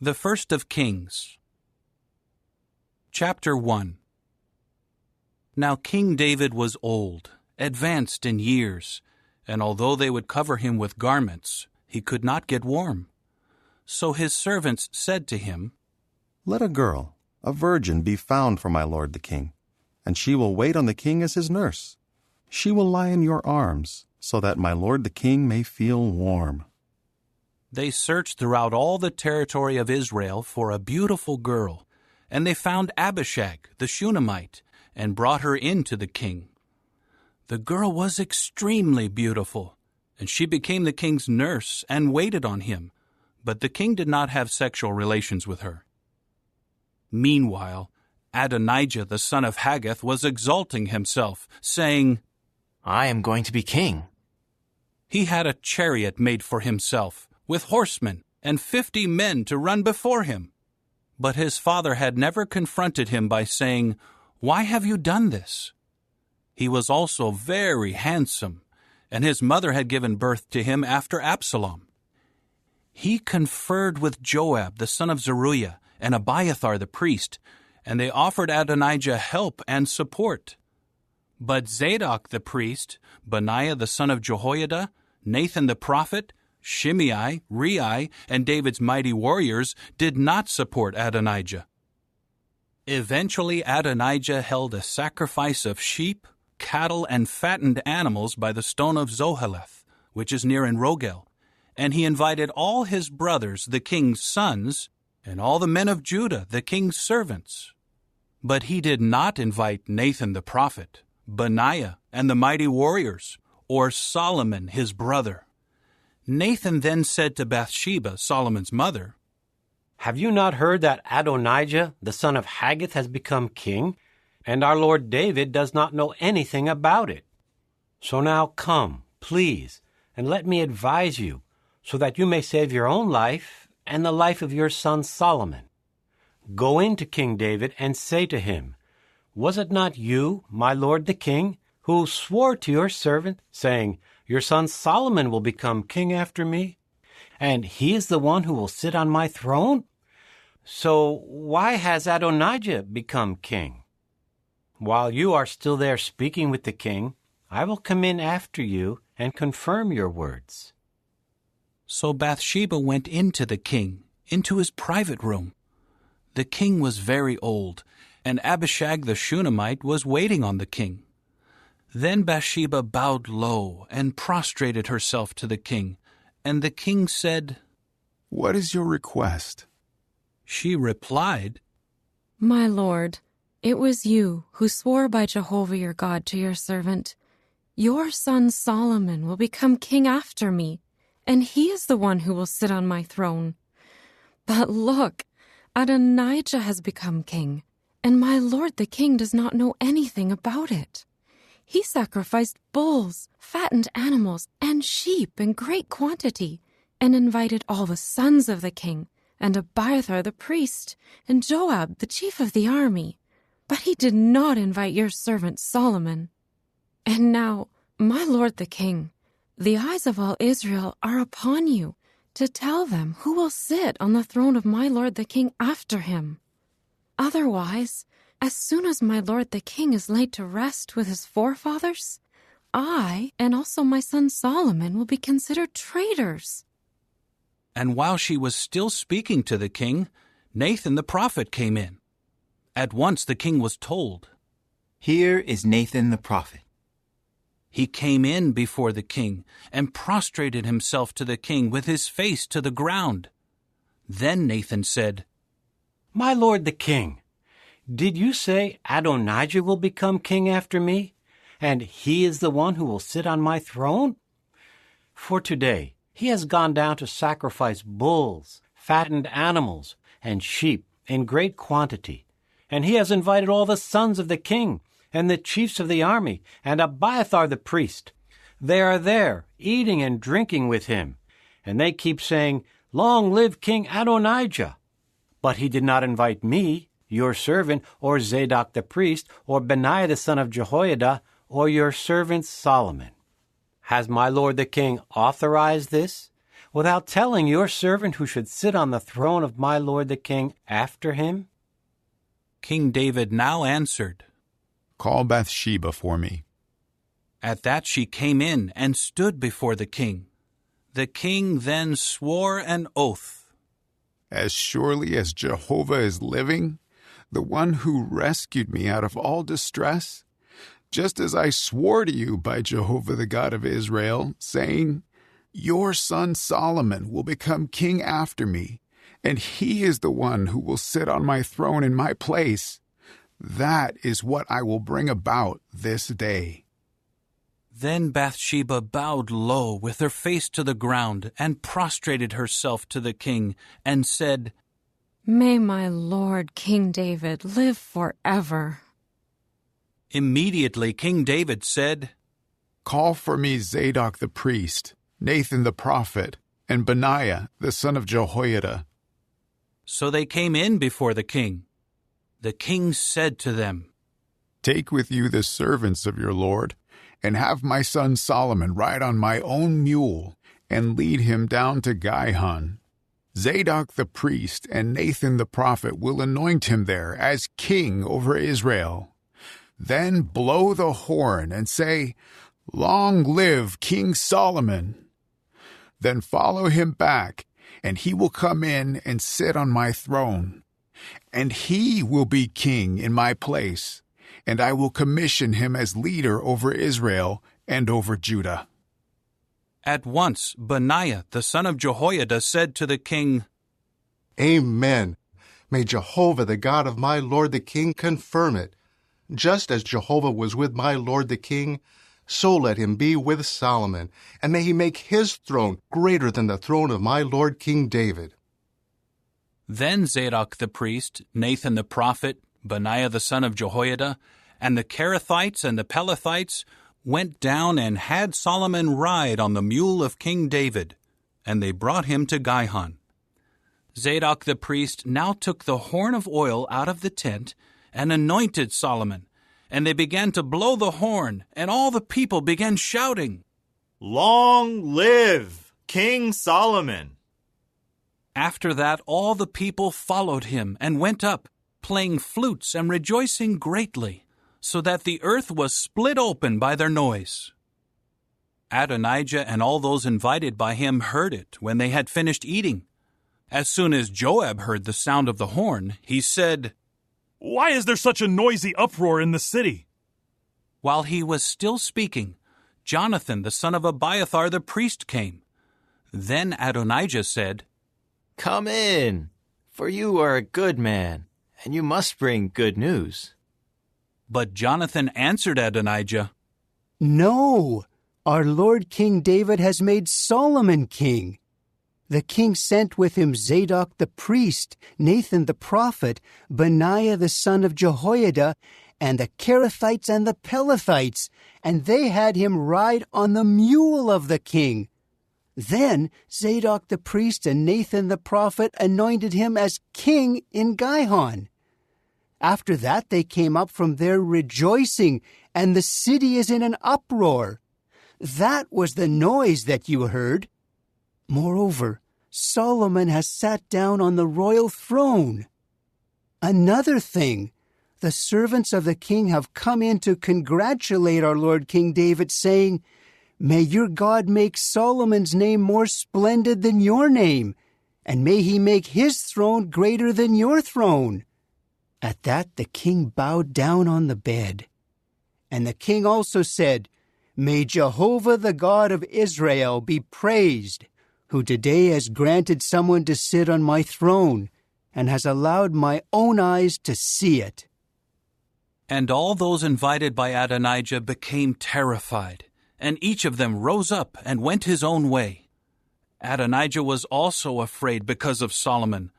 The First of Kings. Chapter 1. Now King David was old, advanced in years, and although they would cover him with garments, he could not get warm. So his servants said to him, "Let a girl, a virgin, be found for my lord the king, and she will wait on the king as his nurse. She will lie in your arms, so that my lord the king may feel warm." They searched throughout all the territory of Israel for a beautiful girl, and they found Abishag the Shunammite, and brought her in to the king. The girl was extremely beautiful, and she became the king's nurse and waited on him, but the king did not have sexual relations with her. Meanwhile, Adonijah the son of Haggith was exalting himself, saying, "I am going to be king." He had a chariot made for himself, with horsemen and 50 men to run before him. But his father had never confronted him by saying, "Why have you done this?" He was also very handsome, and his mother had given birth to him after Absalom. He conferred with Joab the son of Zeruiah and Abiathar the priest, and they offered Adonijah help and support. But Zadok the priest, Benaiah the son of Jehoiada, Nathan the prophet, Shimei, Rei, and David's mighty warriors did not support Adonijah. Eventually Adonijah held a sacrifice of sheep, cattle, and fattened animals by the stone of Zoheleth, which is near En Rogel, and he invited all his brothers, the king's sons, and all the men of Judah, the king's servants. But he did not invite Nathan the prophet, Benaiah, and the mighty warriors, or Solomon his brother. Nathan then said to Bathsheba, Solomon's mother, "Have you not heard that Adonijah, the son of Haggith, has become king, and our Lord David does not know anything about it? So now come, please, and let me advise you, so that you may save your own life and the life of your son Solomon. Go in to King David and say to him, 'Was it not you, my lord the king, who swore to your servant, saying, Your son Solomon will become king after me, and he is the one who will sit on my throne? So why has Adonijah become king? While you are still there speaking with the king, I will come in after you and confirm your words.'" So Bathsheba went into the king, into his private room. The king was very old, and Abishag the Shunammite was waiting on the king. Then Bathsheba bowed low and prostrated herself to the king, and the king said, "What is your request?" She replied, "My lord, it was you who swore by Jehovah your God to your servant, 'Your son Solomon will become king after me, and he is the one who will sit on my throne.' But look, Adonijah has become king, and my lord the king does not know anything about it. He sacrificed bulls, fattened animals, and sheep in great quantity, and invited all the sons of the king, and Abiathar the priest, and Joab the chief of the army. But he did not invite your servant Solomon. And now, my lord the king, the eyes of all Israel are upon you, to tell them who will sit on the throne of my lord the king after him. Otherwise, as soon as my lord the king is laid to rest with his forefathers, I and also my son Solomon will be considered traitors." And while she was still speaking to the king, Nathan the prophet came in. At once the king was told, "Here is Nathan the prophet." He came in before the king and prostrated himself to the king with his face to the ground. Then Nathan said, "My lord the king, did you say Adonijah will become king after me, and he is the one who will sit on my throne? For today he has gone down to sacrifice bulls, fattened animals, and sheep in great quantity, and he has invited all the sons of the king, and the chiefs of the army, and Abiathar the priest. They are there, eating and drinking with him, and they keep saying, 'Long live King Adonijah!' But he did not invite me, your servant, or Zadok the priest, or Benaiah the son of Jehoiada, or your servant Solomon. Has my lord the king authorized this? without telling your servant who should sit on the throne of my lord the king after him? King David now answered, Call Bathsheba for me. At that she came in and stood before the king. The king then swore an oath. As surely as Jehovah is living, the one who rescued me out of all distress, just as I swore to you by Jehovah the God of Israel, saying, Your son Solomon will become king after me, and he is the one who will sit on my throne in my place. That is what I will bring about this day. Then Bathsheba bowed low with her face to the ground and prostrated herself to the king and said, May my lord King David live forever. Immediately King David said, Call for me Zadok the priest, Nathan the prophet, and Benaiah the son of Jehoiada. So they came in before the king. The king said to them, Take with you the servants of your lord, and have my son Solomon ride on my own mule, and lead him down to Gihon. Zadok the priest and Nathan the prophet will anoint him there as king over Israel. Then blow the horn and say, Long live King Solomon! Then follow him back, and he will come in and sit on my throne. And he will be king in my place, and I will commission him as leader over Israel and over Judah. At once Benaiah the son of Jehoiada said to the king, Amen. May Jehovah the God of my lord the king confirm it. Just as Jehovah was with my lord the king, so let him be with Solomon, and may he make his throne greater than the throne of my lord King David. Then Zadok the priest, Nathan the prophet, Benaiah the son of Jehoiada, and the Kerethites and the Pelethites went down and had Solomon ride on the mule of King David, and they brought him to Gihon. Zadok the priest now took the horn of oil out of the tent and anointed Solomon, and they began to blow the horn, and all the people began shouting, Long live King Solomon! After that all the people followed him and went up, playing flutes and rejoicing greatly, so that the earth was split open by their noise. Adonijah and all those invited by him heard it when they had finished eating. As soon as Joab heard the sound of the horn, he said, Why is there such a noisy uproar in the city? While he was still speaking, Jonathan the son of Abiathar the priest came. Then Adonijah said, Come in, for you are a good man, and you must bring good news. But Jonathan answered Adonijah, No, our Lord King David has made Solomon king. The king sent with him Zadok the priest, Nathan the prophet, Benaiah the son of Jehoiada, and the Kerethites and the Pelethites, and they had him ride on the mule of the king. Then Zadok the priest and Nathan the prophet anointed him as king in Gihon. After that they came up from there rejoicing, and the city is in an uproar. That was the noise that you heard. Moreover, Solomon has sat down on the royal throne. Another thing, the servants of the king have come in to congratulate our Lord King David, saying, May your God make Solomon's name more splendid than your name, and may he make his throne greater than your throne. At that the king bowed down on the bed. And the king also said, May Jehovah the God of Israel be praised, who today has granted someone to sit on my throne, and has allowed my own eyes to see it. And all those invited by Adonijah became terrified, and each of them rose up and went his own way. Adonijah was also afraid because of Solomon,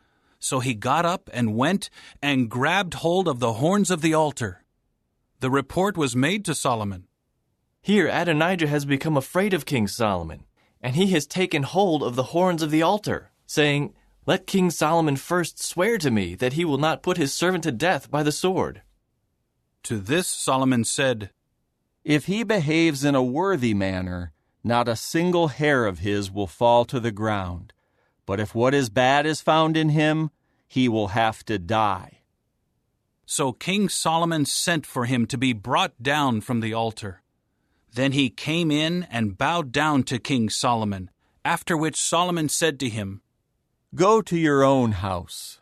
so he got up and went and grabbed hold of the horns of the altar. The report was made to Solomon. Here Adonijah has become afraid of King Solomon, and he has taken hold of the horns of the altar, saying, Let King Solomon first swear to me that he will not put his servant to death by the sword. To this Solomon said, If he behaves in a worthy manner, Not a single hair of his will fall to the ground. But if what is bad is found in him, he will have to die." So King Solomon sent for him to be brought down from the altar. Then he came in and bowed down to King Solomon, after which Solomon said to him, "Go to your own house."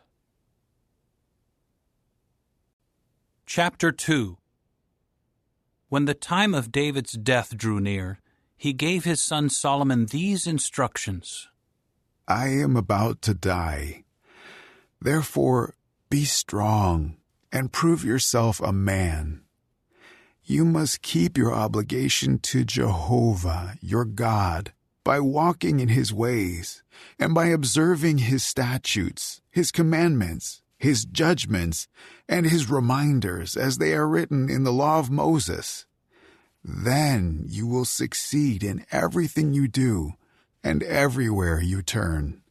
Chapter 2. When the time of David's death drew near, he gave his son Solomon these instructions. I am about to die. Therefore, be strong and prove yourself a man. You must keep your obligation to Jehovah, your God, by walking in his ways and by observing his statutes, his commandments, his judgments, and his reminders as they are written in the law of Moses. Then you will succeed in everything you do and everywhere you turn.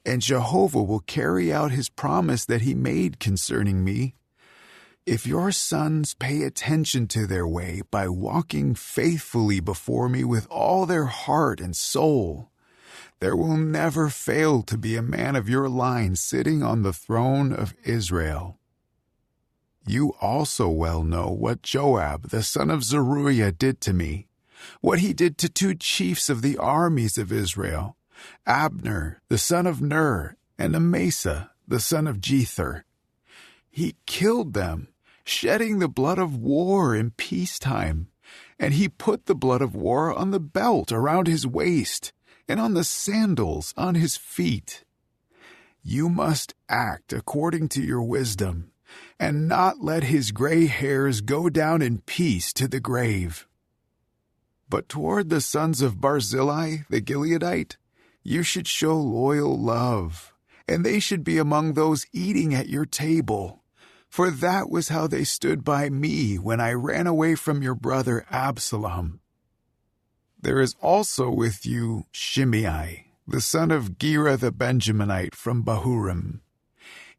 And Jehovah will carry out his promise that he made concerning me. If your sons pay attention to their way by walking faithfully before me with all their heart and soul, there will never fail to be a man of your line sitting on the throne of Israel. You also well know what Joab, the son of Zeruiah, did to me, what he did to 2 chiefs of the armies of Israel, Abner, the son of Ner, and Amasa, the son of Jether. He killed them, shedding the blood of war in peacetime, and he put the blood of war on the belt around his waist and on the sandals on his feet. You must act according to your wisdom, and not let his gray hairs go down in peace to the grave. But toward the sons of Barzillai the Gileadite, you should show loyal love, and they should be among those eating at your table. For that was how they stood by me when I ran away from your brother Absalom. There is also with you Shimei, the son of Gera the Benjaminite from Bahurim.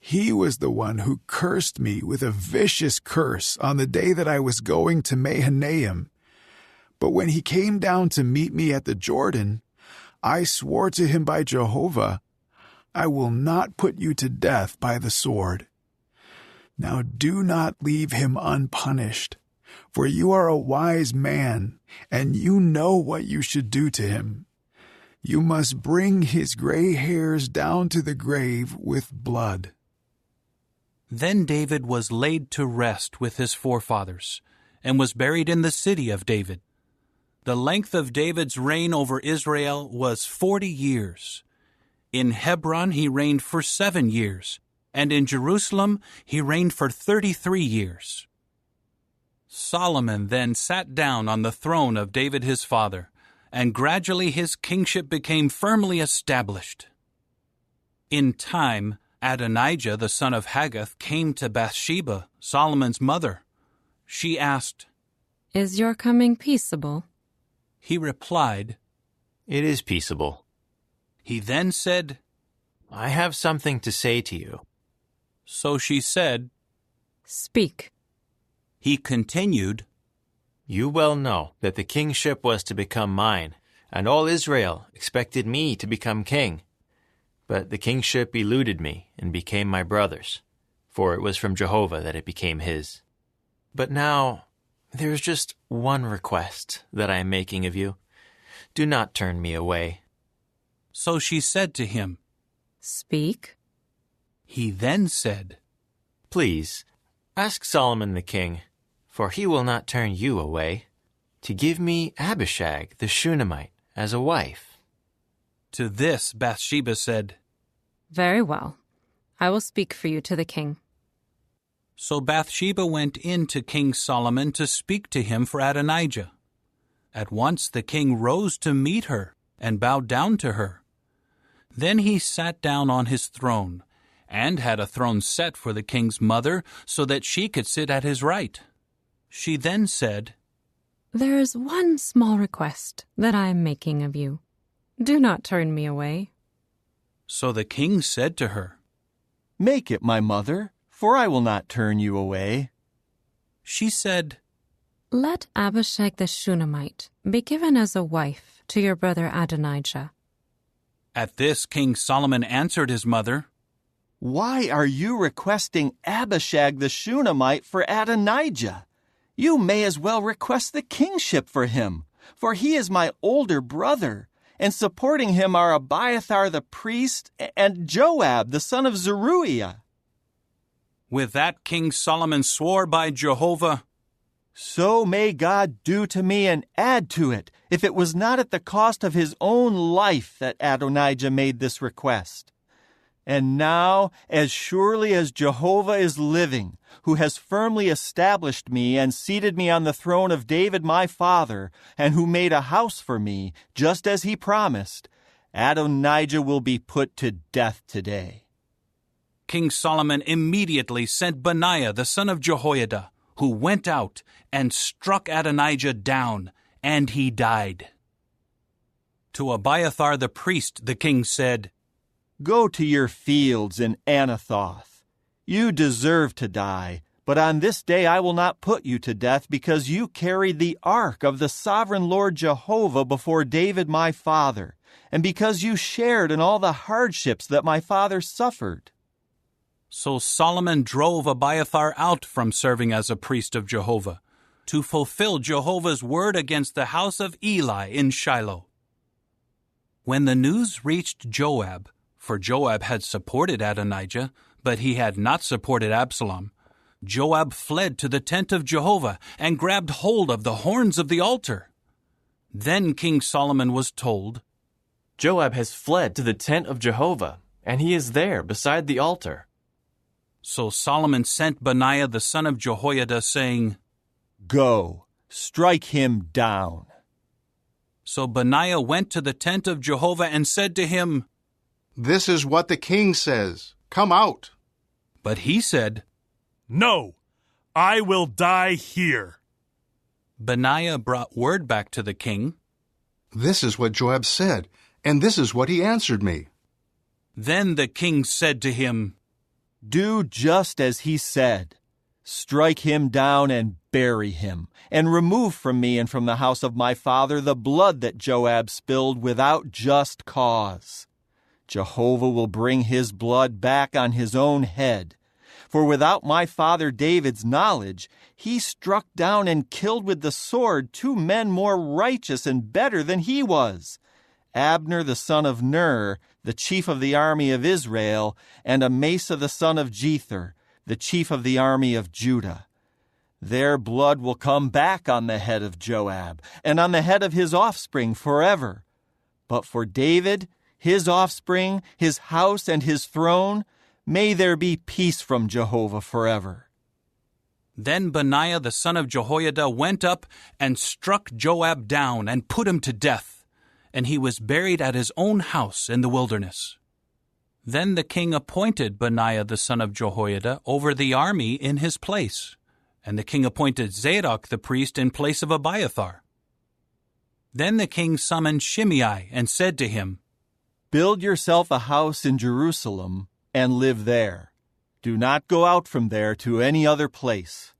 He was the one who cursed me with a vicious curse on the day that I was going to Mahanaim. But when he came down to meet me at the Jordan, I swore to him by Jehovah, I will not put you to death by the sword. Now do not leave him unpunished, for you are a wise man, and you know what you should do to him. You must bring his gray hairs down to the grave with blood." Then David was laid to rest with his forefathers, and was buried in the city of David. The length of David's reign over Israel was 40 years. In Hebron he reigned for 7 years, and in Jerusalem he reigned for 33 years. Solomon then sat down on the throne of David his father, and gradually his kingship became firmly established. In time, Adonijah the son of Haggith came to Bathsheba, Solomon's mother. She asked, "Is your coming peaceable?" He replied, "It is peaceable." He then said, "I have something to say to you." So she said, "Speak." He continued, "You well know that the kingship was to become mine, and all Israel expected me to become king. But the kingship eluded me and became my brother's, for it was from Jehovah that it became his. But now there is just one request that I am making of you. Do not turn me away." So she said to him, "Speak." He then said, "Please, ask Solomon the king, for he will not turn you away, to give me Abishag the Shunammite as a wife." To this Bathsheba said, "Very well. I will speak for you to the king." So Bathsheba went in to King Solomon to speak to him for Adonijah. At once the king rose to meet her and bowed down to her. Then he sat down on his throne, and had a throne set for the king's mother, so that she could sit at his right. She then said, "There is one small request that I am making of you. Do not turn me away." So the king said to her, "Make it, my mother, for I will not turn you away." She said, Let Abishag the Shunammite be given as a wife to your brother Adonijah. At this, King Solomon answered his mother, Why are you requesting Abishag the Shunammite for Adonijah? You may as well request the kingship for him, for he is my older brother, and supporting him are Abiathar the priest and Joab the son of Zeruiah. With that, King Solomon swore by Jehovah, So may God do to me and add to it, if it was not at the cost of his own life that Adonijah made this request. And now, as surely as Jehovah is living, who has firmly established me and seated me on the throne of David my father, and who made a house for me, just as he promised, Adonijah will be put to death today. King Solomon immediately sent Benaiah the son of Jehoiada, who went out and struck Adonijah down, and he died. To Abiathar the priest the king said, Go to your fields in Anathoth. You deserve to die, but on this day I will not put you to death, because you carried the ark of the sovereign Lord Jehovah before David my father, and because you shared in all the hardships that my father suffered. So Solomon drove Abiathar out from serving as a priest of Jehovah, to fulfill Jehovah's word against the house of Eli in Shiloh. When the news reached Joab, for Joab had supported Adonijah, but he had not supported Absalom, Joab fled to the tent of Jehovah and grabbed hold of the horns of the altar. Then King Solomon was told, Joab has fled to the tent of Jehovah, and he is there beside the altar. So Solomon sent Benaiah the son of Jehoiada, saying, Go, strike him down. So Benaiah went to the tent of Jehovah and said to him, This is what the king says. Come out. But he said, No, I will die here. Benaiah brought word back to the king. This is what Joab said, and this is what he answered me. Then the king said to him, Do just as he said. Strike him down and bury him, and remove from me and from the house of my father the blood that Joab spilled without just cause. Jehovah will bring his blood back on his own head. For without my father David's knowledge, he struck down and killed with the sword 2 men more righteous and better than he was, Abner the son of Ner, the chief of the army of Israel, and Amasa the son of Jether, the chief of the army of Judah. Their blood will come back on the head of Joab, and on the head of his offspring forever. But for David, his offspring, his house, and his throne, may there be peace from Jehovah forever. Then Benaiah the son of Jehoiada went up and struck Joab down and put him to death, and he was buried at his own house in the wilderness. Then the king appointed Benaiah the son of Jehoiada over the army in his place, and the king appointed Zadok the priest in place of Abiathar. Then the king summoned Shimei and said to him, Build yourself a house in Jerusalem and live there. Do not go out from there to any other place.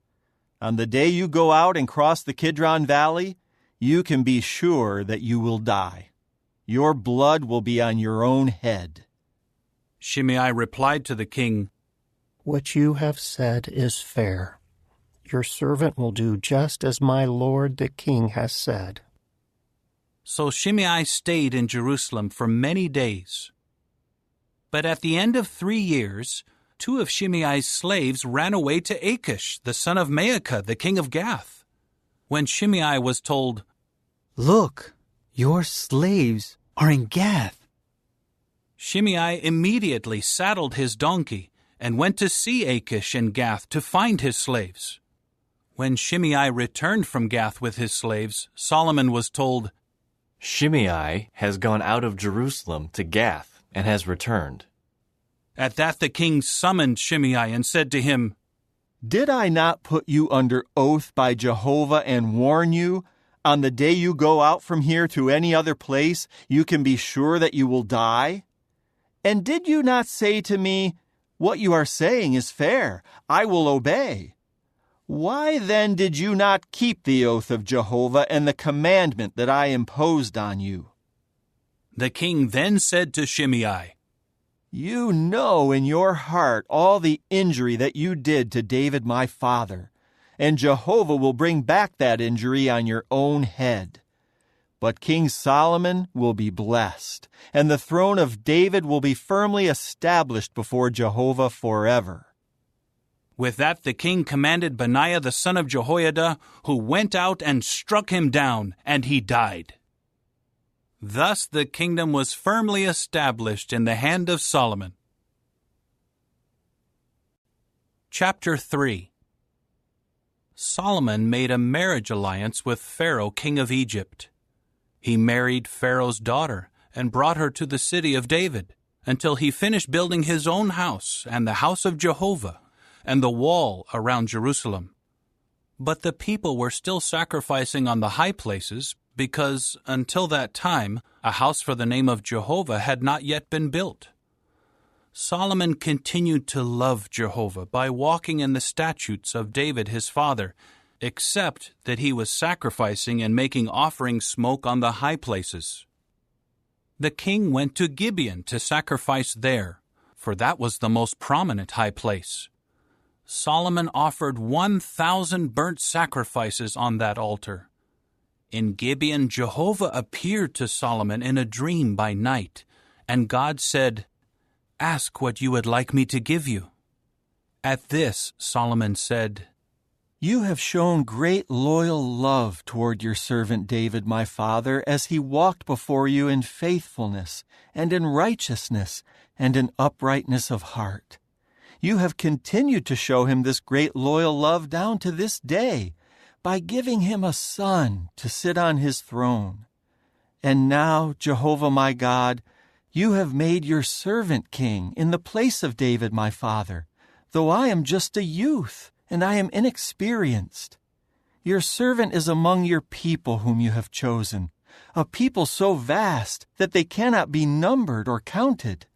On the day you go out and cross the Kidron Valley, you can be sure that you will die. Your blood will be on your own head. Shimei replied to the king, What you have said is fair. Your servant will do just as my lord the king has said. So Shimei stayed in Jerusalem for many days. But at the end of 3 years, 2 of Shimei's slaves ran away to Achish, the son of Maacah, the king of Gath. When Shimei was told, Look, your slaves are in Gath. Shimei immediately saddled his donkey and went to see Achish in Gath to find his slaves. When Shimei returned from Gath with his slaves, Solomon was told, Shimei has gone out of Jerusalem to Gath and has returned. At that the king summoned Shimei and said to him, Did I not put you under oath by Jehovah and warn you, on the day you go out from here to any other place, you can be sure that you will die? And did you not say to me, What you are saying is fair, I will obey? Why then did you not keep the oath of Jehovah and the commandment that I imposed on you? The king then said to Shimei, You know in your heart all the injury that you did to David my father, and Jehovah will bring back that injury on your own head. But King Solomon will be blessed, and the throne of David will be firmly established before Jehovah forever. With that the king commanded Benaiah the son of Jehoiada, who went out and struck him down, and he died. Thus the kingdom was firmly established in the hand of Solomon. Chapter 3. Solomon made a marriage alliance with Pharaoh, king of Egypt. He married Pharaoh's daughter and brought her to the city of David, until he finished building his own house and the house of Jehovah, and the wall around Jerusalem. But the people were still sacrificing on the high places, because until that time a house for the name of Jehovah had not yet been built. Solomon continued to love Jehovah by walking in the statutes of David his father, except that he was sacrificing and making offering smoke on the high places. The king went to Gibeon to sacrifice there, for that was the most prominent high place. Solomon offered 1,000 burnt sacrifices on that altar. In Gibeon, Jehovah appeared to Solomon in a dream by night, and God said, Ask what you would like me to give you. At this, Solomon said, You have shown great loyal love toward your servant David my father, as he walked before you in faithfulness, and in righteousness, and in uprightness of heart. You have continued to show him this great loyal love down to this day, by giving him a son to sit on his throne. And now, Jehovah my God, you have made your servant king in the place of David my father, though I am just a youth, and I am inexperienced. Your servant is among your people whom you have chosen, a people so vast that they cannot be numbered or counted.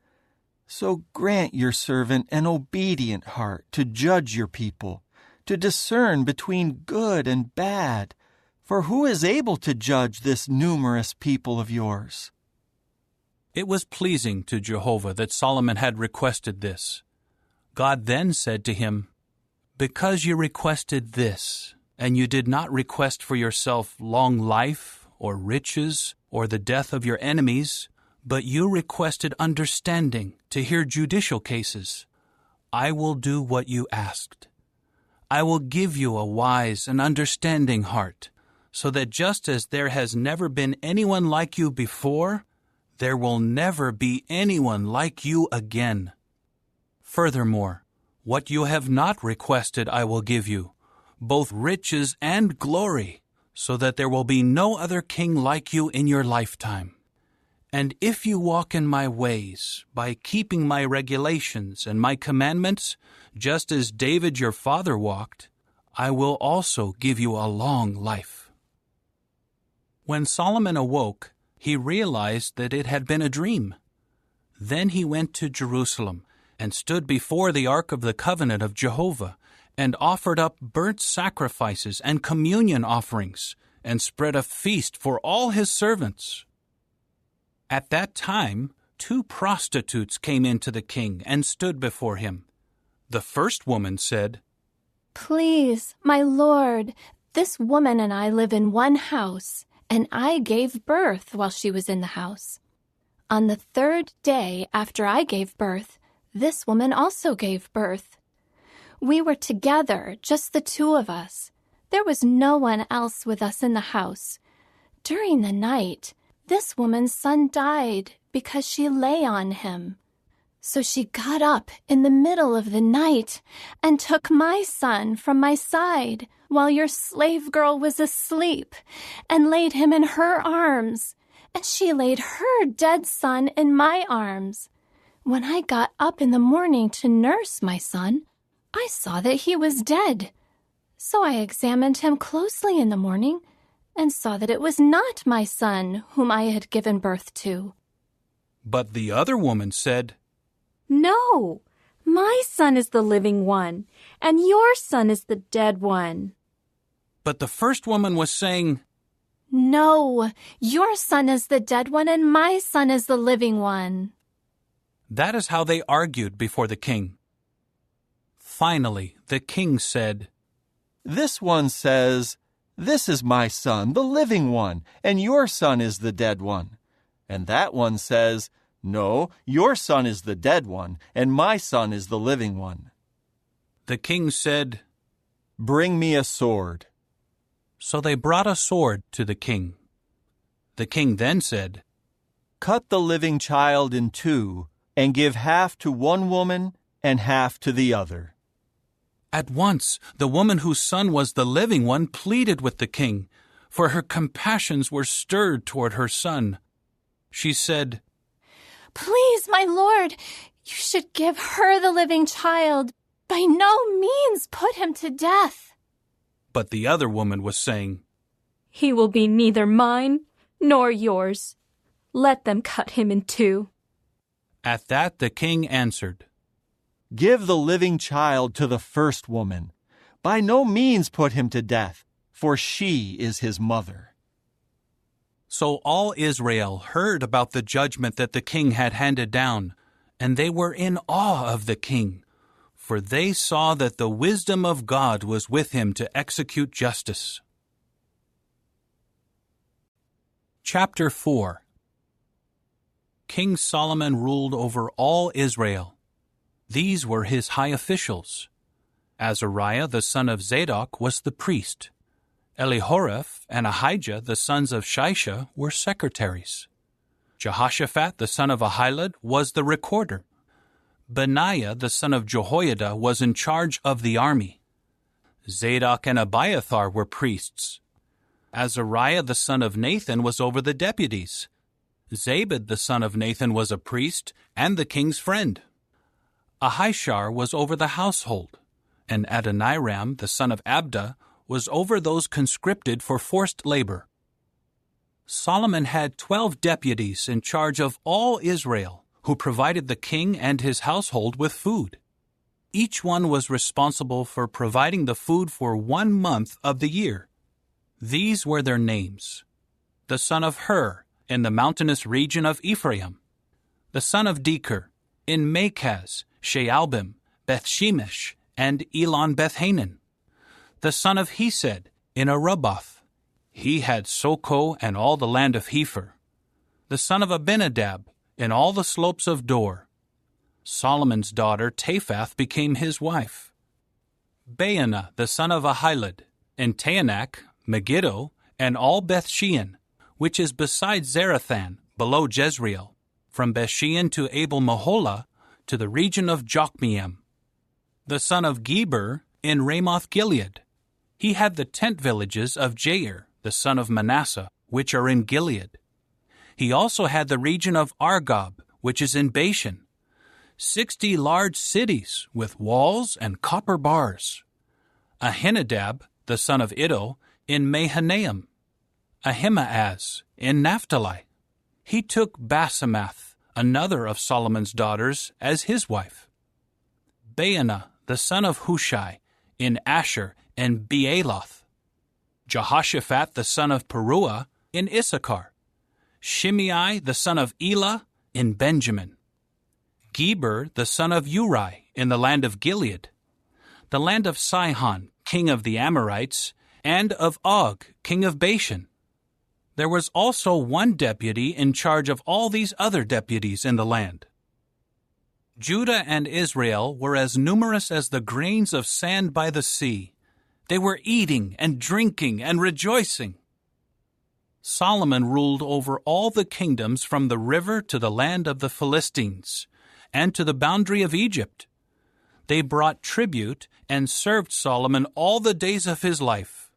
So grant your servant an obedient heart to judge your people, to discern between good and bad, for who is able to judge this numerous people of yours? It was pleasing to Jehovah that Solomon had requested this. God then said to him, Because you requested this, and you did not request for yourself long life, or riches, or the death of your enemies, but you requested understanding to hear judicial cases, I will do what you asked. I will give you a wise and understanding heart, so that just as there has never been anyone like you before, there will never be anyone like you again. Furthermore, what you have not requested I will give you, both riches and glory, so that there will be no other king like you in your lifetime. And if you walk in my ways, by keeping my regulations and my commandments, just as David your father walked, I will also give you a long life. When Solomon awoke, he realized that it had been a dream. Then he went to Jerusalem and stood before the ark of the covenant of Jehovah, and offered up burnt sacrifices and communion offerings, and spread a feast for all his servants. At that time, 2 prostitutes came in to the king and stood before him. The first woman said, Please, my lord, this woman and I live in one house, and I gave birth while she was in the house. On the 3rd day after I gave birth, this woman also gave birth. We were together, just the 2 of us. There was no one else with us in the house. During the night, this woman's son died because she lay on him. So she got up in the middle of the night and took my son from my side while your slave girl was asleep, and laid him in her arms, and she laid her dead son in my arms. When I got up in the morning to nurse my son, I saw that he was dead. So I examined him closely in the morning and saw that it was not my son whom I had given birth to. But the other woman said, No, My son is the living one, and your son is the dead one. But the first woman was saying, No, your son is the dead one, and my son is the living one. That is how they argued before the king. Finally, the king said, This one says, This is my son, the living one, and your son is the dead one. And that one says, No, your son is the dead one, and my son is the living one. The king said, Bring me a sword. So they brought a sword to the king. The king then said, Cut the living child in two, and give half to one woman and half to the other. At once, the woman whose son was the living one pleaded with the king, for her compassions were stirred toward her son. She said, Please, my lord, you should give her the living child. By no means put him to death. But the other woman was saying, He will be neither mine nor yours. Let them cut him in two. At that the king answered, Give the living child to the first woman. By no means put him to death, for she is his mother. So all Israel heard about the judgment that the king had handed down, and they were in awe of the king, for they saw that the wisdom of God was with him to execute justice. Chapter 4. King Solomon ruled over all Israel. These were his high officials. Azariah the son of Zadok was the priest. Elihoreph and Ahijah the sons of Shisha were secretaries. Jehoshaphat the son of Ahilud was the recorder. Benaiah the son of Jehoiada was in charge of the army. Zadok and Abiathar were priests. Azariah the son of Nathan was over the deputies. Zabad the son of Nathan was a priest and the king's friend. Ahishar was over the household, and Adoniram the son of Abda was over those conscripted for forced labor. Solomon had 12 deputies in charge of all Israel, who provided the king and his household with food. Each one was responsible for providing the food for 1 month of the year. These were their names: the son of Hur, in the mountainous region of Ephraim; the son of Deker, in Makaz, Shealbim, Bethshemesh, and Elon Bethhanan; the son of Hesed, in Aruboth. He had Soko and all the land of Hepher; the son of Abinadab, in all the slopes of Dor. Solomon's daughter Taphath became his wife. Baana the son of Ahilud, in Taanach, Megiddo, and all Bethshean, which is beside Zarathan, below Jezreel, from Bethshean to Abel-Meholah, to the region of Jokmeam. The son of Geber, in Ramoth-Gilead. He had the tent villages of Jair, the son of Manasseh, which are in Gilead. He also had the region of Argob, which is in Bashan, 60 large cities with walls and copper bars. Ahinadab, the son of Iddo, in Mahanaim. Ahimaaz, in Naphtali. He took Basemath, another of Solomon's daughters, as his wife. Baana, the son of Hushai, in Asher and Bealoth. Jehoshaphat, the son of Peruah, in Issachar. Shimei, the son of Elah, in Benjamin. Geber, the son of Uri, in the land of Gilead. The land of Sihon, king of the Amorites, and of Og, king of Bashan. There was also one deputy in charge of all these other deputies in the land. Judah and Israel were as numerous as the grains of sand by the sea. They were eating and drinking and rejoicing. Solomon ruled over all the kingdoms from the river to the land of the Philistines, and to the boundary of Egypt. They brought tribute and served Solomon all the days of his life.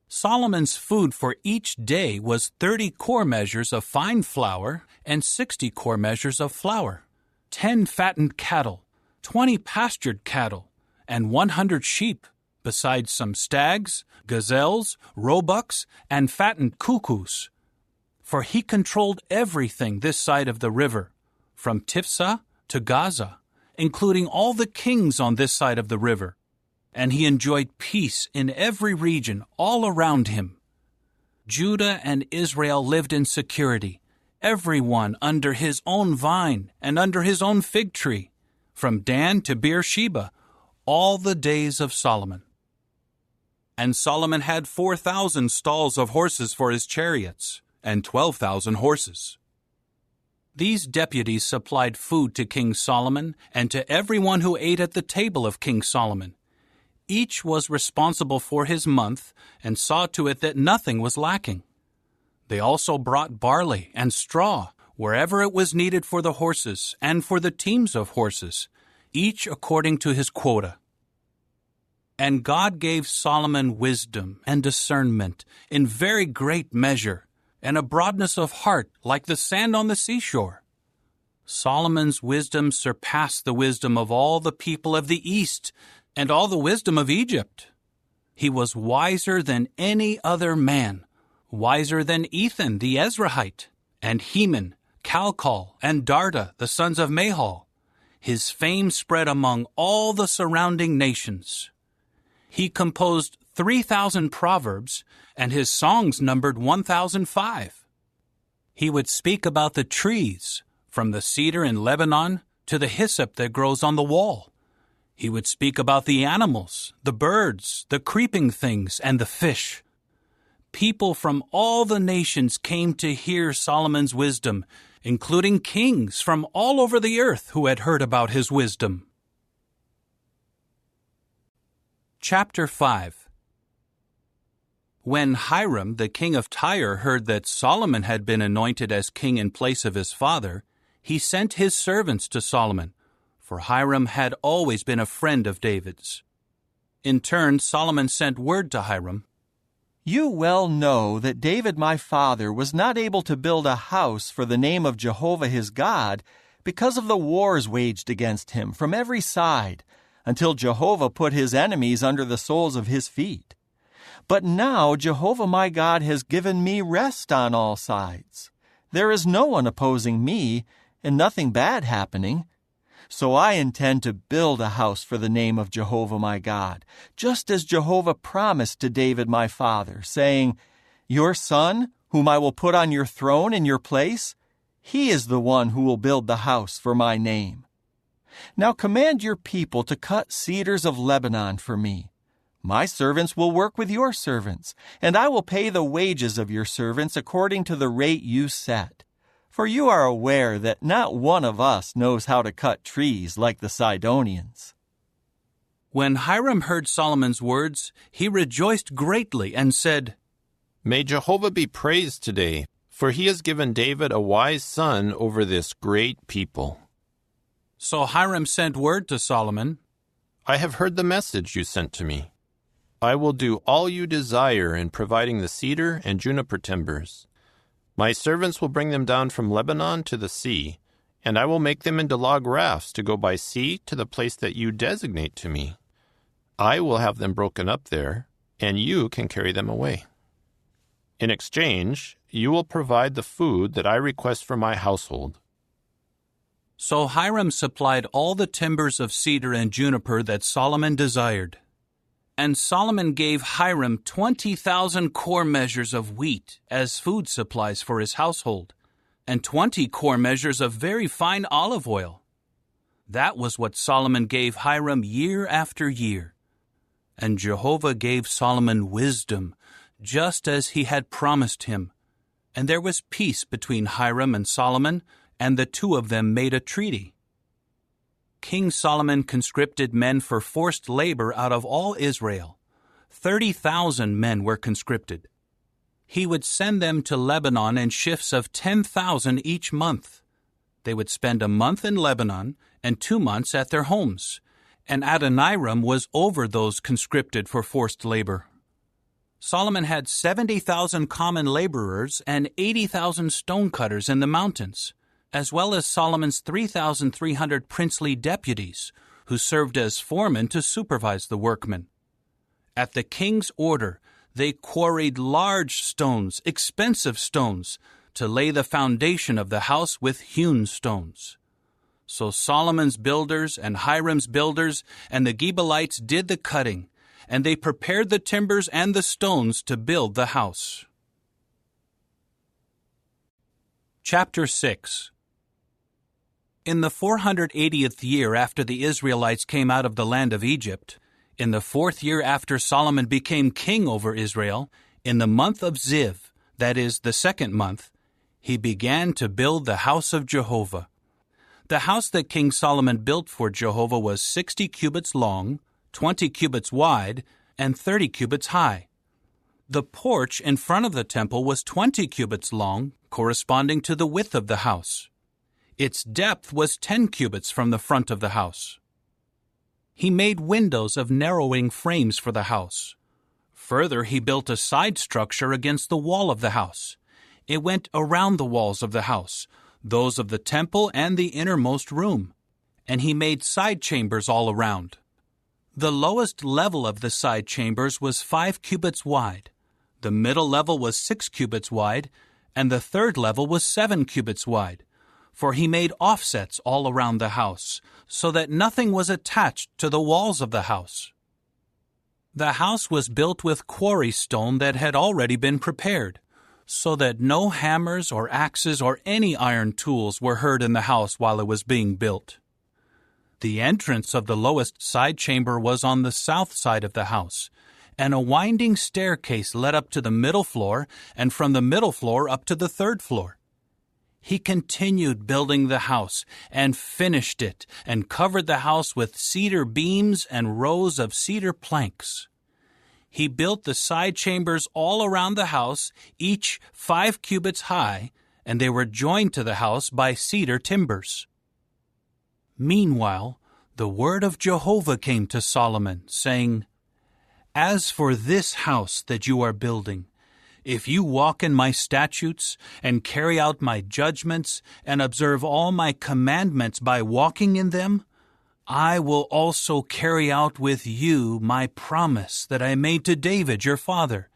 Solomon's food for each day was 30 quart measures of fine flour and 60 quart measures of flour, 10 fattened cattle, 20 pastured cattle, and 100 sheep, besides some stags, gazelles, roebucks, and fattened cuckoos. For he controlled everything this side of the river, from Tiphsah to Gaza, including all the kings on this side of the river, and he enjoyed peace in every region all around him. Judah and Israel lived in security, everyone under his own vine and under his own fig tree, from Dan to Beersheba, all the days of Solomon. And Solomon had 4,000 stalls of horses for his chariots, and 12,000 horses. These deputies supplied food to King Solomon and to everyone who ate at the table of King Solomon. Each was responsible for his month and saw to it that nothing was lacking. They also brought barley and straw wherever it was needed for the horses and for the teams of horses, each according to his quota. And God gave Solomon wisdom and discernment in very great measure, and a broadness of heart like the sand on the seashore. Solomon's wisdom surpassed the wisdom of all the people of the East and all the wisdom of Egypt. He was wiser than any other man, wiser than Ethan the Ezrahite, and Heman, Calcol, and Darda, the sons of Mahol. His fame spread among all the surrounding nations. He composed 3,000 proverbs, and his songs numbered 1,005. He would speak about the trees, from the cedar in Lebanon to the hyssop that grows on the wall. He would speak about the animals, the birds, the creeping things, and the fish. People from all the nations came to hear Solomon's wisdom, including kings from all over the earth who had heard about his wisdom. Chapter 5. When Hiram, the king of Tyre, heard that Solomon had been anointed as king in place of his father, he sent his servants to Solomon, for Hiram had always been a friend of David's. In turn, Solomon sent word to Hiram, "You well know that David my father was not able to build a house for the name of Jehovah his God because of the wars waged against him from every side, until Jehovah put his enemies under the soles of his feet. But now Jehovah my God has given me rest on all sides. There is no one opposing me, and nothing bad happening. So I intend to build a house for the name of Jehovah my God, just as Jehovah promised to David my father, saying, 'Your son, whom I will put on your throne in your place, he is the one who will build the house for my name.' Now command your people to cut cedars of Lebanon for me. My servants will work with your servants, and I will pay the wages of your servants according to the rate you set. For you are aware that not one of us knows how to cut trees like the Sidonians." When Hiram heard Solomon's words, he rejoiced greatly and said, "May Jehovah be praised today, for he has given David a wise son over this great people." So Hiram sent word to Solomon, "I have heard the message you sent to me. I will do all you desire in providing the cedar and juniper timbers. My servants will bring them down from Lebanon to the sea, and I will make them into log rafts to go by sea to the place that you designate to me. I will have them broken up there, and you can carry them away. In exchange, you will provide the food that I request for my household." So Hiram supplied all the timbers of cedar and juniper that Solomon desired. And Solomon gave Hiram 20,000 core measures of wheat as food supplies for his household, and 20 core measures of very fine olive oil. That was what Solomon gave Hiram year after year. And Jehovah gave Solomon wisdom, just as he had promised him. And there was peace between Hiram and Solomon, and the two of them made a treaty. King Solomon conscripted men for forced labor out of all Israel. 30,000 men were conscripted. He would send them to Lebanon in shifts of 10,000 each month. They would spend a month in Lebanon and 2 months at their homes, and Adoniram was over those conscripted for forced labor. Solomon had 70,000 common laborers and 80,000 stonecutters in the mountains, as well as Solomon's 3,300 princely deputies, who served as foremen to supervise the workmen. At the king's order, they quarried large stones, expensive stones, to lay the foundation of the house with hewn stones. So Solomon's builders and Hiram's builders and the Gebalites did the cutting, and they prepared the timbers and the stones to build the house. Chapter 6. In the 480th year after the Israelites came out of the land of Egypt, in the 4th year after Solomon became king over Israel, in the month of Ziv, that is, the 2nd month, he began to build the house of Jehovah. The house that King Solomon built for Jehovah was 60 cubits long, 20 cubits wide, and 30 cubits high. The porch in front of the temple was 20 cubits long, corresponding to the width of the house. Its depth was 10 cubits from the front of the house. He made windows of narrowing frames for the house. Further, he built a side structure against the wall of the house. It went around the walls of the house, those of the temple and the innermost room, and he made side chambers all around. The lowest level of the side chambers was 5 cubits wide, the middle level was 6 cubits wide, and the third level was 7 cubits wide, for he made offsets all around the house, so that nothing was attached to the walls of the house. The house was built with quarry stone that had already been prepared, so that no hammers or axes or any iron tools were heard in the house while it was being built. The entrance of the lowest side chamber was on the south side of the house, and a winding staircase led up to the middle floor, and from the middle floor up to the 3rd floor. He continued building the house, and finished it, and covered the house with cedar beams and rows of cedar planks. He built the side chambers all around the house, each 5 cubits high, and they were joined to the house by cedar timbers. Meanwhile, the word of Jehovah came to Solomon, saying, "As for this house that you are building, if you walk in my statutes, and carry out my judgments, and observe all my commandments by walking in them, I will also carry out with you my promise that I made to David your father,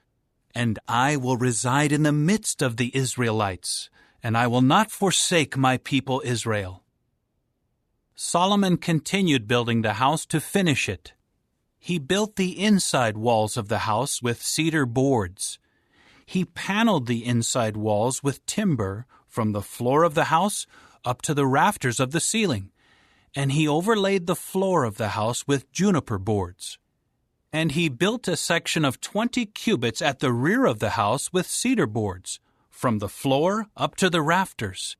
and I will reside in the midst of the Israelites, and I will not forsake my people Israel." Solomon continued building the house to finish it. He built the inside walls of the house with cedar boards. He paneled the inside walls with timber from the floor of the house up to the rafters of the ceiling, and he overlaid the floor of the house with juniper boards. And he built a section of 20 cubits at the rear of the house with cedar boards, from the floor up to the rafters.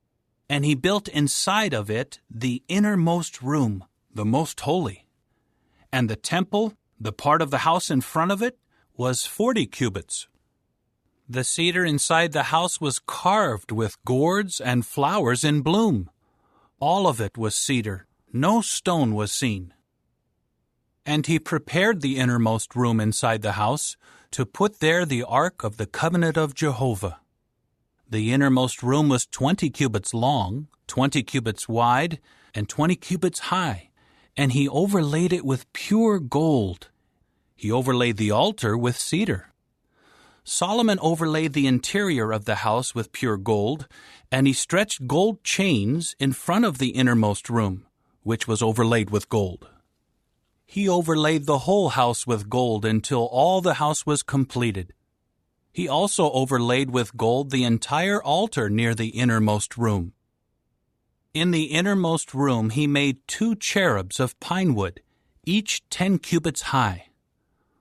And he built inside of it the innermost room, the most holy. And the temple, the part of the house in front of it, was 40 cubits. The cedar inside the house was carved with gourds and flowers in bloom. All of it was cedar. No stone was seen. And he prepared the innermost room inside the house to put there the ark of the covenant of Jehovah. The innermost room was 20 cubits long, 20 cubits wide, and 20 cubits high, and he overlaid it with pure gold. He overlaid the altar with cedar. Solomon overlaid the interior of the house with pure gold, and he stretched gold chains in front of the innermost room, which was overlaid with gold. He overlaid the whole house with gold until all the house was completed. He also overlaid with gold the entire altar near the innermost room. In the innermost room he made 2 cherubs of pine wood, each 10 cubits high.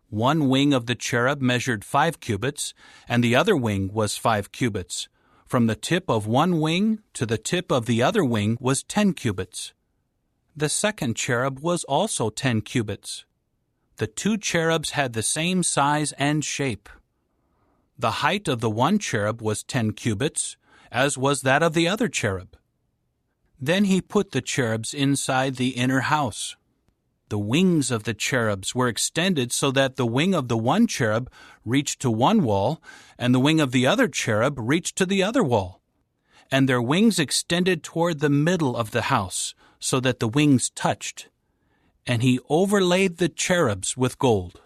One wing of the cherub measured 5 cubits, and the other wing was 5 cubits. From the tip of one wing to the tip of the other wing was 10 cubits. The second cherub was also 10 cubits. The 2 cherubs had the same size and shape. The height of the one cherub was 10 cubits, as was that of the other cherub. Then he put the cherubs inside the inner house. The wings of the cherubs were extended so that the wing of the one cherub reached to one wall, and the wing of the other cherub reached to the other wall. And their wings extended toward the middle of the house, so that the wings touched. And he overlaid the cherubs with gold.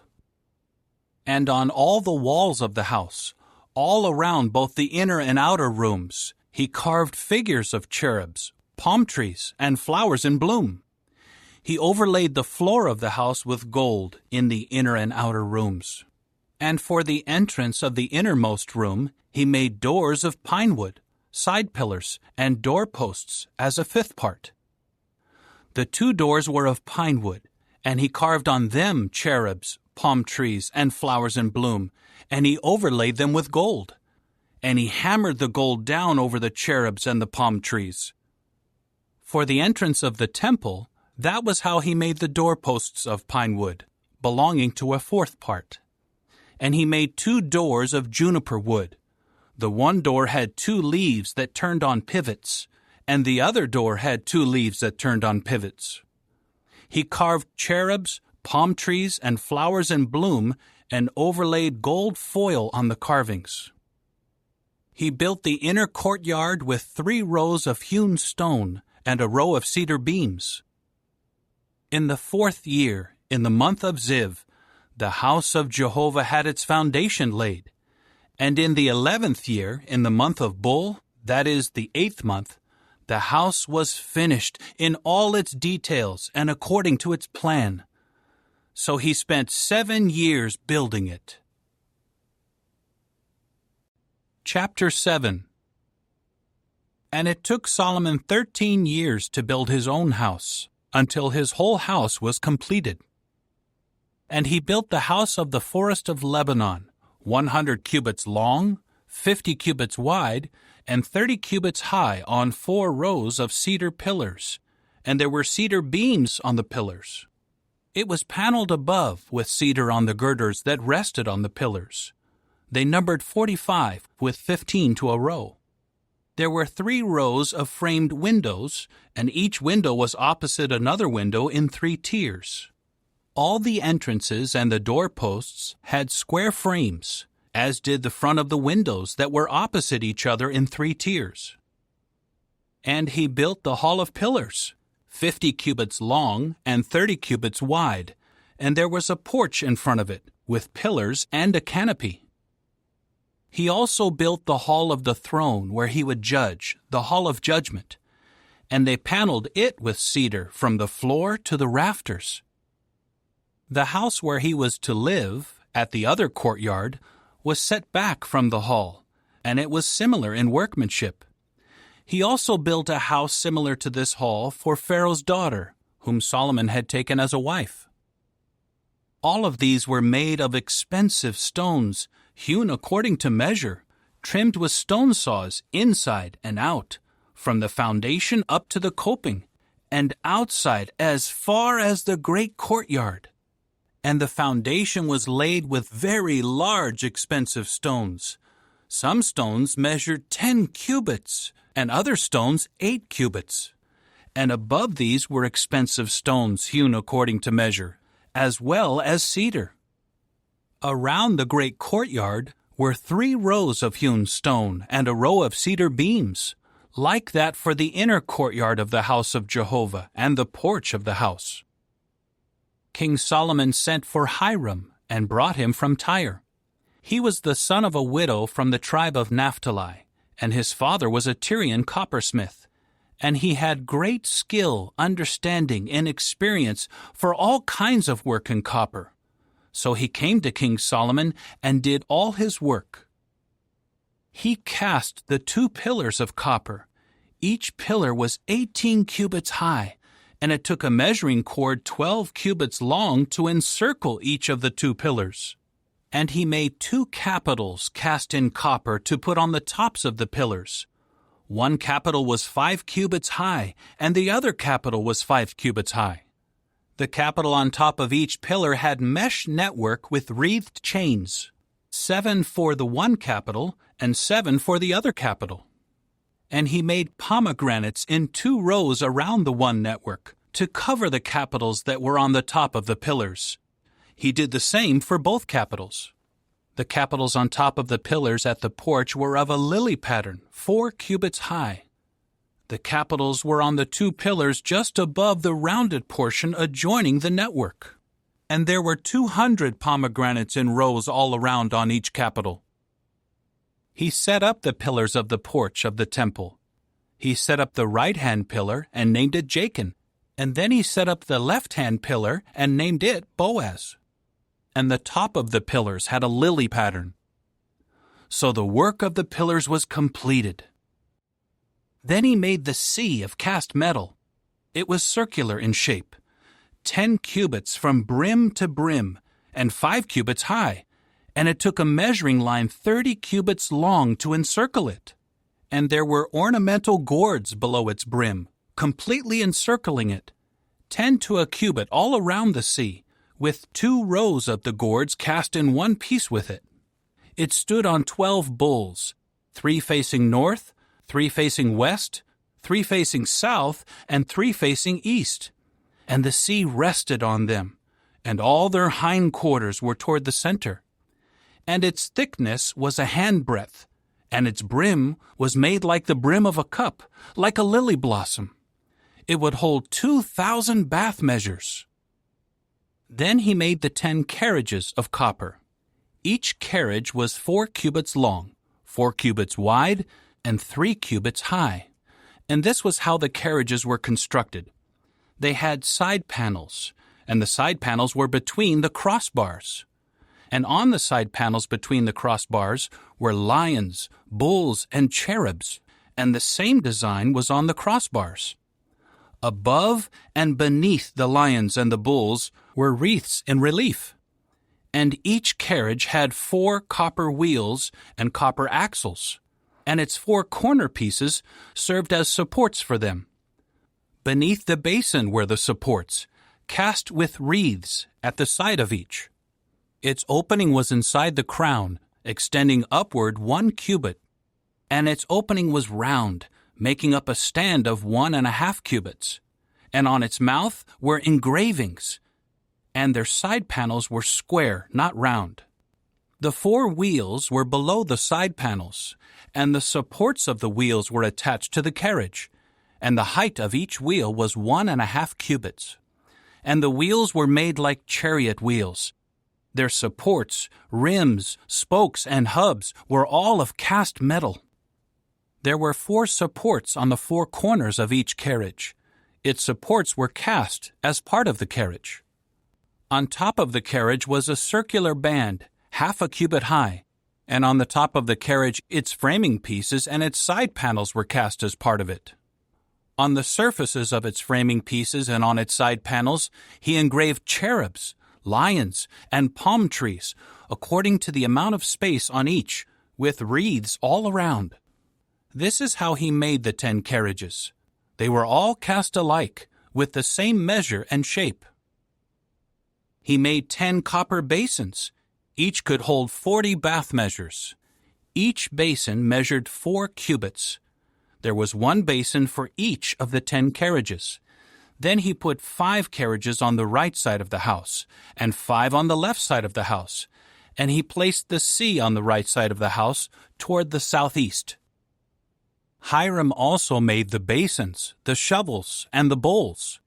And on all the walls of the house, all around both the inner and outer rooms, he carved figures of cherubs, palm trees, and flowers in bloom. He overlaid the floor of the house with gold in the inner and outer rooms. And for the entrance of the innermost room, he made doors of pine wood, side pillars, and doorposts as a fifth part. The 2 doors were of pine wood, and he carved on them cherubs, palm trees, and flowers in bloom, and he overlaid them with gold. And he hammered the gold down over the cherubs and the palm trees. For the entrance of the temple, that was how he made the doorposts of pine wood, belonging to a 4th part. And he made 2 doors of juniper wood. The one door had 2 leaves that turned on pivots, and the other door had 2 leaves that turned on pivots. He carved cherubs, palm trees, and flowers in bloom, and overlaid gold foil on the carvings. He built the inner courtyard with 3 rows of hewn stone and a row of cedar beams. In the 4th year, in the month of Ziv, the house of Jehovah had its foundation laid. And in the 11th year, in the month of Bul, that is the 8th month, the house was finished in all its details and according to its plan. So he spent 7 years building it. Chapter 7. And it took Solomon 13 years to build his own house, until his whole house was completed. And he built the house of the forest of Lebanon, 100 cubits long, 50 cubits wide, and 30 cubits high on 4 rows of cedar pillars, and there were cedar beams on the pillars. It was paneled above with cedar on the girders that rested on the pillars. They numbered 45, with 15 to a row. There were 3 rows of framed windows, and each window was opposite another window in 3 tiers. All the entrances and the doorposts had square frames, as did the front of the windows that were opposite each other in 3 tiers. And he built the hall of pillars, 50 cubits long and 30 cubits wide, and there was a porch in front of it, with pillars and a canopy. He also built the hall of the throne where he would judge, the hall of judgment, and they paneled it with cedar from the floor to the rafters. The house where he was to live, at the other courtyard, was set back from the hall, and it was similar in workmanship. He also built a house similar to this hall for Pharaoh's daughter, whom Solomon had taken as a wife. All of these were made of expensive stones, hewn according to measure, trimmed with stone saws inside and out, from the foundation up to the coping, and outside as far as the great courtyard. And the foundation was laid with very large expensive stones. Some stones measured 10 cubits, and other stones 8 cubits. And above these were expensive stones hewn according to measure, as well as cedar. Around the great courtyard were 3 rows of hewn stone and a row of cedar beams, like that for the inner courtyard of the house of Jehovah and the porch of the house. King Solomon sent for Hiram and brought him from Tyre. He was the son of a widow from the tribe of Naphtali, and his father was a Tyrian coppersmith, and he had great skill, understanding, and experience for all kinds of work in copper. So he came to King Solomon and did all his work. He cast the 2 pillars of copper. Each pillar was 18 cubits high, and it took a measuring cord 12 cubits long to encircle each of the 2 pillars. And he made 2 capitals cast in copper to put on the tops of the pillars. One capital was 5 cubits high, and the other capital was 5 cubits high. The capital on top of each pillar had mesh network with wreathed chains, 7 for the one capital and 7 for the other capital. And he made pomegranates in 2 rows around the one network to cover the capitals that were on the top of the pillars. He did the same for both capitals. The capitals on top of the pillars at the porch were of a lily pattern, 4 cubits high. The capitals were on the 2 pillars just above the rounded portion adjoining the network. And there were 200 pomegranates in rows all around on each capital. He set up the pillars of the porch of the temple. He set up the right-hand pillar and named it Jachin, and then he set up the left-hand pillar and named it Boaz. And the top of the pillars had a lily pattern. So the work of the pillars was completed. Then he made the sea of cast metal. It was circular in shape, 10 cubits from brim to brim, and 5 cubits high, and it took a measuring line 30 cubits long to encircle it. And there were ornamental gourds below its brim, completely encircling it, 10 to a cubit all around the sea, with 2 rows of the gourds cast in one piece with it. It stood on 12 bulls, 3 facing north, 3 facing west, 3 facing south, and 3 facing east. And the sea rested on them, and all their hind quarters were toward the center. And its thickness was a handbreadth, and its brim was made like the brim of a cup, like a lily blossom. It would hold 2,000 bath measures. Then he made the 10 carriages of copper. Each carriage was 4 cubits long, 4 cubits wide, and 3 cubits high. And this was how the carriages were constructed. They had side panels, and the side panels were between the crossbars. And on the side panels between the crossbars were lions, bulls, and cherubs, and the same design was on the crossbars. Above and beneath the lions and the bulls were wreaths in relief. And each carriage had 4 copper wheels and copper axles, and its 4 corner pieces served as supports for them. Beneath the basin were the supports, cast with wreaths at the side of each. Its opening was inside the crown, extending upward 1 cubit, and its opening was round, making up a stand of 1.5 cubits, and on its mouth were engravings, and their side panels were square, not round. The 4 wheels were below the side panels, and the supports of the wheels were attached to the carriage, and the height of each wheel was 1.5 cubits. And the wheels were made like chariot wheels. Their supports, rims, spokes, and hubs were all of cast metal. There were 4 supports on the 4 corners of each carriage. Its supports were cast as part of the carriage. On top of the carriage was a circular band, 1/2 cubit high, and on the top of the carriage its framing pieces and its side panels were cast as part of it. On the surfaces of its framing pieces and on its side panels he engraved cherubs, lions, and palm trees, according to the amount of space on each, with wreaths all around. This is how he made the 10 carriages. They were all cast alike, with the same measure and shape. He made 10 copper basins. Each could hold 40 bath measures. Each basin measured 4 cubits. There was 1 basin for each of the 10 carriages. Then he put 5 carriages on the right side of the house, and 5 on the left side of the house, and he placed the sea on the right side of the house toward the southeast. Hiram also made the basins, the shovels, and the bowls.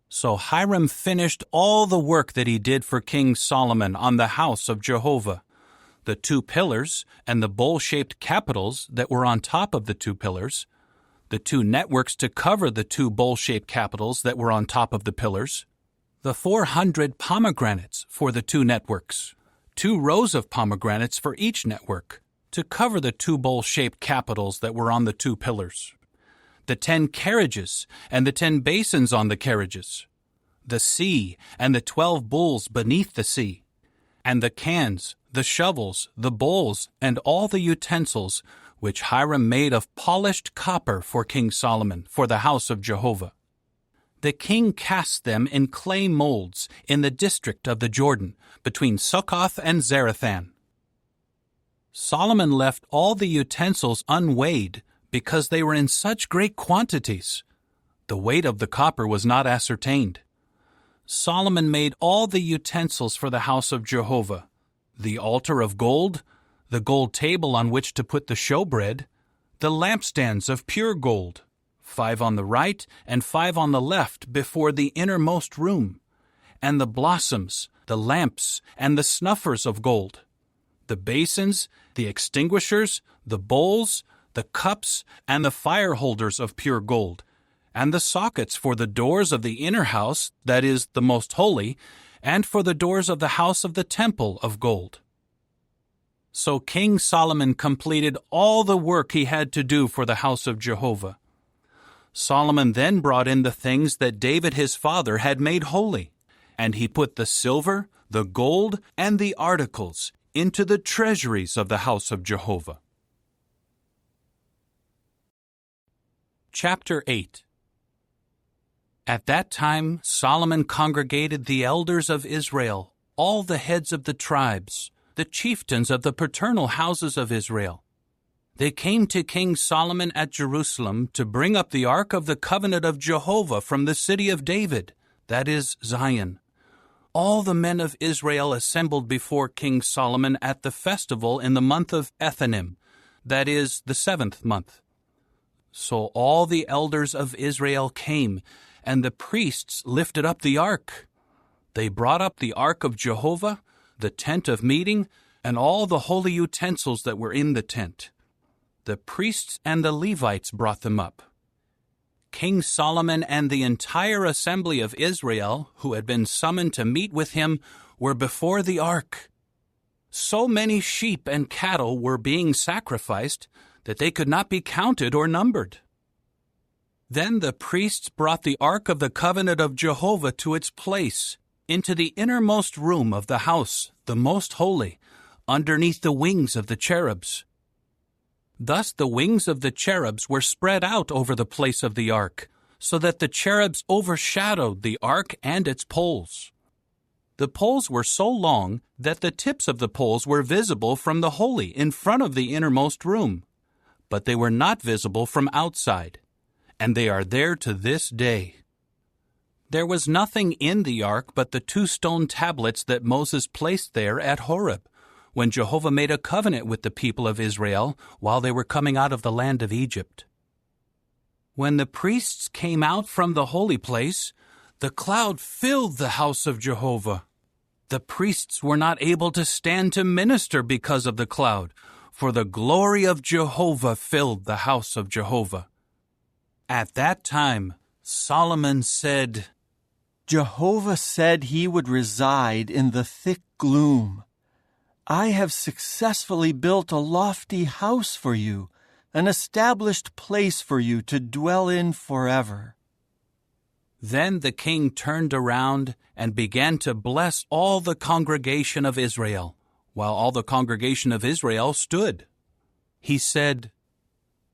So Hiram finished all the work that he did for King Solomon on the house of Jehovah. The 2 pillars and the bowl-shaped capitals that were on top of the 2 pillars, the 2 networks to cover the 2 bowl-shaped capitals that were on top of the pillars, the 400 pomegranates for the 2 networks, 2 rows of pomegranates for each network, to cover the 2 bowl-shaped capitals that were on the 2 pillars, the 10 carriages and the 10 basins on the carriages, the sea and the 12 bowls beneath the sea, and the cans, the shovels, the bowls, and all the utensils which Hiram made of polished copper for King Solomon for the house of Jehovah. The king cast them in clay molds in the district of the Jordan, between Succoth and Zarethan. Solomon left all the utensils unweighed because they were in such great quantities. The weight of the copper was not ascertained. Solomon made all the utensils for the house of Jehovah, the altar of gold, the gold table on which to put the showbread, the lampstands of pure gold, 5 on the right and 5 on the left before the innermost room, and the blossoms, the lamps, and the snuffers of gold, the basins, the extinguishers, the bowls, the cups and the fire holders of pure gold, and the sockets for the doors of the inner house, that is, the most holy, and for the doors of the house of the temple of gold. So King Solomon completed all the work he had to do for the house of Jehovah. Solomon then brought in the things that David his father had made holy, and he put the silver, the gold, and the articles into the treasuries of the house of Jehovah. Chapter 8. At that time Solomon congregated the elders of Israel, all the heads of the tribes, the chieftains of the paternal houses of Israel. They came to King Solomon at Jerusalem to bring up the ark of the covenant of Jehovah from the city of David, that is, Zion. All the men of Israel assembled before King Solomon at the festival in the month of Ethanim, that is, the 7th month. So all the elders of Israel came, and the priests lifted up the ark. They brought up the ark of Jehovah, the tent of meeting, and all the holy utensils that were in the tent. The priests and the Levites brought them up. King Solomon and the entire assembly of Israel, who had been summoned to meet with him, were before the ark. So many sheep and cattle were being sacrificed that they could not be counted or numbered. Then the priests brought the ark of the covenant of Jehovah to its place, into the innermost room of the house, the most holy, underneath the wings of the cherubs. Thus the wings of the cherubs were spread out over the place of the ark, so that the cherubs overshadowed the ark and its poles. The poles were so long that the tips of the poles were visible from the holy in front of the innermost room, but they were not visible from outside, and they are there to this day. There was nothing in the ark but the 2 stone tablets that Moses placed there at Horeb, when Jehovah made a covenant with the people of Israel while they were coming out of the land of Egypt. When the priests came out from the holy place, the cloud filled the house of Jehovah. The priests were not able to stand to minister because of the cloud, for the glory of Jehovah filled the house of Jehovah. At that time, Solomon said, Jehovah said he would reside in the thick gloom. I have successfully built a lofty house for you, an established place for you to dwell in forever. Then the king turned around and began to bless all the congregation of Israel, while all the congregation of Israel stood. He said,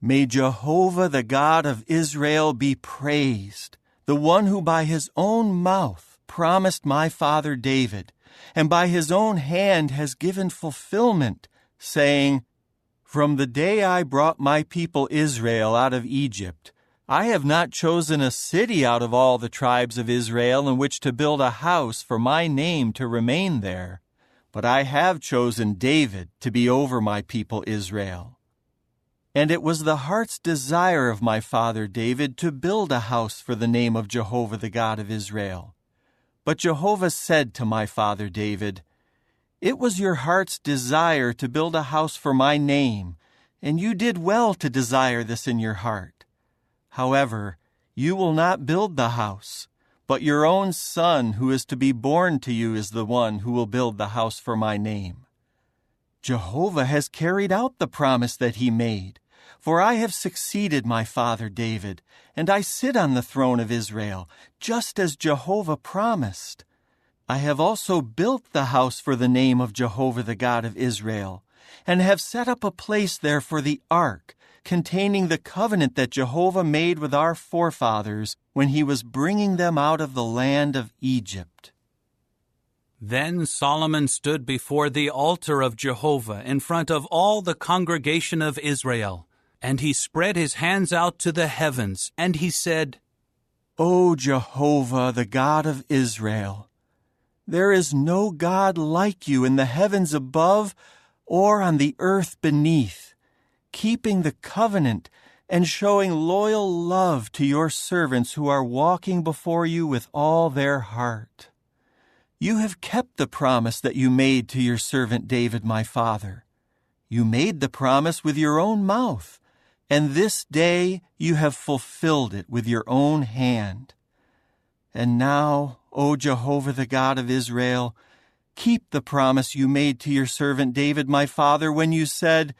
May Jehovah the God of Israel be praised, the one who by his own mouth promised my father David, and by his own hand has given fulfillment, saying, From the day I brought my people Israel out of Egypt, I have not chosen a city out of all the tribes of Israel in which to build a house for my name to remain there, but I have chosen David to be over my people Israel. And it was the heart's desire of my father David to build a house for the name of Jehovah the God of Israel. But Jehovah said to my father David, It was your heart's desire to build a house for my name, and you did well to desire this in your heart. However, you will not build the house, but your own son who is to be born to you is the one who will build the house for my name. Jehovah has carried out the promise that he made, for I have succeeded my father David, and I sit on the throne of Israel, just as Jehovah promised. I have also built the house for the name of Jehovah the God of Israel, and have set up a place there for the ark, containing the covenant that Jehovah made with our forefathers when he was bringing them out of the land of Egypt. Then Solomon stood before the altar of Jehovah in front of all the congregation of Israel, and he spread his hands out to the heavens, and he said, O Jehovah, the God of Israel, there is no God like you in the heavens above or on the earth beneath, keeping the covenant and showing loyal love to your servants who are walking before you with all their heart. You have kept the promise that you made to your servant David, my father. You made the promise with your own mouth, and this day you have fulfilled it with your own hand. And now, O Jehovah, the God of Israel, keep the promise you made to your servant David, my father, when you said,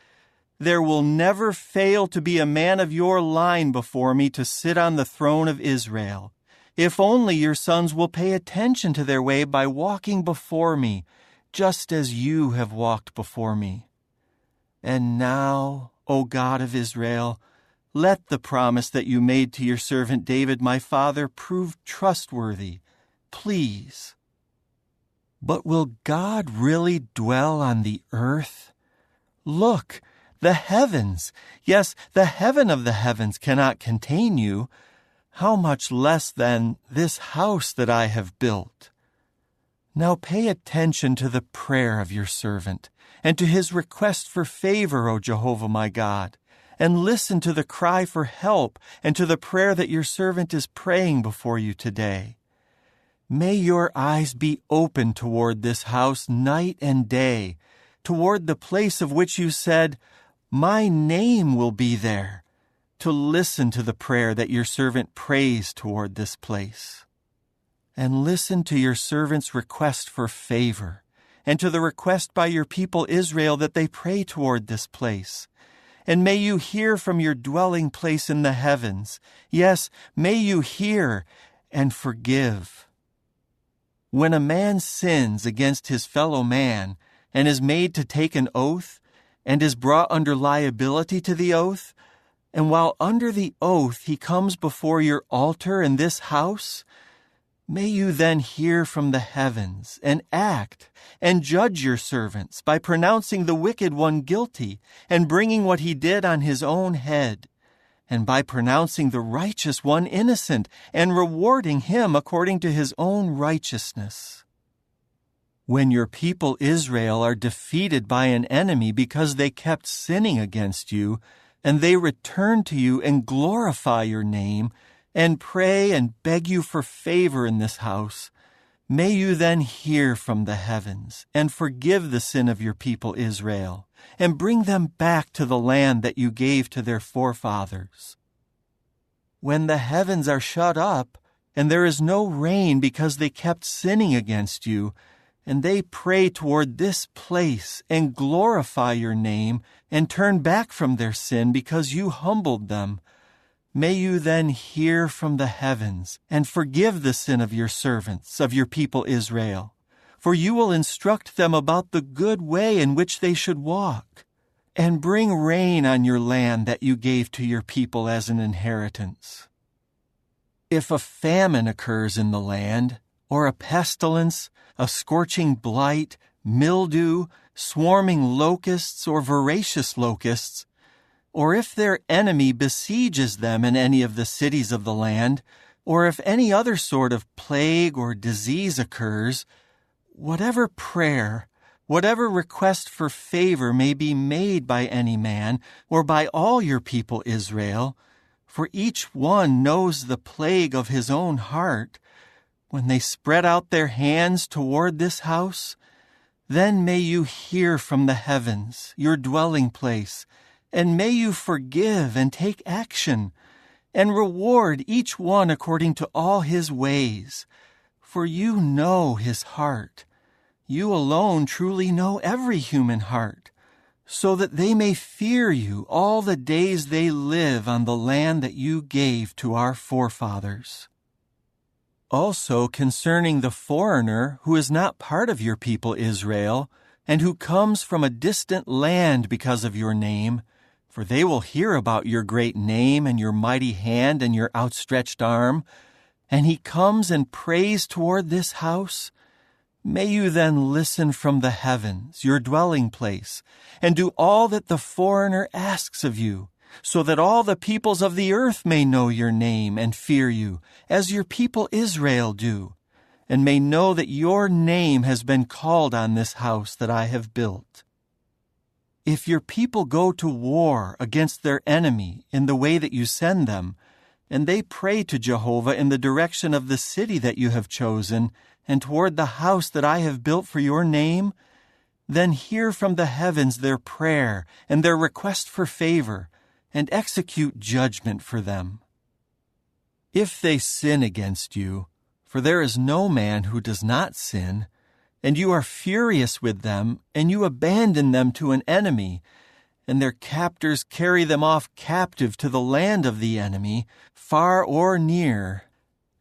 'There will never fail to be a man of your line before me to sit on the throne of Israel, if only your sons will pay attention to their way by walking before me, just as you have walked before me.' And now, O God of Israel, let the promise that you made to your servant David, my father, prove trustworthy, please." But will God really dwell on the earth? Look, the heavens, yes, the heaven of the heavens cannot contain you. How much less, then, this house that I have built? Now pay attention to the prayer of your servant, and to his request for favor, O Jehovah my God, and listen to the cry for help and to the prayer that your servant is praying before you today. May your eyes be open toward this house night and day, toward the place of which you said, 'My name will be there,' to listen to the prayer that your servant prays toward this place. And listen to your servant's request for favor, and to the request by your people Israel that they pray toward this place. And may you hear from your dwelling place in the heavens. Yes, may you hear and forgive. When a man sins against his fellow man and is made to take an oath and is brought under liability to the oath, and while under the oath he comes before your altar in this house, may you then hear from the heavens and act and judge your servants by pronouncing the wicked one guilty and bringing what he did on his own head, and by pronouncing the righteous one innocent and rewarding him according to his own righteousness. When your people Israel are defeated by an enemy because they kept sinning against you, and they return to you and glorify your name, and pray and beg you for favor in this house, may you then hear from the heavens and forgive the sin of your people Israel, and bring them back to the land that you gave to their forefathers. When the heavens are shut up, and there is no rain because they kept sinning against you, and they pray toward this place and glorify your name and turn back from their sin because you humbled them, may you then hear from the heavens and forgive the sin of your servants, of your people Israel, for you will instruct them about the good way in which they should walk, and bring rain on your land that you gave to your people as an inheritance. If a famine occurs in the land, or a pestilence, a scorching blight, mildew, swarming locusts, or voracious locusts, or if their enemy besieges them in any of the cities of the land, or if any other sort of plague or disease occurs, whatever prayer, whatever request for favor may be made by any man or by all your people Israel, for each one knows the plague of his own heart, when they spread out their hands toward this house, then may you hear from the heavens, your dwelling place, and may you forgive and take action, and reward each one according to all his ways. For you know his heart. You alone truly know every human heart, so that they may fear you all the days they live on the land that you gave to our forefathers. Also concerning the foreigner who is not part of your people Israel, and who comes from a distant land because of your name, for they will hear about your great name and your mighty hand and your outstretched arm, and he comes and prays toward this house, may you then listen from the heavens, your dwelling place, and do all that the foreigner asks of you, so that all the peoples of the earth may know your name and fear you, as your people Israel do, and may know that your name has been called on this house that I have built. If your people go to war against their enemy in the way that you send them, and they pray to Jehovah in the direction of the city that you have chosen, and toward the house that I have built for your name, then hear from the heavens their prayer and their request for favor, and execute judgment for them. If they sin against you, for there is no man who does not sin, and you are furious with them, and you abandon them to an enemy, and their captors carry them off captive to the land of the enemy, far or near,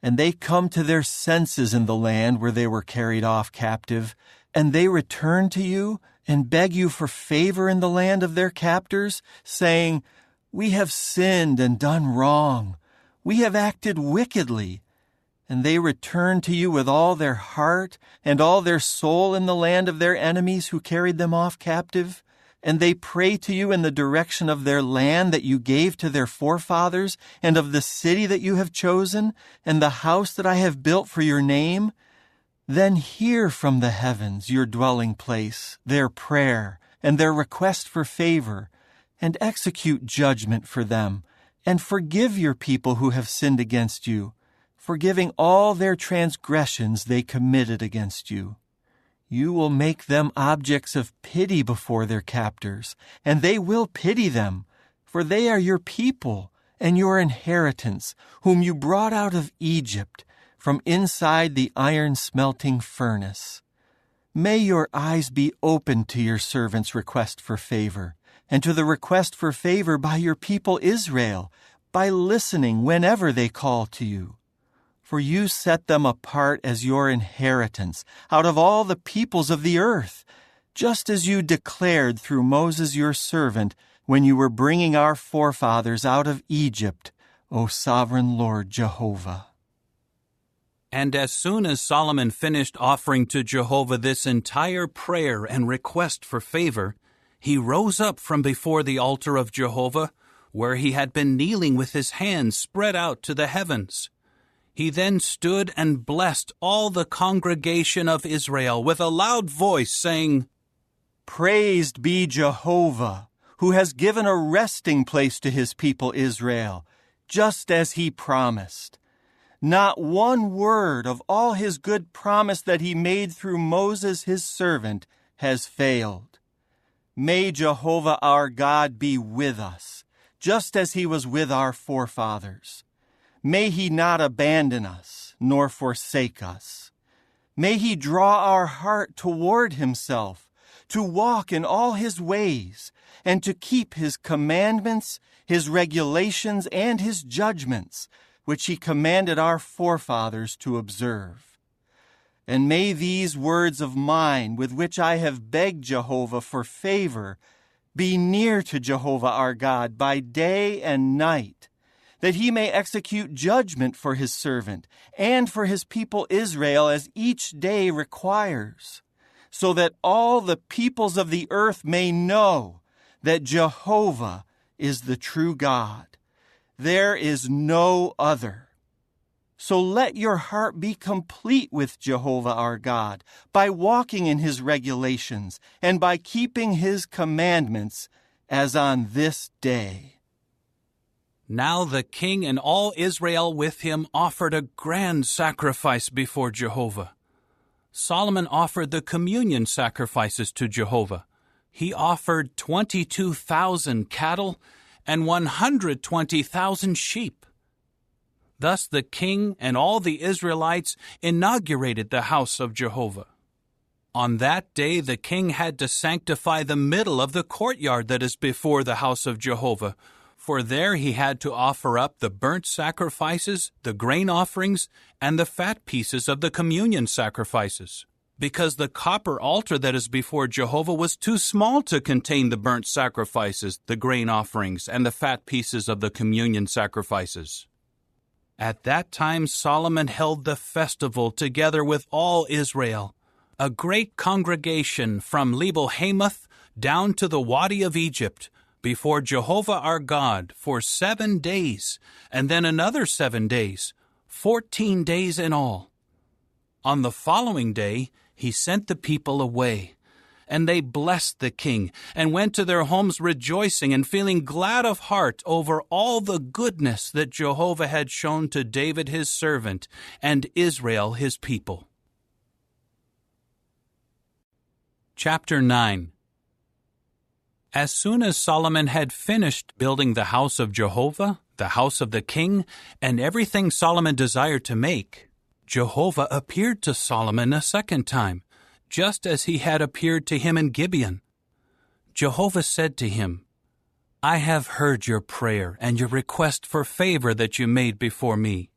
and they come to their senses in the land where they were carried off captive, and they return to you and beg you for favor in the land of their captors, saying, "We have sinned and done wrong. We have acted wickedly." And they return to you with all their heart and all their soul in the land of their enemies who carried them off captive, and they pray to you in the direction of their land that you gave to their forefathers, and of the city that you have chosen, and the house that I have built for your name, then hear from the heavens, your dwelling place, their prayer and their request for favor, and execute judgment for them, and forgive your people who have sinned against you, forgiving all their transgressions they committed against you. You will make them objects of pity before their captors, and they will pity them, for they are your people and your inheritance, whom you brought out of Egypt, from inside the iron-smelting furnace. May your eyes be opened to your servant's request for favor, and to the request for favor by your people Israel, by listening whenever they call to you. For you set them apart as your inheritance out of all the peoples of the earth, just as you declared through Moses your servant when you were bringing our forefathers out of Egypt, O sovereign Lord Jehovah. And as soon as Solomon finished offering to Jehovah this entire prayer and request for favor, he rose up from before the altar of Jehovah, where he had been kneeling with his hands spread out to the heavens. He then stood and blessed all the congregation of Israel with a loud voice, saying, "Praised be Jehovah, who has given a resting place to his people Israel, just as he promised. Not one word of all his good promise that he made through Moses his servant has failed. May Jehovah our God be with us, just as he was with our forefathers. May he not abandon us, nor forsake us. May he draw our heart toward himself, to walk in all his ways, and to keep his commandments, his regulations, and his judgments, which he commanded our forefathers to observe. And may these words of mine, with which I have begged Jehovah for favor, be near to Jehovah our God by day and night, that he may execute judgment for his servant and for his people Israel as each day requires, so that all the peoples of the earth may know that Jehovah is the true God. There is no other. So let your heart be complete with Jehovah our God by walking in his regulations and by keeping his commandments as on this day." Now the king and all Israel with him offered a grand sacrifice before Jehovah. Solomon offered the communion sacrifices to Jehovah. He offered 22,000 cattle and 120,000 sheep. Thus the king and all the Israelites inaugurated the house of Jehovah. On that day the king had to sanctify the middle of the courtyard that is before the house of Jehovah, for there he had to offer up the burnt sacrifices, the grain offerings, and the fat pieces of the communion sacrifices, because the copper altar that is before Jehovah was too small to contain the burnt sacrifices, the grain offerings, and the fat pieces of the communion sacrifices. At that time Solomon held the festival together with all Israel, a great congregation from Lebo-Hamath down to the Wadi of Egypt, before Jehovah our God for 7 days, and then another 7 days, 14 days in all. On the following day he sent the people away, and they blessed the king, and went to their homes rejoicing and feeling glad of heart over all the goodness that Jehovah had shown to David his servant and Israel his people. Chapter 9. As soon as Solomon had finished building the house of Jehovah, the house of the king, and everything Solomon desired to make, Jehovah appeared to Solomon a second time, just as he had appeared to him in Gibeon. Jehovah said to him, I have heard your prayer and your request for favor that you made before me.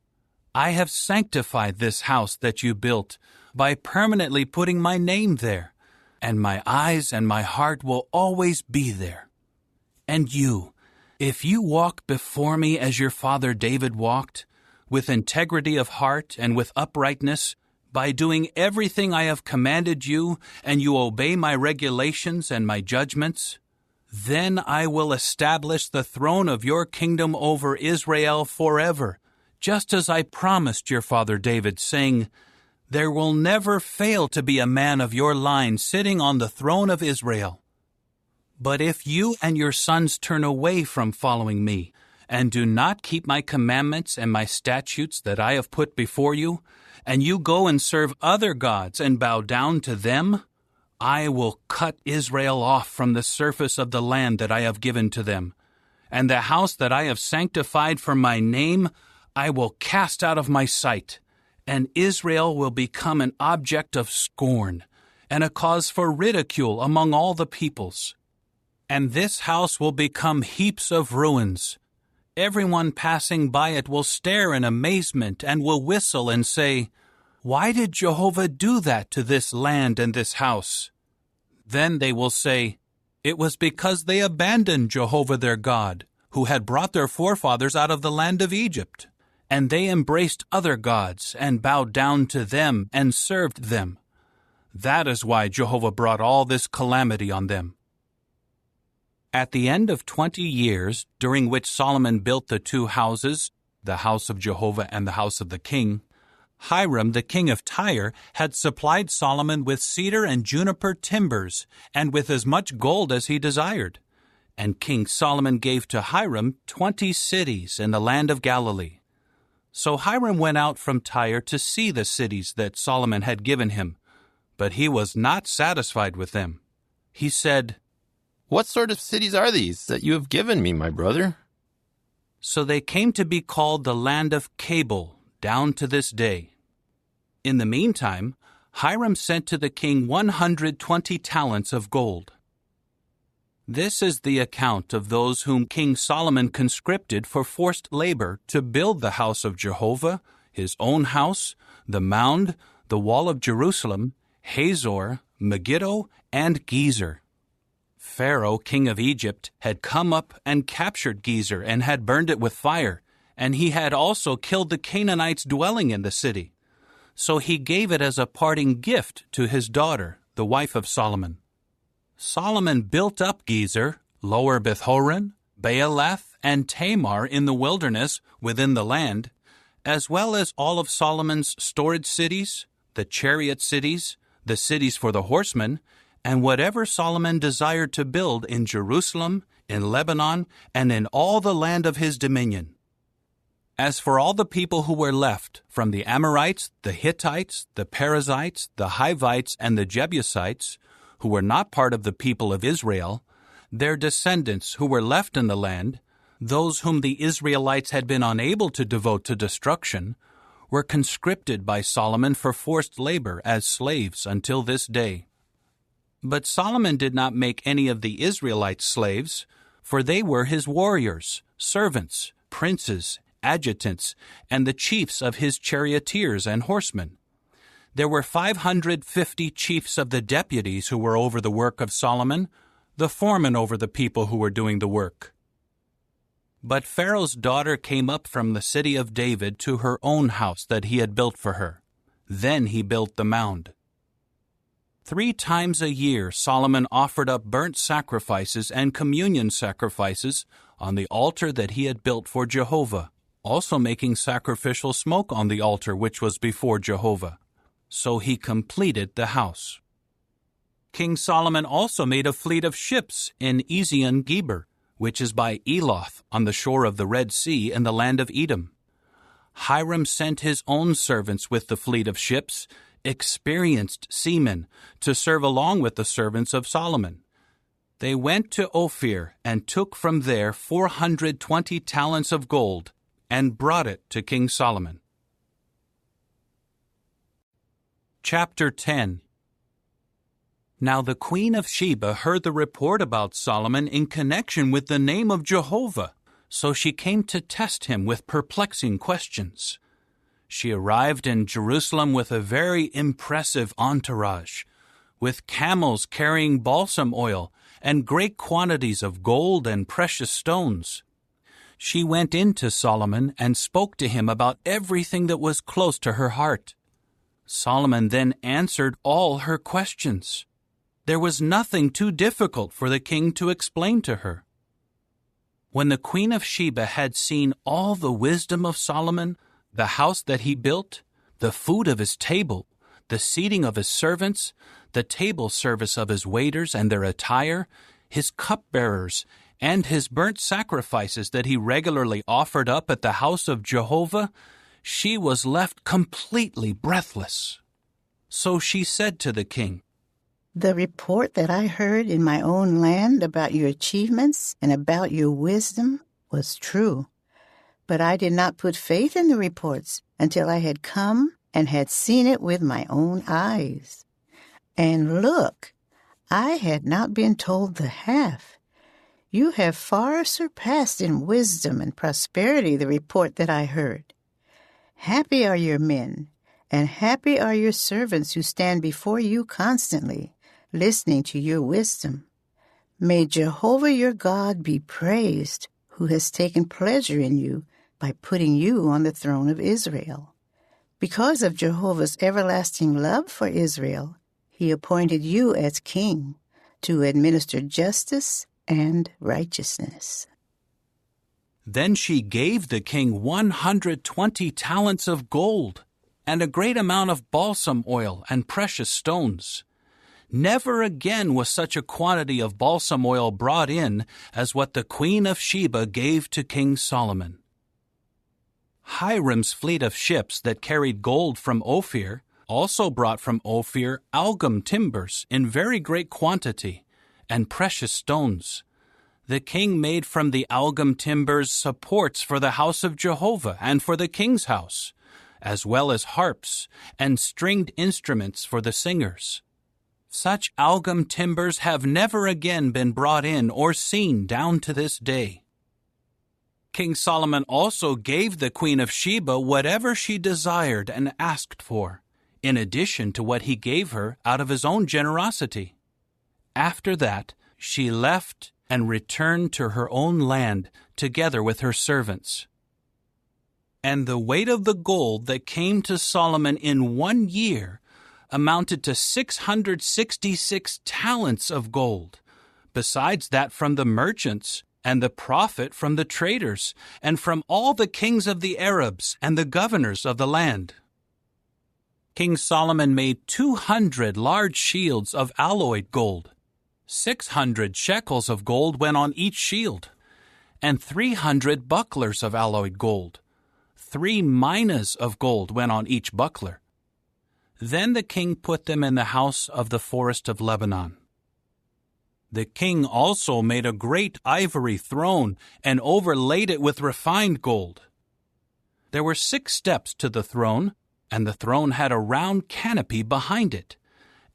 I have sanctified this house that you built by permanently putting my name there, and my eyes and my heart will always be there. And you, if you walk before me as your father David walked, with integrity of heart and with uprightness, by doing everything I have commanded you, and you obey my regulations and my judgments, then I will establish the throne of your kingdom over Israel forever, just as I promised your father David, saying, There will never fail to be a man of your line sitting on the throne of Israel. But if you and your sons turn away from following me, and do not keep my commandments and my statutes that I have put before you, and you go and serve other gods and bow down to them, I will cut Israel off from the surface of the land that I have given to them, and the house that I have sanctified for my name I will cast out of my sight, and Israel will become an object of scorn, and a cause for ridicule among all the peoples. And this house will become heaps of ruins. Everyone passing by it will stare in amazement and will whistle and say, Why did Jehovah do that to this land and this house? Then they will say, It was because they abandoned Jehovah their God, who had brought their forefathers out of the land of Egypt, and they embraced other gods and bowed down to them and served them. That is why Jehovah brought all this calamity on them. At the end of 20 years, during which Solomon built the two houses, the house of Jehovah and the house of the king, Hiram, the king of Tyre, had supplied Solomon with cedar and juniper timbers, and with as much gold as he desired. And King Solomon gave to Hiram 20 cities in the land of Galilee. So Hiram went out from Tyre to see the cities that Solomon had given him, but he was not satisfied with them. He said, What sort of cities are these that you have given me, my brother? So they came to be called the land of Cabul, down to this day. In the meantime, Hiram sent to the king 120 talents of gold. This is the account of those whom King Solomon conscripted for forced labor to build the house of Jehovah, his own house, the mound, the wall of Jerusalem, Hazor, Megiddo, and Gezer. Pharaoh, king of Egypt, had come up and captured Gezer and had burned it with fire, and he had also killed the Canaanites dwelling in the city. So he gave it as a parting gift to his daughter, the wife of Solomon. Solomon built up Gezer, Lower Beth-horon, Baalath, and Tamar in the wilderness within the land, as well as all of Solomon's storage cities, the chariot cities, the cities for the horsemen, and whatever Solomon desired to build in Jerusalem, in Lebanon, and in all the land of his dominion. As for all the people who were left, from the Amorites, the Hittites, the Perizzites, the Hivites, and the Jebusites, who were not part of the people of Israel, their descendants who were left in the land, those whom the Israelites had been unable to devote to destruction, were conscripted by Solomon for forced labor as slaves until this day. But Solomon did not make any of the Israelites slaves, for they were his warriors, servants, princes, adjutants, and the chiefs of his charioteers and horsemen. There were 550 chiefs of the deputies who were over the work of Solomon, the foremen over the people who were doing the work. But Pharaoh's daughter came up from the city of David to her own house that he had built for her. Then he built the mound. 3 times a year Solomon offered up burnt sacrifices and communion sacrifices on the altar that he had built for Jehovah, also making sacrificial smoke on the altar which was before Jehovah. So he completed the house. King Solomon also made a fleet of ships in Ezion-Geber, which is by Eloth on the shore of the Red Sea in the land of Edom. Hiram sent his own servants with the fleet of ships, experienced seamen, to serve along with the servants of Solomon. They went to Ophir and took from there 420 talents of gold and brought it to King Solomon. Chapter 10. Now the queen of Sheba heard the report about Solomon in connection with the name of Jehovah, so she came to test him with perplexing questions. She arrived in Jerusalem with a very impressive entourage, with camels carrying balsam oil and great quantities of gold and precious stones. She went in to Solomon and spoke to him about everything that was close to her heart. Solomon then answered all her questions. There was nothing too difficult for the king to explain to her. When the queen of Sheba had seen all the wisdom of Solomon, the house that he built, the food of his table, the seating of his servants, the table service of his waiters and their attire, his cupbearers, and his burnt sacrifices that he regularly offered up at the house of Jehovah, she was left completely breathless. So she said to the king, "The report that I heard in my own land about your achievements and about your wisdom was true. But I did not put faith in the reports until I had come and had seen it with my own eyes. And look, I had not been told the half. You have far surpassed in wisdom and prosperity the report that I heard. Happy are your men, and happy are your servants who stand before you constantly, listening to your wisdom. May Jehovah your God be praised, who has taken pleasure in you by putting you on the throne of Israel. Because of Jehovah's everlasting love for Israel, he appointed you as king to administer justice and righteousness." Then she gave the king 120 talents of gold and a great amount of balsam oil and precious stones. Never again was such a quantity of balsam oil brought in as what the queen of Sheba gave to King Solomon. Hiram's fleet of ships that carried gold from Ophir also brought from Ophir algum timbers in very great quantity and precious stones. The king made from the algum timbers supports for the house of Jehovah and for the king's house, as well as harps and stringed instruments for the singers. Such algum timbers have never again been brought in or seen down to this day. King Solomon also gave the queen of Sheba whatever she desired and asked for, in addition to what he gave her out of his own generosity. After that, she left and returned to her own land together with her servants. And the weight of the gold that came to Solomon in 1 year amounted to 666 talents of gold, besides that from the merchants and the profit from the traders and from all the kings of the Arabs and the governors of the land. King Solomon made 200 large shields of alloyed gold. 600 shekels of gold went on each shield, and 300 bucklers of alloyed gold. 3 minas of gold went on each buckler. Then the king put them in the house of the forest of Lebanon. The king also made a great ivory throne and overlaid it with refined gold. There were 6 steps to the throne, and the throne had a round canopy behind it,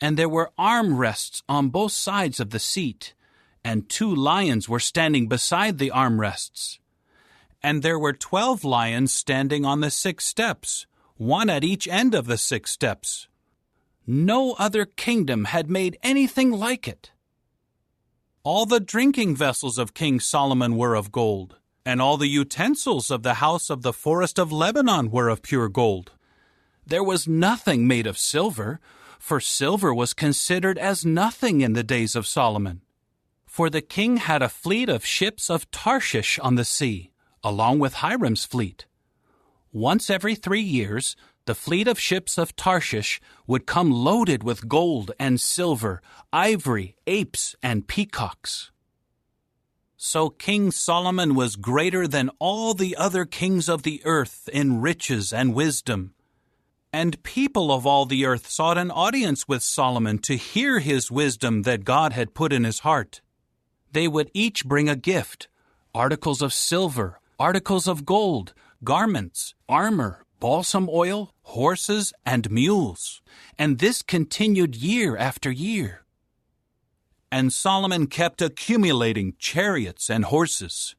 and there were arm rests on both sides of the seat, and 2 lions were standing beside the arm rests. And there were 12 lions standing on the 6 steps, 1 at each end of the 6 steps. No other kingdom had made anything like it. All the drinking vessels of King Solomon were of gold, and all the utensils of the house of the forest of Lebanon were of pure gold. There was nothing made of silver, for silver was considered as nothing in the days of Solomon. For the king had a fleet of ships of Tarshish on the sea, along with Hiram's fleet. Once every 3 years, the fleet of ships of Tarshish would come loaded with gold and silver, ivory, apes, and peacocks. So King Solomon was greater than all the other kings of the earth in riches and wisdom. And people of all the earth sought an audience with Solomon to hear his wisdom that God had put in his heart. They would each bring a gift: articles of silver, articles of gold, garments, armor, balsam oil, horses, and mules. And this continued year after year. And Solomon kept accumulating chariots and horses.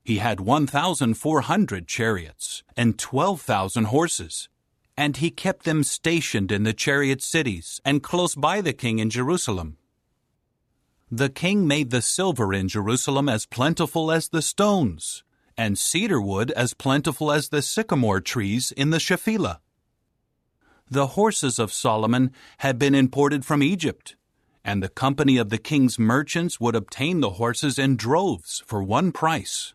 He had 1,400 chariots and 12,000 horses. And he kept them stationed in the chariot cities and close by the king in Jerusalem. The king made the silver in Jerusalem as plentiful as the stones, and cedar wood as plentiful as the sycamore trees in the Shephelah. The horses of Solomon had been imported from Egypt, and the company of the king's merchants would obtain the horses in droves for one price.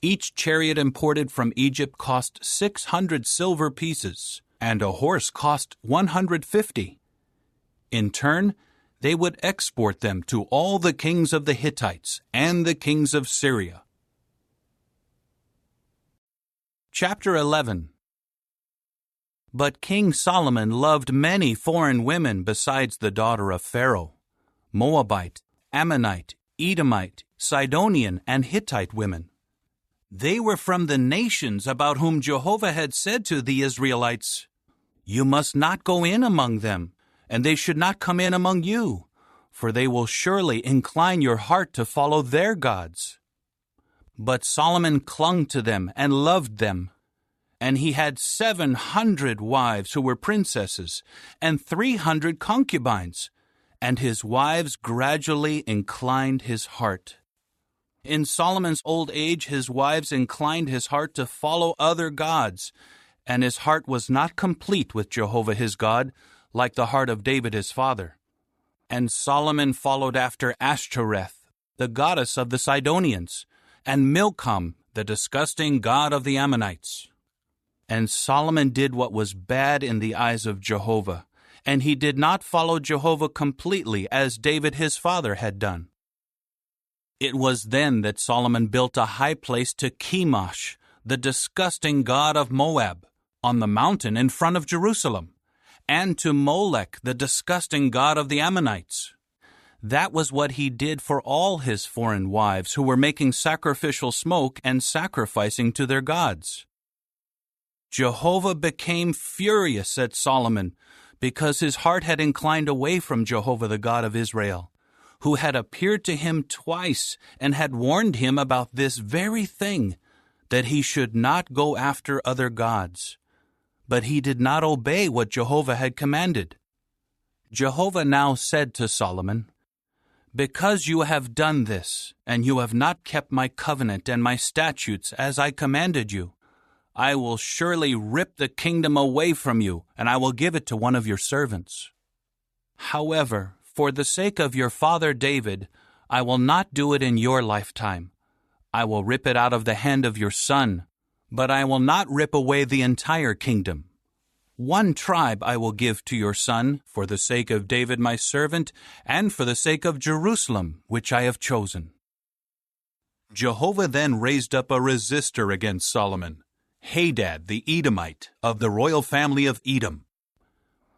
Each chariot imported from Egypt cost 600 silver pieces, and a horse cost 150. In turn, they would export them to all the kings of the Hittites and the kings of Syria. Chapter 11. But King Solomon loved many foreign women besides the daughter of Pharaoh: Moabite, Ammonite, Edomite, Sidonian, and Hittite women. They were from the nations about whom Jehovah had said to the Israelites, "You must not go in among them, and they should not come in among you, for they will surely incline your heart to follow their gods." But Solomon clung to them and loved them. And he had 700 wives who were princesses, and 300 concubines, and his wives gradually inclined his heart. In Solomon's old age, his wives inclined his heart to follow other gods, and his heart was not complete with Jehovah his God, like the heart of David his father. And Solomon followed after Ashtoreth, the goddess of the Sidonians, and Milcom, the disgusting god of the Ammonites. And Solomon did what was bad in the eyes of Jehovah, and he did not follow Jehovah completely as David his father had done. It was then that Solomon built a high place to Chemosh, the disgusting god of Moab, on the mountain in front of Jerusalem, and to Molech, the disgusting god of the Ammonites. That was what he did for all his foreign wives who were making sacrificial smoke and sacrificing to their gods. Jehovah became furious at Solomon because his heart had inclined away from Jehovah the God of Israel, who had appeared to him twice and had warned him about this very thing, that he should not go after other gods. But he did not obey what Jehovah had commanded. Jehovah now said to Solomon, "Because you have done this, and you have not kept my covenant and my statutes as I commanded you, I will surely rip the kingdom away from you, and I will give it to one of your servants. However, for the sake of your father David, I will not do it in your lifetime. I will rip it out of the hand of your son, but I will not rip away the entire kingdom. One tribe I will give to your son, for the sake of David my servant, and for the sake of Jerusalem, which I have chosen." Jehovah then raised up a resistor against Solomon, Hadad the Edomite, of the royal family of Edom.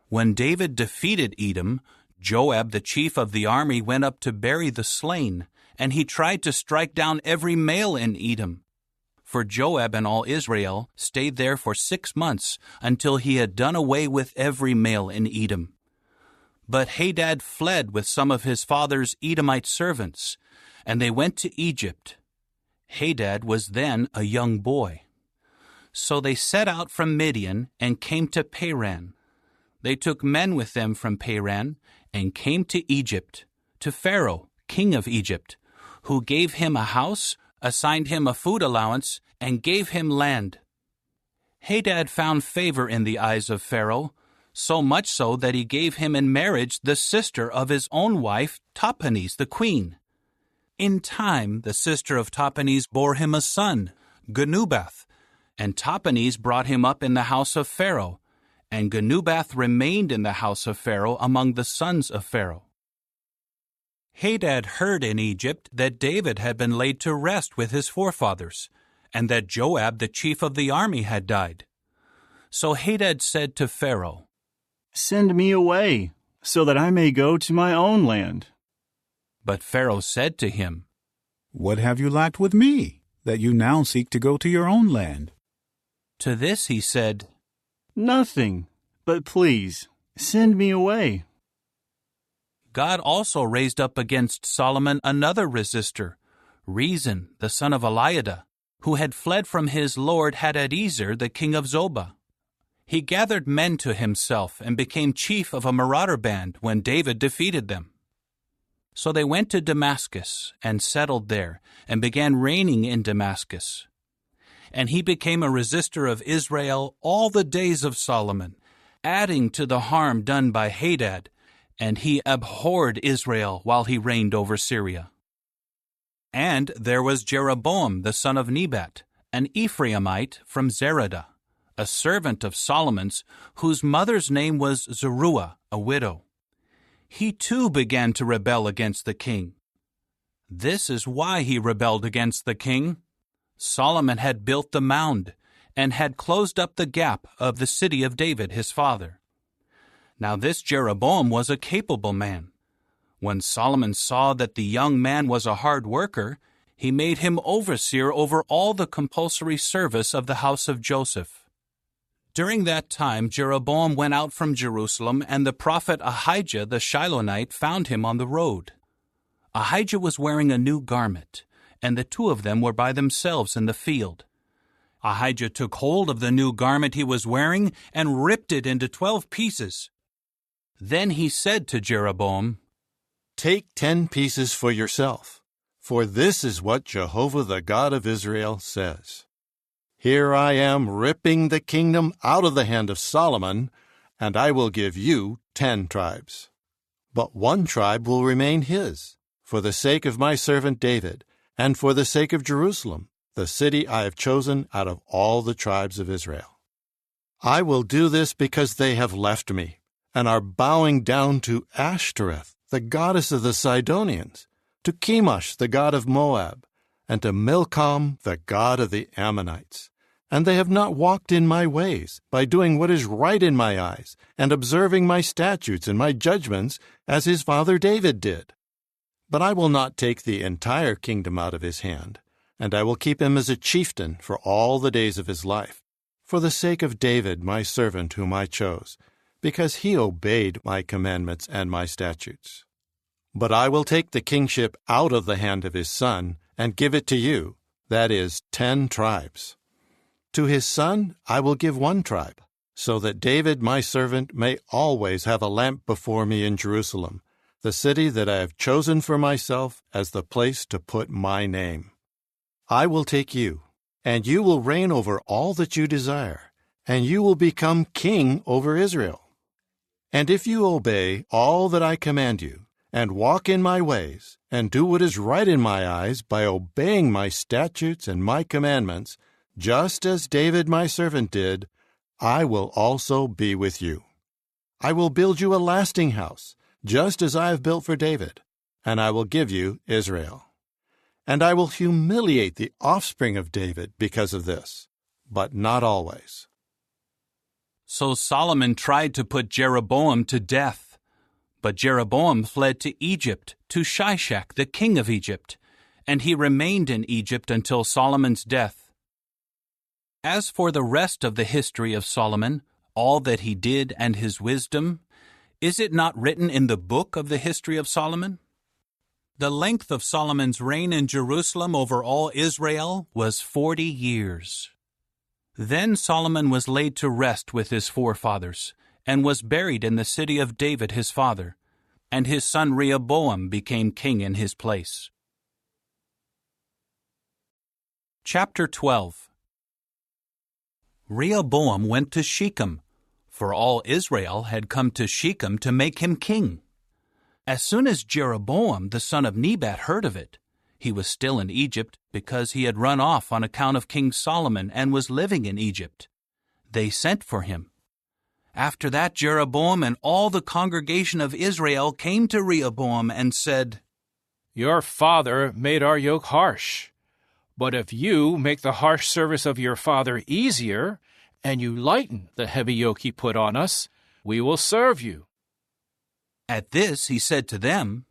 When David defeated Edom, Joab the chief of the army went up to bury the slain, and he tried to strike down every male in Edom. For Joab and all Israel stayed there for 6 months until he had done away with every male in Edom. But Hadad fled with some of his father's Edomite servants, and they went to Egypt. Hadad was then a young boy. So they set out from Midian and came to Paran. They took men with them from Paran and came to Egypt, to Pharaoh, king of Egypt, who gave him a house, assigned him a food allowance, and gave him land. Hadad found favor in the eyes of Pharaoh, so much so that he gave him in marriage the sister of his own wife, Tahpenes the queen. In time, the sister of Tahpenes bore him a son, Genubath, and Tahpenes brought him up in the house of Pharaoh, and Genubath remained in the house of Pharaoh among the sons of Pharaoh. Hadad heard in Egypt that David had been laid to rest with his forefathers, and that Joab the chief of the army had died. So Hadad said to Pharaoh, "Send me away, so that I may go to my own land." But Pharaoh said to him, "What have you lacked with me, that you now seek to go to your own land?" To this he said, "Nothing, but please, send me away." God also raised up against Solomon another resistor, Rezin, the son of Eliada, who had fled from his lord Hadadezer, the king of Zobah. He gathered men to himself and became chief of a marauder band when David defeated them. So they went to Damascus and settled there and began reigning in Damascus. And he became a resistor of Israel all the days of Solomon, adding to the harm done by Hadad, and he abhorred Israel while he reigned over Syria. And there was Jeroboam the son of Nebat, an Ephraimite from Zeradah, a servant of Solomon's, whose mother's name was Zeruiah, a widow. He too began to rebel against the king. This is why he rebelled against the king. Solomon had built the mound and had closed up the gap of the city of David his father. Now this Jeroboam was a capable man. When Solomon saw that the young man was a hard worker, he made him overseer over all the compulsory service of the house of Joseph. During that time Jeroboam went out from Jerusalem, and the prophet Ahijah the Shilonite found him on the road. Ahijah was wearing a new garment, and the two of them were by themselves in the field. Ahijah took hold of the new garment he was wearing and ripped it into 12 pieces. Then he said to Jeroboam, "Take 10 pieces for yourself, for this is what Jehovah the God of Israel says. Here I am ripping the kingdom out of the hand of Solomon, and I will give you 10 tribes. But 1 tribe will remain his, for the sake of my servant David, and for the sake of Jerusalem, the city I have chosen out of all the tribes of Israel. I will do this because they have left me, and are bowing down to Ashtoreth, the goddess of the Sidonians, to Chemosh, the god of Moab, and to Milcom, the god of the Ammonites. And they have not walked in my ways, by doing what is right in my eyes, and observing my statutes and my judgments, as his father David did. But I will not take the entire kingdom out of his hand, and I will keep him as a chieftain for all the days of his life, for the sake of David my servant whom I chose, because he obeyed my commandments and my statutes. But I will take the kingship out of the hand of his son, and give it to you, that is, 10 tribes. To his son I will give 1 tribe, so that David my servant may always have a lamp before me in Jerusalem, the city that I have chosen for myself as the place to put my name. I will take you, and you will reign over all that you desire, and you will become king over Israel. And if you obey all that I command you, and walk in my ways, and do what is right in my eyes by obeying my statutes and my commandments, just as David my servant did, I will also be with you. I will build you a lasting house, just as I have built for David, and I will give you Israel. And I will humiliate the offspring of David because of this, but not always." So Solomon tried to put Jeroboam to death. But Jeroboam fled to Egypt, to Shishak, the king of Egypt, and he remained in Egypt until Solomon's death. As for the rest of the history of Solomon, all that he did and his wisdom, is it not written in the book of the history of Solomon? The length of Solomon's reign in Jerusalem over all Israel was 40 years. Then Solomon was laid to rest with his forefathers, and was buried in the city of David his father, and his son Rehoboam became king in his place. Chapter 12. Rehoboam went to Shechem, for all Israel had come to Shechem to make him king. As soon as Jeroboam the son of Nebat heard of it, he was still in Egypt because he had run off on account of King Solomon and was living in Egypt. They sent for him. After that, Jeroboam and all the congregation of Israel came to Rehoboam and said, "Your father made our yoke harsh. But if you make the harsh service of your father easier, and you lighten the heavy yoke he put on us, we will serve you." At this he said to them,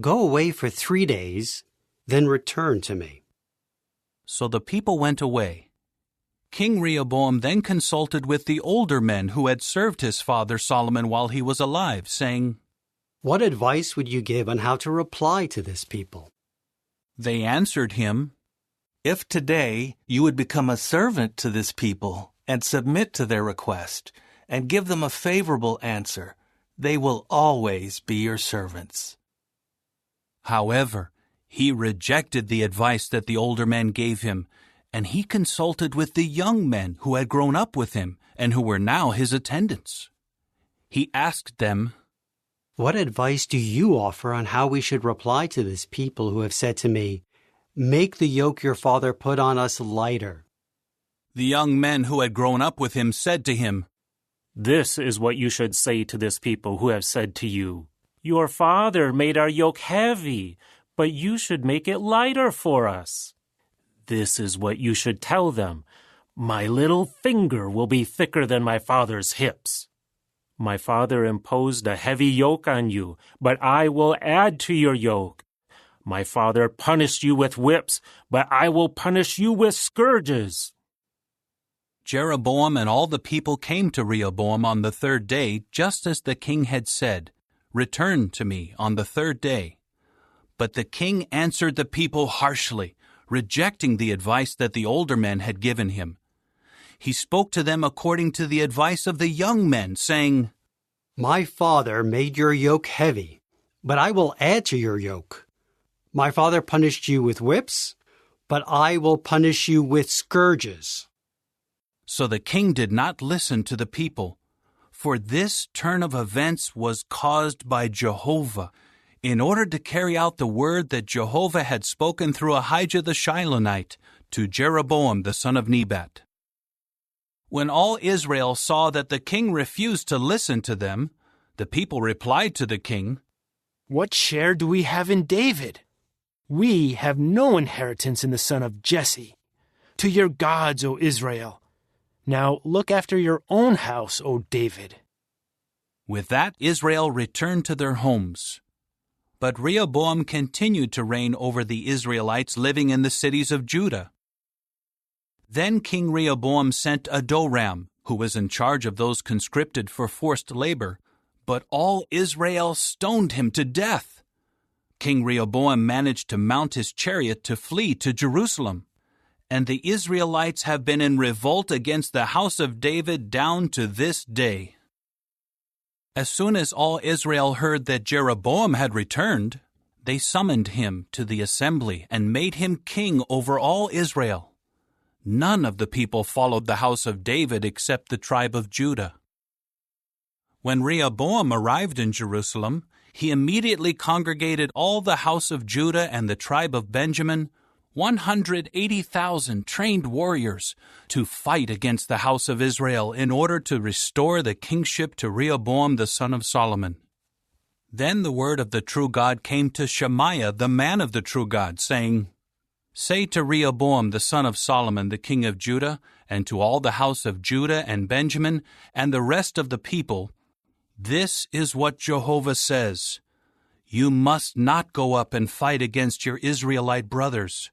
Go away for 3 days, then return to me." So the people went away. King Rehoboam then consulted with the older men who had served his father Solomon while he was alive, saying, "What advice would you give on how to reply to this people?" They answered him, "If today you would become a servant to this people and submit to their request and give them a favorable answer, they will always be your servants." However, he rejected the advice that the older men gave him, and he consulted with the young men who had grown up with him and who were now his attendants. He asked them, "What advice do you offer on how we should reply to this people who have said to me, 'Make the yoke your father put on us lighter'?" The young men who had grown up with him said to him, "This is what you should say to this people who have said to you, 'Your father made our yoke heavy, but you should make it lighter for us.' This is what you should tell them, 'My little finger will be thicker than my father's hips.' My father imposed a heavy yoke on you, but I will add to your yoke. My father punished you with whips, but I will punish you with scourges." Jeroboam and all the people came to Rehoboam on the 3rd day, just as the king had said, "Return to me on the 3rd day." But the king answered the people harshly, rejecting the advice that the older men had given him. He spoke to them according to the advice of the young men, saying, "My father made your yoke heavy, but I will add to your yoke. My father punished you with whips, but I will punish you with scourges." So the king did not listen to the people, for this turn of events was caused by Jehovah, in order to carry out the word that Jehovah had spoken through Ahijah the Shilonite to Jeroboam the son of Nebat. When all Israel saw that the king refused to listen to them, the people replied to the king, "What share do we have in David? We have no inheritance in the son of Jesse. To your gods, O Israel. Now look after your own house, O David." With that, Israel returned to their homes. But Rehoboam continued to reign over the Israelites living in the cities of Judah. Then King Rehoboam sent Adoram, who was in charge of those conscripted for forced labor, but all Israel stoned him to death. King Rehoboam managed to mount his chariot to flee to Jerusalem, and the Israelites have been in revolt against the house of David down to this day. As soon as all Israel heard that Jeroboam had returned, they summoned him to the assembly and made him king over all Israel. None of the people followed the house of David except the tribe of Judah. When Rehoboam arrived in Jerusalem, he immediately congregated all the house of Judah and the tribe of Benjamin, 180,000 trained warriors, to fight against the house of Israel in order to restore the kingship to Rehoboam the son of Solomon. Then the word of the true God came to Shemaiah, the man of the true God, saying, "Say to Rehoboam the son of Solomon, the king of Judah, and to all the house of Judah and Benjamin, and the rest of the people, this is what Jehovah says. You must not go up and fight against your Israelite brothers.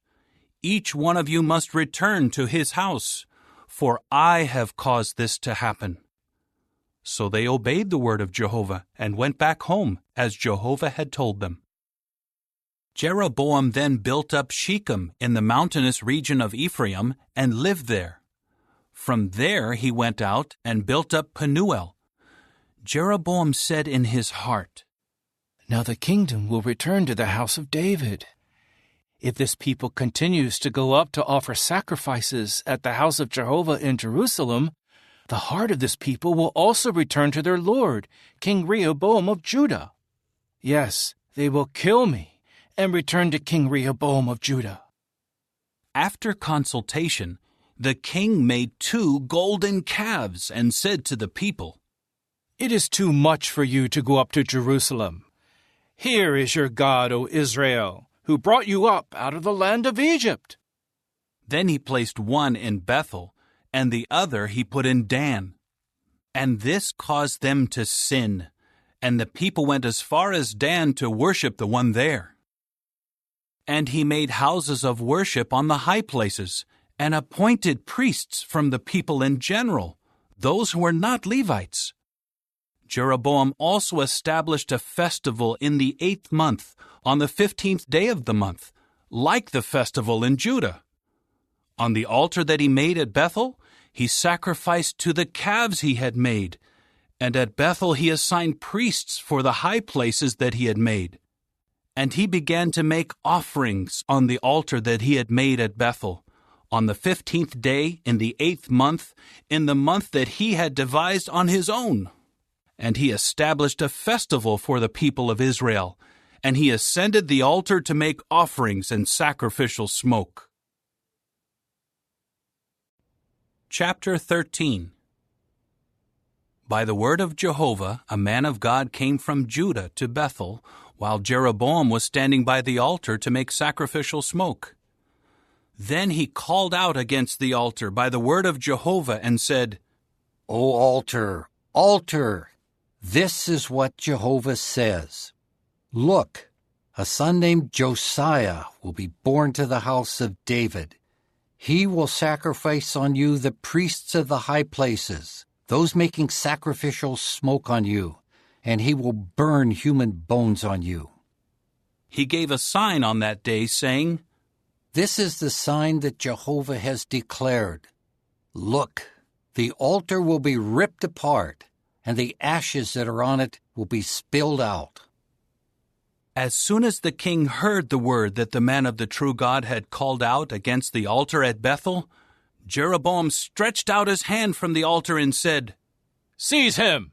Each one of you must return to his house, for I have caused this to happen." So they obeyed the word of Jehovah and went back home, as Jehovah had told them. Jeroboam then built up Shechem in the mountainous region of Ephraim and lived there. From there he went out and built up Penuel. Jeroboam said in his heart, "Now the kingdom will return to the house of David. If this people continues to go up to offer sacrifices at the house of Jehovah in Jerusalem, the heart of this people will also return to their lord, King Rehoboam of Judah. Yes, they will kill me and return to King Rehoboam of Judah." After consultation, the king made 2 golden calves and said to the people, "It is too much for you to go up to Jerusalem. Here is your God, O Israel, who brought you up out of the land of Egypt." Then he placed one in Bethel, and the other he put in Dan. And this caused them to sin, and the people went as far as Dan to worship the one there. And he made houses of worship on the high places, and appointed priests from the people in general, those who were not Levites. Jeroboam also established a festival in the 8th month, on the 15th day of the month, like the festival in Judah. On the altar that he made at Bethel, he sacrificed to the calves he had made, and at Bethel he assigned priests for the high places that he had made. And he began to make offerings on the altar that he had made at Bethel, on the 15th day in the 8th month, in the month that he had devised on his own. And he established a festival for the people of Israel, and he ascended the altar to make offerings and sacrificial smoke. Chapter 13. By the word of Jehovah, a man of God came from Judah to Bethel, while Jeroboam was standing by the altar to make sacrificial smoke. Then he called out against the altar by the word of Jehovah and said, O altar, altar, this is what Jehovah says. Look, a son named Josiah will be born to the house of David. He will sacrifice on you the priests of the high places, those making sacrificial smoke on you, and he will burn human bones on you. He gave a sign on that day, saying, This is the sign that Jehovah has declared. Look, the altar will be ripped apart, and the ashes that are on it will be spilled out. As soon as the king heard the word that the man of the true God had called out against the altar at Bethel, Jeroboam stretched out his hand from the altar and said, Seize him!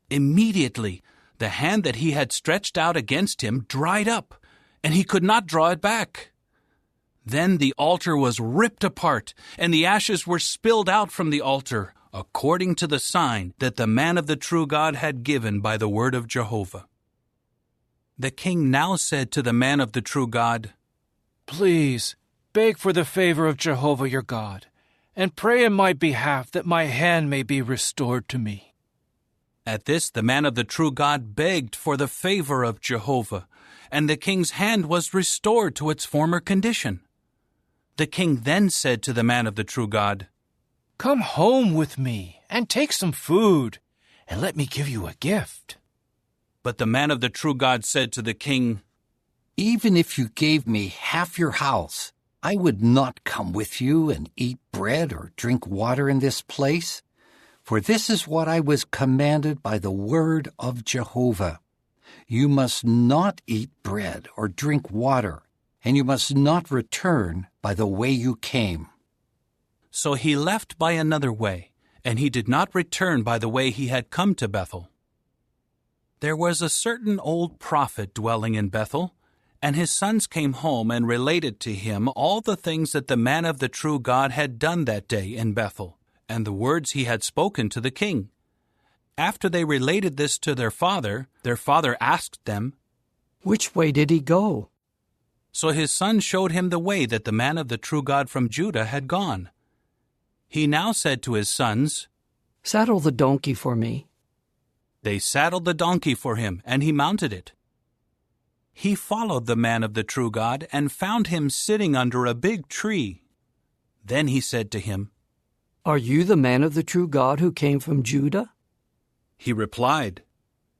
Immediately, the hand that he had stretched out against him dried up, and he could not draw it back. Then the altar was ripped apart, and the ashes were spilled out from the altar, according to the sign that the man of the true God had given by the word of Jehovah. The king now said to the man of the true God, Please, beg for the favor of Jehovah your God, and pray in my behalf that my hand may be restored to me. At this the man of the true God begged for the favor of Jehovah, and the king's hand was restored to its former condition. The king then said to the man of the true God, Come home with me, and take some food, and let me give you a gift. But the man of the true God said to the king, Even if you gave me half your house, I would not come with you and eat bread or drink water in this place. For this is what I was commanded by the word of Jehovah. You must not eat bread or drink water, and you must not return by the way you came. So he left by another way, and he did not return by the way he had come to Bethel. There was a certain old prophet dwelling in Bethel, and his sons came home and related to him all the things that the man of the true God had done that day in Bethel, and the words he had spoken to the king. After they related this to their father asked them, Which way did he go? So his son showed him the way that the man of the true God from Judah had gone. He now said to his sons, Saddle the donkey for me. They saddled the donkey for him, and he mounted it. He followed the man of the true God and found him sitting under a big tree. Then he said to him, Are you the man of the true God who came from Judah? He replied,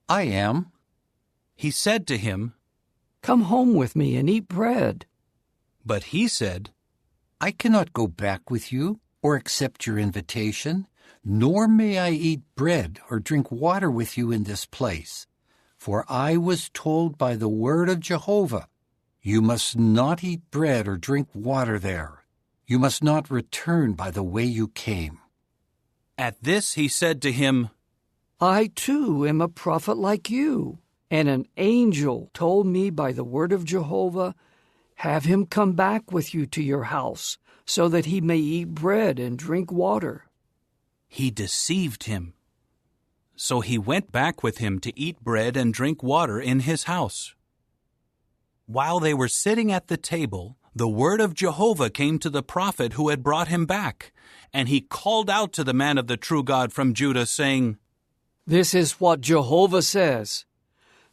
I am. He said to him, Come home with me and eat bread. But he said, I cannot go back with you or accept your invitation, nor may I eat bread or drink water with you in this place. For I was told by the word of Jehovah, you must not eat bread or drink water there. You must not return by the way you came. At this he said to him, I too am a prophet like you, and an angel told me by the word of Jehovah, have him come back with you to your house, so that he may eat bread and drink water. He deceived him. So he went back with him to eat bread and drink water in his house. While they were sitting at the table, the word of Jehovah came to the prophet who had brought him back, and he called out to the man of the true God from Judah, saying, This is what Jehovah says.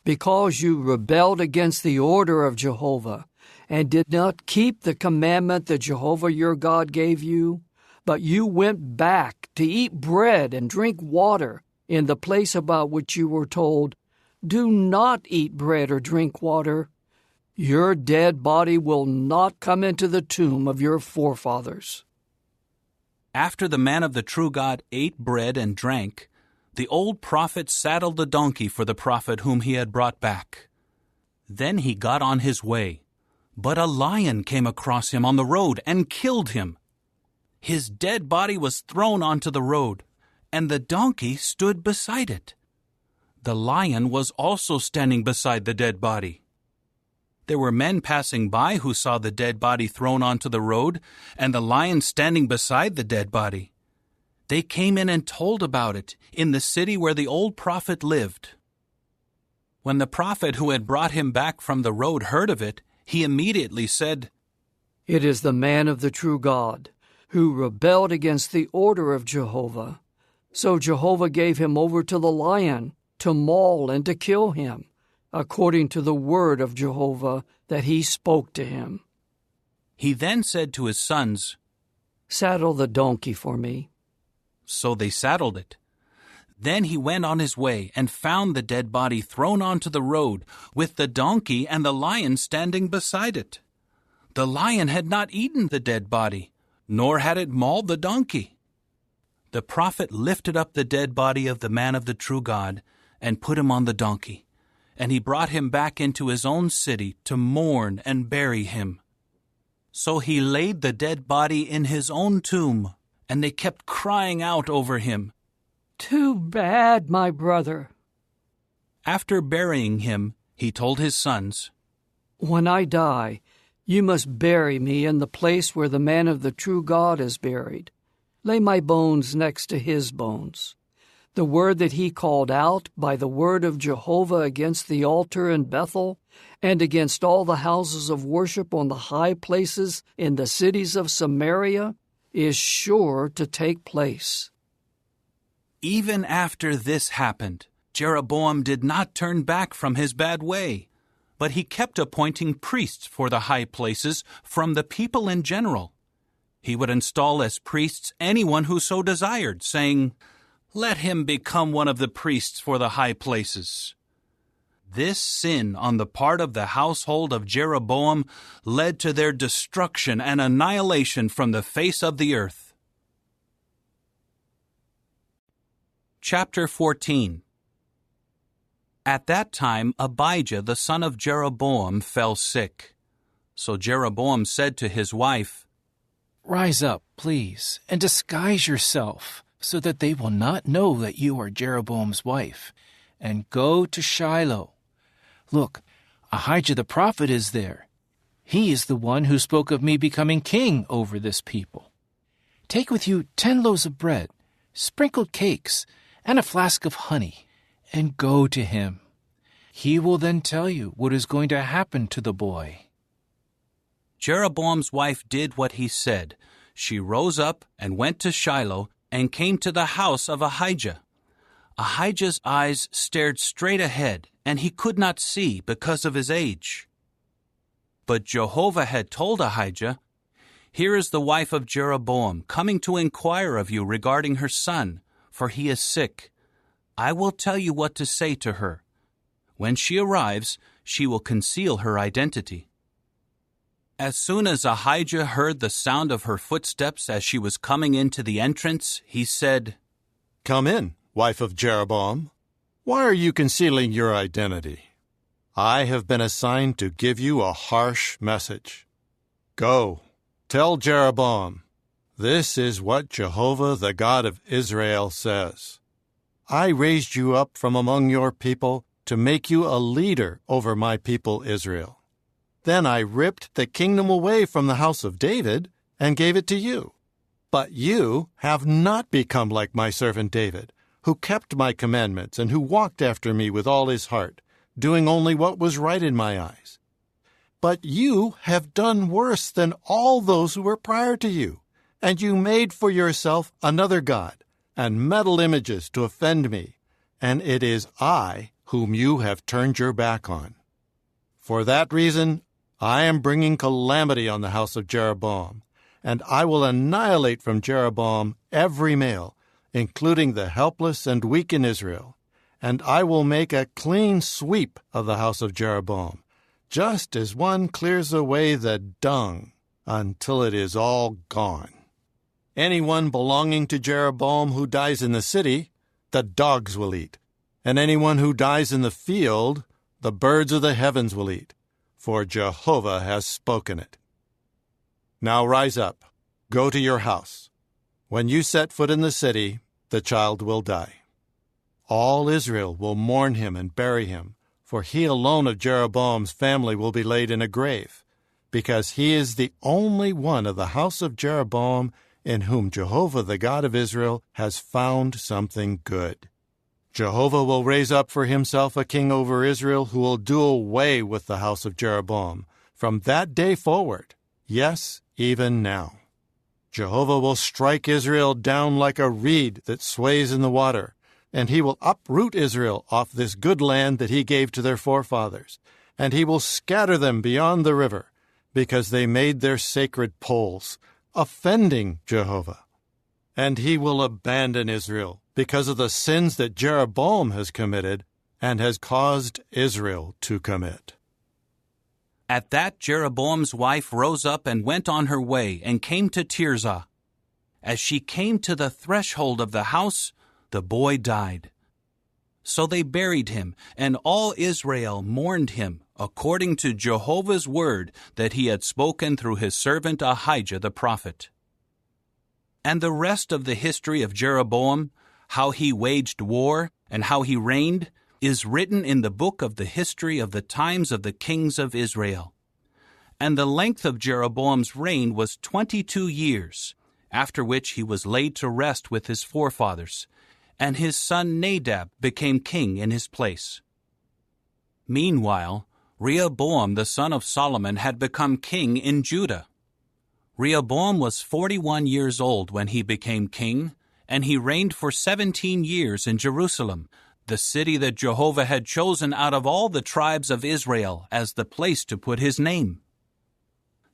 Because you rebelled against the order of Jehovah and did not keep the commandment that Jehovah your God gave you, but you went back to eat bread and drink water in the place about which you were told, do not eat bread or drink water, your dead body will not come into the tomb of your forefathers. After the man of the true God ate bread and drank, the old prophet saddled the donkey for the prophet whom he had brought back. Then he got on his way, but a lion came across him on the road and killed him. His dead body was thrown onto the road, and the donkey stood beside it. The lion was also standing beside the dead body. There were men passing by who saw the dead body thrown onto the road and the lion standing beside the dead body. They came in and told about it in the city where the old prophet lived. When the prophet who had brought him back from the road heard of it, he immediately said, It is the man of the true God, who rebelled against the order of Jehovah. So Jehovah gave him over to the lion to maul and to kill him, according to the word of Jehovah that he spoke to him. He then said to his sons, Saddle the donkey for me. So they saddled it. Then he went on his way and found the dead body thrown onto the road, with the donkey and the lion standing beside it. The lion had not eaten the dead body, nor had it mauled the donkey. The prophet lifted up the dead body of the man of the true God and put him on the donkey, and he brought him back into his own city to mourn and bury him. So he laid the dead body in his own tomb, and they kept crying out over him, Too bad, my brother. After burying him, he told his sons, When I die, you must bury me in the place where the man of the true God is buried. Lay my bones next to his bones. The word that he called out by the word of Jehovah against the altar in Bethel and against all the houses of worship on the high places in the cities of Samaria is sure to take place. Even after this happened, Jeroboam did not turn back from his bad way, but he kept appointing priests for the high places from the people in general. He would install as priests anyone who so desired, saying, Let him become one of the priests for the high places. This sin on the part of the household of Jeroboam led to their destruction and annihilation from the face of the earth. Chapter 14. At that time Abijah the son of Jeroboam fell sick. So Jeroboam said to his wife, Rise up, please, and disguise yourself, so that they will not know that you are Jeroboam's wife, and go to Shiloh. Look, Ahijah the prophet is there. He is the one who spoke of me becoming king over this people. Take with you 10 loaves of bread, sprinkled cakes, and a flask of honey, and go to him. He will then tell you what is going to happen to the boy. Jeroboam's wife did what he said. She rose up and went to Shiloh and came to the house of Ahijah. Ahijah's eyes stared straight ahead, and he could not see because of his age. But Jehovah had told Ahijah, Here is the wife of Jeroboam coming to inquire of you regarding her son, for he is sick. I will tell you what to say to her. When she arrives, she will conceal her identity. As soon as Ahijah heard the sound of her footsteps as she was coming into the entrance, he said, Come in, wife of Jeroboam. Why are you concealing your identity? I have been assigned to give you a harsh message. Go, tell Jeroboam, this is what Jehovah the God of Israel says. I raised you up from among your people to make you a leader over my people Israel. Then I ripped the kingdom away from the house of David and gave it to you. But you have not become like my servant David, who kept my commandments and who walked after me with all his heart, doing only what was right in my eyes. But you have done worse than all those who were prior to you, and you made for yourself another god and metal images to offend me, and it is I whom you have turned your back on. For that reason, I am bringing calamity on the house of Jeroboam, and I will annihilate from Jeroboam every male, including the helpless and weak in Israel, and I will make a clean sweep of the house of Jeroboam, just as one clears away the dung until it is all gone. Anyone belonging to Jeroboam who dies in the city, the dogs will eat, and anyone who dies in the field, the birds of the heavens will eat, for Jehovah has spoken it. Now rise up, go to your house. When you set foot in the city, the child will die. All Israel will mourn him and bury him, for he alone of Jeroboam's family will be laid in a grave, because he is the only one of the house of Jeroboam in whom Jehovah the God of Israel has found something good. Jehovah will raise up for himself a king over Israel who will do away with the house of Jeroboam from that day forward, yes, even now. Jehovah will strike Israel down like a reed that sways in the water, and he will uproot Israel off this good land that he gave to their forefathers, and he will scatter them beyond the river, because they made their sacred poles, offending Jehovah. And he will abandon Israel because of the sins that Jeroboam has committed and has caused Israel to commit. At that Jeroboam's wife rose up and went on her way and came to Tirzah. As she came to the threshold of the house, the boy died. So they buried him, and all Israel mourned him, according to Jehovah's word that he had spoken through his servant Ahijah the prophet. And the rest of the history of Jeroboam, how he waged war and how he reigned, is written in the book of the history of the times of the kings of Israel. And the length of Jeroboam's reign was 22 years, after which he was laid to rest with his forefathers, and his son Nadab became king in his place. Meanwhile, Rehoboam the son of Solomon had become king in Judah. Rehoboam was 41 years old when he became king, and he reigned for 17 years in Jerusalem, the city that Jehovah had chosen out of all the tribes of Israel as the place to put his name.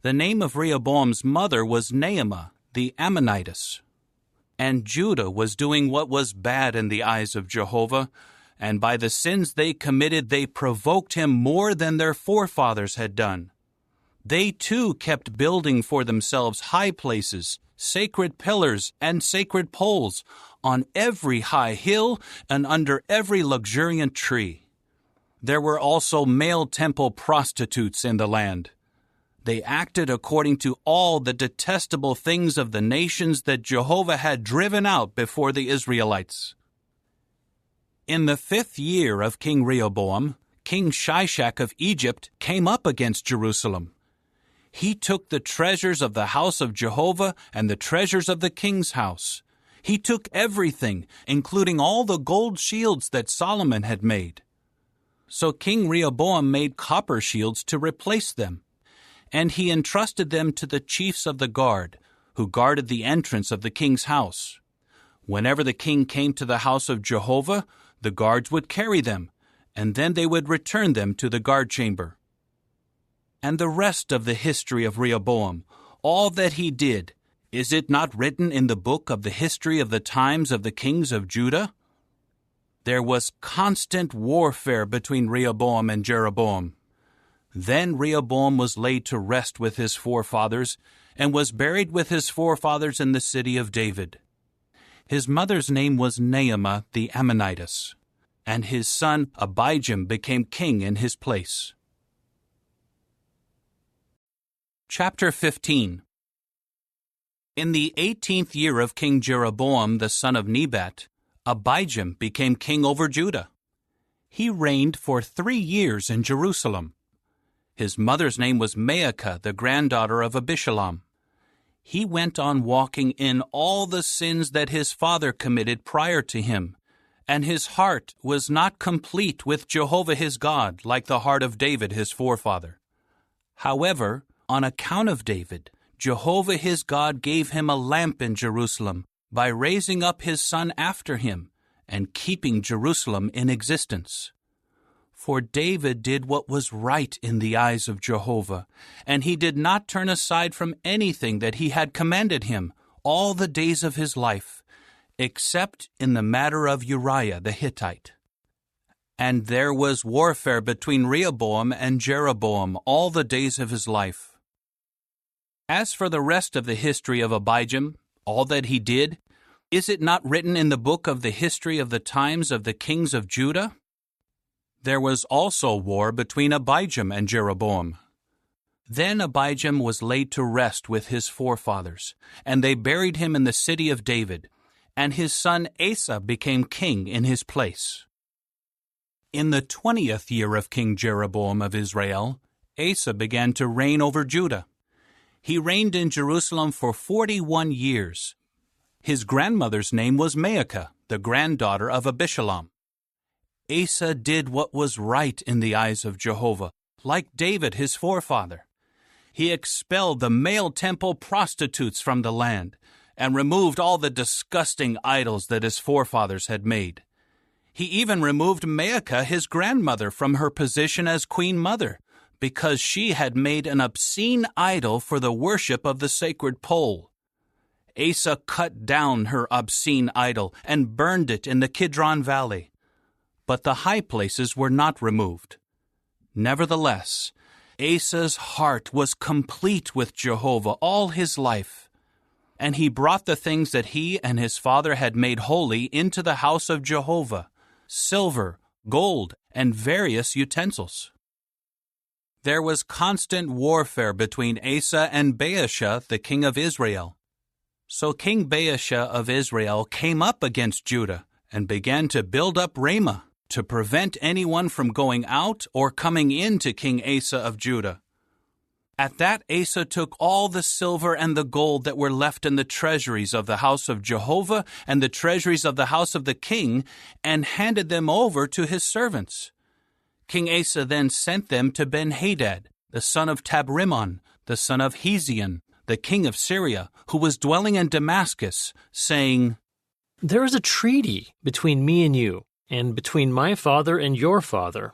The name of Rehoboam's mother was Naamah the Ammonitess. And Judah was doing what was bad in the eyes of Jehovah, and by the sins they committed they provoked him more than their forefathers had done. They too kept building for themselves high places, sacred pillars, and sacred poles on every high hill and under every luxuriant tree. There were also male temple prostitutes in the land. They acted according to all the detestable things of the nations that Jehovah had driven out before the Israelites. In the 5th year of King Rehoboam, King Shishak of Egypt came up against Jerusalem. He took the treasures of the house of Jehovah and the treasures of the king's house. He took everything, including all the gold shields that Solomon had made. So King Rehoboam made copper shields to replace them, and he entrusted them to the chiefs of the guard, who guarded the entrance of the king's house. Whenever the king came to the house of Jehovah, the guards would carry them, and then they would return them to the guard chamber. And the rest of the history of Rehoboam, all that he did, is it not written in the book of the history of the times of the kings of Judah? There was constant warfare between Rehoboam and Jeroboam. Then Rehoboam was laid to rest with his forefathers, and was buried with his forefathers in the city of David. His mother's name was Naamah the Ammonitess, and his son Abijam became king in his place. Chapter 15. In the 18th year of King Jeroboam the son of Nebat, Abijam became king over Judah. He reigned for 3 years in Jerusalem. His mother's name was Maacah, the granddaughter of Abishalom. He went on walking in all the sins that his father committed prior to him, and his heart was not complete with Jehovah his God, like the heart of David his forefather. However, on account of David, Jehovah his God gave him a lamp in Jerusalem by raising up his son after him, and keeping Jerusalem in existence. For David did what was right in the eyes of Jehovah, and he did not turn aside from anything that he had commanded him all the days of his life, except in the matter of Uriah the Hittite. And there was warfare between Rehoboam and Jeroboam all the days of his life. As for the rest of the history of Abijam, all that he did, is it not written in the book of the history of the times of the kings of Judah? There was also war between Abijam and Jeroboam. Then Abijam was laid to rest with his forefathers, and they buried him in the city of David, and his son Asa became king in his place. In the 20th year of King Jeroboam of Israel, Asa began to reign over Judah. He reigned in Jerusalem for 41 years. His grandmother's name was Maacah, the granddaughter of Abishalom. Asa did what was right in the eyes of Jehovah, like David his forefather. He expelled the male temple prostitutes from the land, and removed all the disgusting idols that his forefathers had made. He even removed Maacah, his grandmother, from her position as queen mother, because she had made an obscene idol for the worship of the sacred pole. Asa cut down her obscene idol and burned it in the Kidron Valley. But the high places were not removed. Nevertheless, Asa's heart was complete with Jehovah all his life, and he brought the things that he and his father had made holy into the house of Jehovah, silver, gold, and various utensils. There was constant warfare between Asa and Baasha, the king of Israel. So King Baasha of Israel came up against Judah and began to build up Ramah, to prevent anyone from going out or coming in to King Asa of Judah. At that Asa took all the silver and the gold that were left in the treasuries of the house of Jehovah and the treasuries of the house of the king, and handed them over to his servants. King Asa then sent them to Ben-Hadad, the son of Tabrimon, the son of Hezion, the king of Syria, who was dwelling in Damascus, saying, "There is a treaty between me and you, and between my father and your father.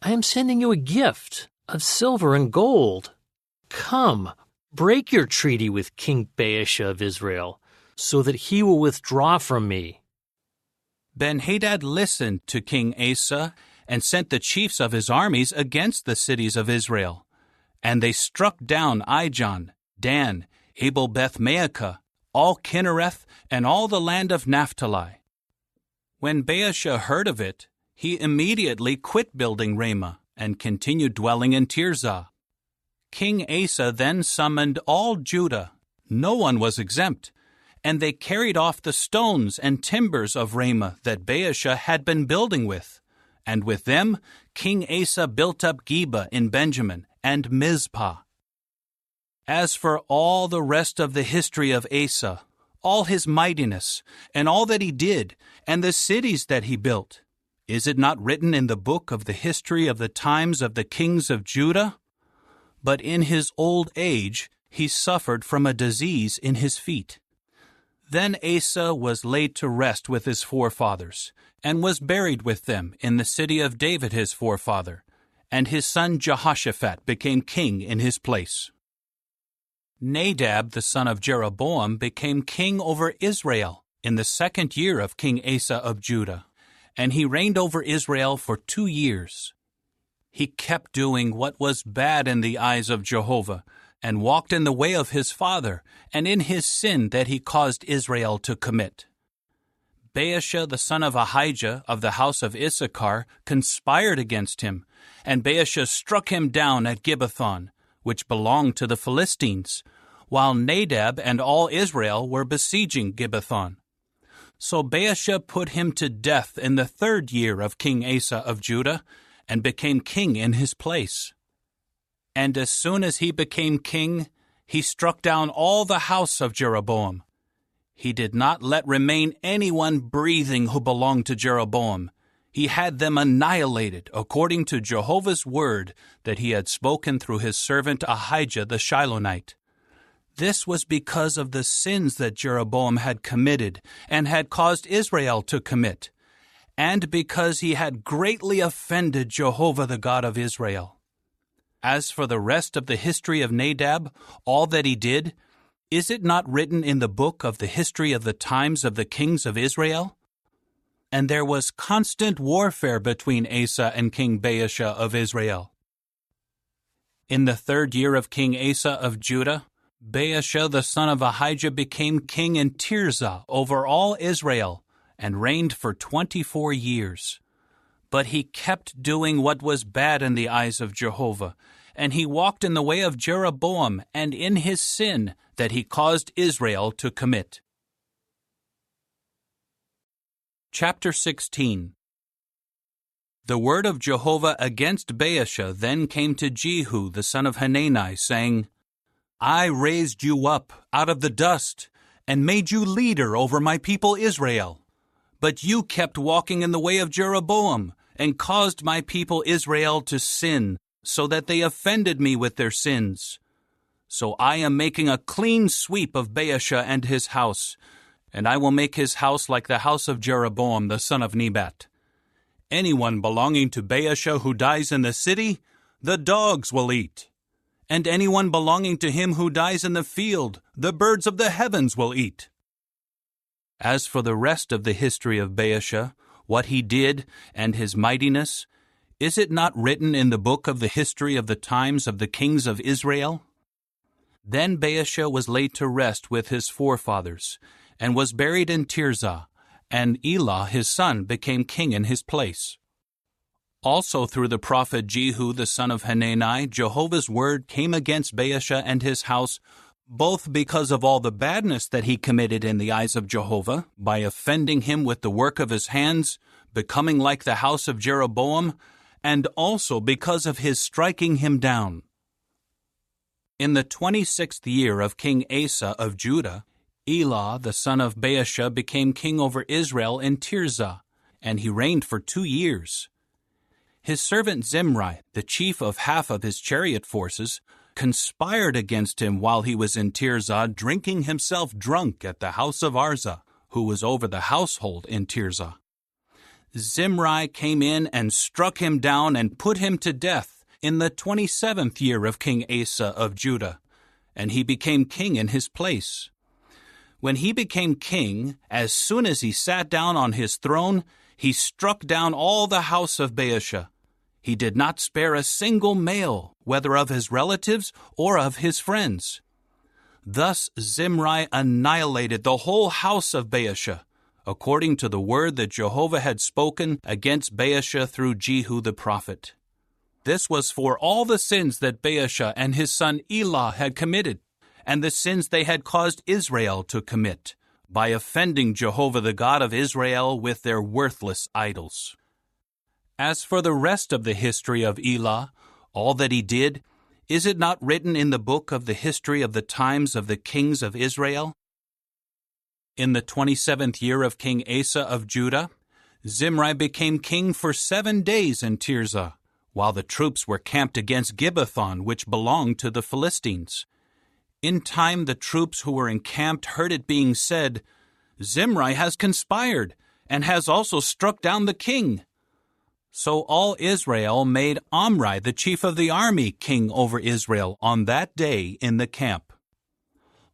I am sending you a gift of silver and gold. Come, break your treaty with King Baasha of Israel, so that he will withdraw from me." Ben-Hadad listened to King Asa and sent the chiefs of his armies against the cities of Israel. And they struck down Ijon, Dan, Abel-Beth-Maacah, all Kinnereth, and all the land of Naphtali. When Baasha heard of it, he immediately quit building Ramah and continued dwelling in Tirzah. King Asa then summoned all Judah. No one was exempt, and they carried off the stones and timbers of Ramah that Baasha had been building with. And with them, King Asa built up Geba in Benjamin and Mizpah. As for all the rest of the history of Asa, all his mightiness, and all that he did, and the cities that he built, is it not written in the book of the history of the times of the kings of Judah? But in his old age he suffered from a disease in his feet. Then Asa was laid to rest with his forefathers, and was buried with them in the city of David his forefather, and his son Jehoshaphat became king in his place. Nadab the son of Jeroboam became king over Israel in the 2nd year of King Asa of Judah, and he reigned over Israel for 2 years. He kept doing what was bad in the eyes of Jehovah, and walked in the way of his father, and in his sin that he caused Israel to commit. Baasha the son of Ahijah of the house of Issachar conspired against him, and Baasha struck him down at Gibbethon, which belonged to the Philistines, while Nadab and all Israel were besieging Gibbethon. So Baasha put him to death in the 3rd year of King Asa of Judah, and became king in his place. And as soon as he became king, he struck down all the house of Jeroboam. He did not let remain anyone breathing who belonged to Jeroboam. He had them annihilated according to Jehovah's word that he had spoken through his servant Ahijah the Shilonite. This was because of the sins that Jeroboam had committed and had caused Israel to commit, and because he had greatly offended Jehovah the God of Israel. As for the rest of the history of Nadab, all that he did, is it not written in the book of the history of the times of the kings of Israel? And there was constant warfare between Asa and King Baasha of Israel. In the 3rd year of King Asa of Judah, Baasha the son of Ahijah became king in Tirzah over all Israel, and reigned for 24 years. But he kept doing what was bad in the eyes of Jehovah, and he walked in the way of Jeroboam and in his sin that he caused Israel to commit. Chapter 16. The word of Jehovah against Baasha then came to Jehu the son of Hanani, saying, I raised you up out of the dust, and made you leader over my people Israel. But you kept walking in the way of Jeroboam, and caused my people Israel to sin, so that they offended me with their sins. So I am making a clean sweep of Baasha and his house, and I will make his house like the house of Jeroboam the son of Nebat. Anyone belonging to Baasha who dies in the city, the dogs will eat. And anyone belonging to him who dies in the field, the birds of the heavens will eat. As for the rest of the history of Baasha, what he did, and his mightiness, is it not written in the book of the history of the times of the kings of Israel? Then Baasha was laid to rest with his forefathers, and was buried in Tirzah, and Elah his son became king in his place. Also through the prophet Jehu the son of Hanani, Jehovah's word came against Baasha and his house, both because of all the badness that he committed in the eyes of Jehovah, by offending him with the work of his hands, becoming like the house of Jeroboam, and also because of his striking him down. In the 26th year of King Asa of Judah, Elah the son of Baasha became king over Israel in Tirzah, and he reigned for 2 years. His servant Zimri, the chief of half of his chariot forces, conspired against him while he was in Tirzah, drinking himself drunk at the house of Arza, who was over the household in Tirzah. Zimri came in and struck him down and put him to death in the 27th year of King Asa of Judah, and he became king in his place. When he became king, as soon as he sat down on his throne, he struck down all the house of Baasha. He did not spare a single male, whether of his relatives or of his friends. Thus Zimri annihilated the whole house of Baasha, according to the word that Jehovah had spoken against Baasha through Jehu the prophet. This was for all the sins that Baasha and his son Elah had committed, and the sins they had caused Israel to commit, by offending Jehovah the God of Israel with their worthless idols. As for the rest of the history of Elah, all that he did, is it not written in the book of the history of the times of the kings of Israel? In the 27th year of King Asa of Judah, Zimri became king for 7 days in Tirzah, while the troops were camped against Gibbethon, which belonged to the Philistines. In time the troops who were encamped heard it being said, Zimri has conspired, and has also struck down the king. So all Israel made Omri, the chief of the army, king over Israel on that day in the camp.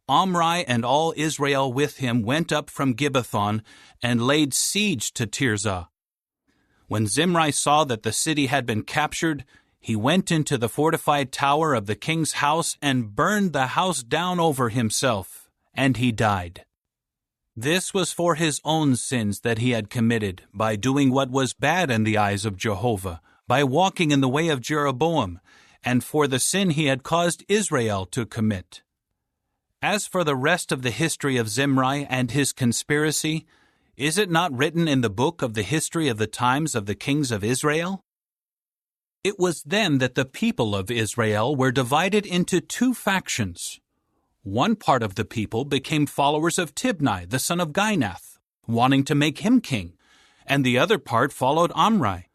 Omri and all Israel with him went up from Gibbethon and laid siege to Tirzah. When Zimri saw that the city had been captured, he went into the fortified tower of the king's house and burned the house down over himself, and he died. This was for his own sins that he had committed by doing what was bad in the eyes of Jehovah, by walking in the way of Jeroboam, and for the sin he had caused Israel to commit. As for the rest of the history of Zimri and his conspiracy, is it not written in the book of the history of the times of the kings of Israel? It was then that the people of Israel were divided into 2 factions. One part of the people became followers of Tibni, the son of Ginath, wanting to make him king, and the other part followed Omri.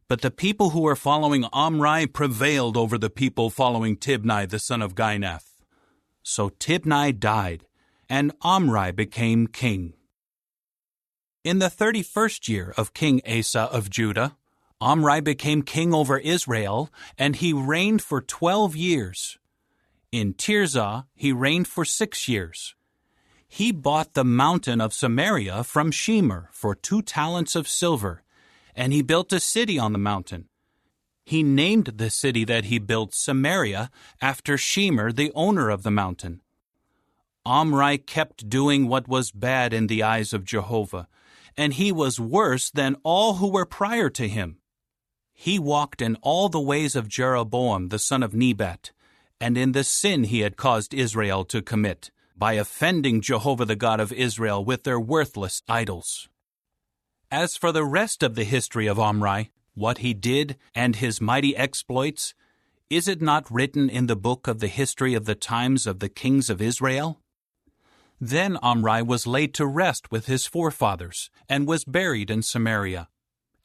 But the people who were following Omri prevailed over the people following Tibni, the son of Ginath. So Tibni died, and Omri became king. In the 31st year of King Asa of Judah, Omri became king over Israel, and he reigned for 12 years. In Tirzah he reigned for 6 years. He bought the mountain of Samaria from Shemer for 2 talents of silver, and he built a city on the mountain. He named the city that he built Samaria after Shemer, the owner of the mountain. Omri kept doing what was bad in the eyes of Jehovah, and he was worse than all who were prior to him. He walked in all the ways of Jeroboam the son of Nebat, and in the sin he had caused Israel to commit, by offending Jehovah the God of Israel with their worthless idols. As for the rest of the history of Omri, what he did and his mighty exploits, is it not written in the book of the history of the times of the kings of Israel? Then Omri was laid to rest with his forefathers, and was buried in Samaria,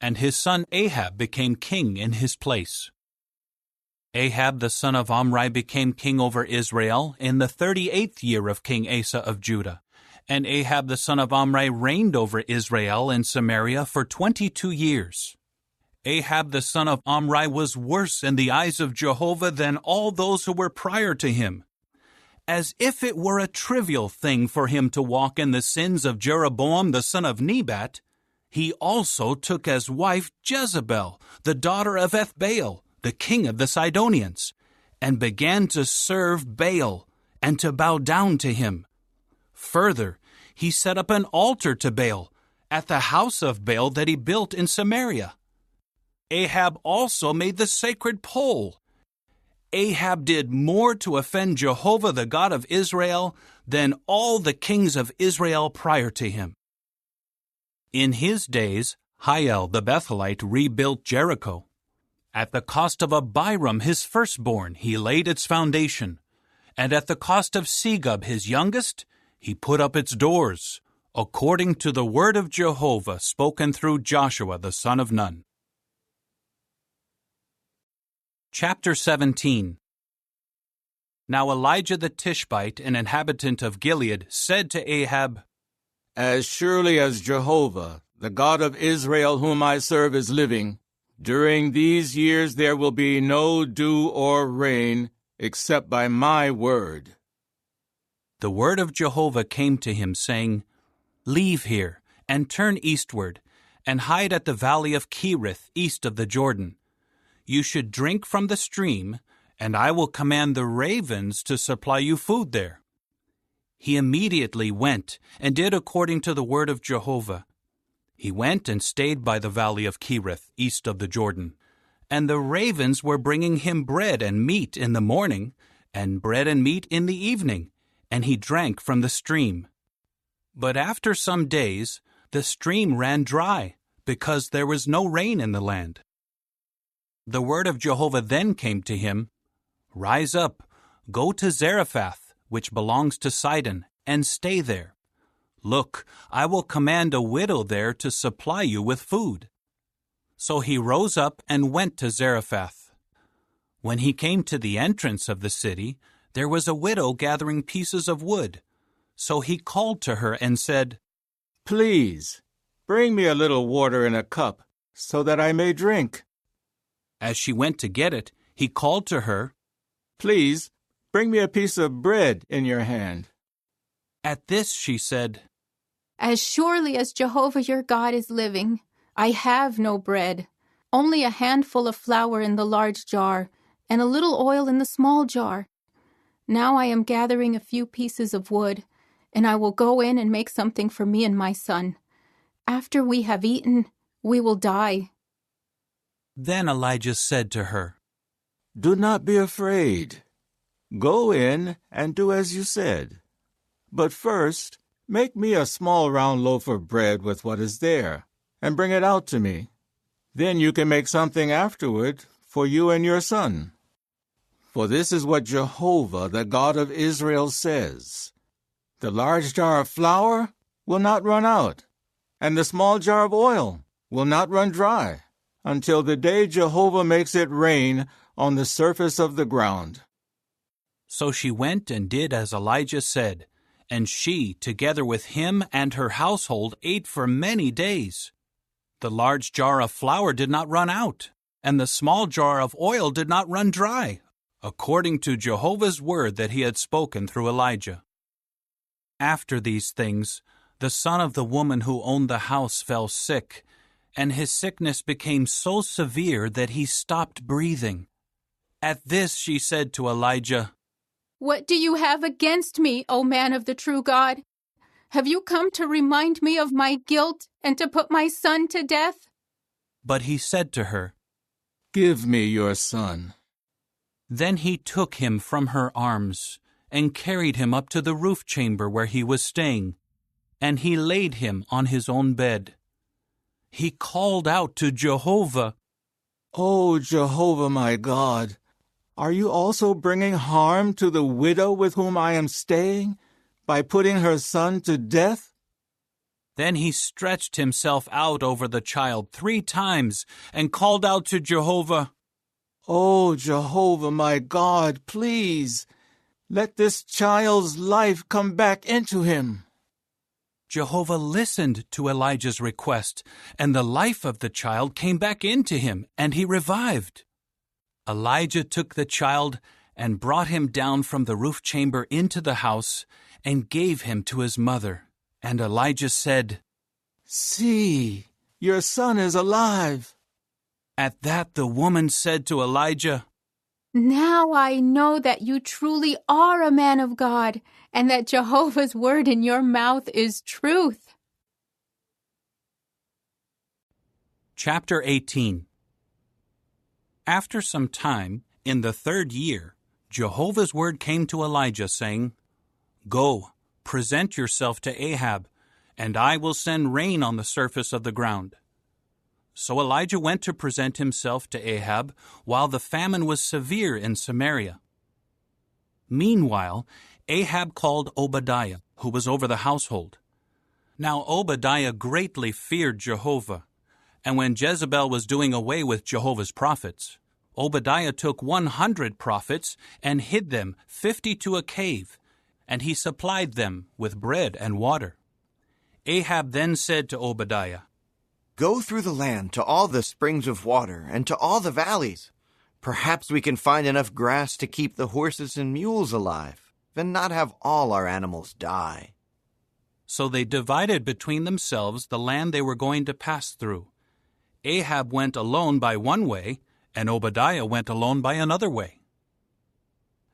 and his son Ahab became king in his place. Ahab the son of Omri became king over Israel in the 38th year of King Asa of Judah, and Ahab the son of Omri reigned over Israel in Samaria for 22 years. Ahab the son of Omri was worse in the eyes of Jehovah than all those who were prior to him. As if it were a trivial thing for him to walk in the sins of Jeroboam the son of Nebat, he also took as wife Jezebel, the daughter of Ethbaal, the king of the Sidonians, and began to serve Baal and to bow down to him. Further, he set up an altar to Baal at the house of Baal that he built in Samaria. Ahab also made the sacred pole. Ahab did more to offend Jehovah the God of Israel than all the kings of Israel prior to him. In his days, Hiel the Bethelite rebuilt Jericho. At the cost of Abiram his firstborn he laid its foundation, and at the cost of Segub his youngest he put up its doors, according to the word of Jehovah spoken through Joshua the son of Nun. Chapter 17. Now Elijah the Tishbite, an inhabitant of Gilead, said to Ahab, As surely as Jehovah, the God of Israel whom I serve, is living, during these years there will be no dew or rain, except by my word. The word of Jehovah came to him, saying, Leave here, and turn eastward, and hide at the valley of Cherith, east of the Jordan. You should drink from the stream, and I will command the ravens to supply you food there. He immediately went and did according to the word of Jehovah. He went and stayed by the valley of Cherith, east of the Jordan. And the ravens were bringing him bread and meat in the morning, and bread and meat in the evening, and he drank from the stream. But after some days, the stream ran dry, because there was no rain in the land. The word of Jehovah then came to him, Rise up, go to Zarephath, which belongs to Sidon, and stay there. Look, I will command a widow there to supply you with food. So he rose up and went to Zarephath. When he came to the entrance of the city, there was a widow gathering pieces of wood. So he called to her and said, Please, bring me a little water in a cup, so that I may drink. As she went to get it, he called to her, Please, bring me a piece of bread in your hand. At this she said, As surely as Jehovah your God is living, I have no bread, only a handful of flour in the large jar, and a little oil in the small jar. Now I am gathering a few pieces of wood, and I will go in and make something for me and my son. After we have eaten, we will die. Then Elijah said to her, Do not be afraid. Go in and do as you said. But first, make me a small round loaf of bread with what is there, and bring it out to me. Then you can make something afterward for you and your son. For this is what Jehovah, the God of Israel, says. The large jar of flour will not run out, and the small jar of oil will not run dry, until the day Jehovah makes it rain on the surface of the ground. So she went and did as Elijah said, and she, together with him and her household, ate for many days. The large jar of flour did not run out, and the small jar of oil did not run dry, according to Jehovah's word that he had spoken through Elijah. After these things, the son of the woman who owned the house fell sick, and his sickness became so severe that he stopped breathing. At this she said to Elijah, "What do you have against me, O man of the true God? Have you come to remind me of my guilt and to put my son to death?" But he said to her, "Give me your son." Then he took him from her arms and carried him up to the roof chamber where he was staying, and he laid him on his own bed. He called out to Jehovah, "O Jehovah my God, are you also bringing harm to the widow with whom I am staying by putting her son to death?" Then he stretched himself out over the child 3 times and called out to Jehovah, "O Jehovah my God, please, let this child's life come back into him." Jehovah listened to Elijah's request, and the life of the child came back into him, and he revived. Elijah took the child and brought him down from the roof chamber into the house and gave him to his mother. And Elijah said, "See, your son is alive." At that the woman said to Elijah, "Now I know that you truly are a man of God, and that Jehovah's word in your mouth is truth." Chapter 18. After some time, in the 3rd year, Jehovah's word came to Elijah, saying, "Go, present yourself to Ahab, and I will send rain on the surface of the ground." So Elijah went to present himself to Ahab while the famine was severe in Samaria. Meanwhile, Ahab called Obadiah, who was over the household. Now Obadiah greatly feared Jehovah, and when Jezebel was doing away with Jehovah's prophets, Obadiah took 100 prophets and hid them 50 to a cave, and he supplied them with bread and water. Ahab then said to Obadiah, "Go through the land to all the springs of water and to all the valleys. Perhaps we can find enough grass to keep the horses and mules alive, and not have all our animals die." So they divided between themselves the land they were going to pass through. Ahab went alone by one way, and Obadiah went alone by another way.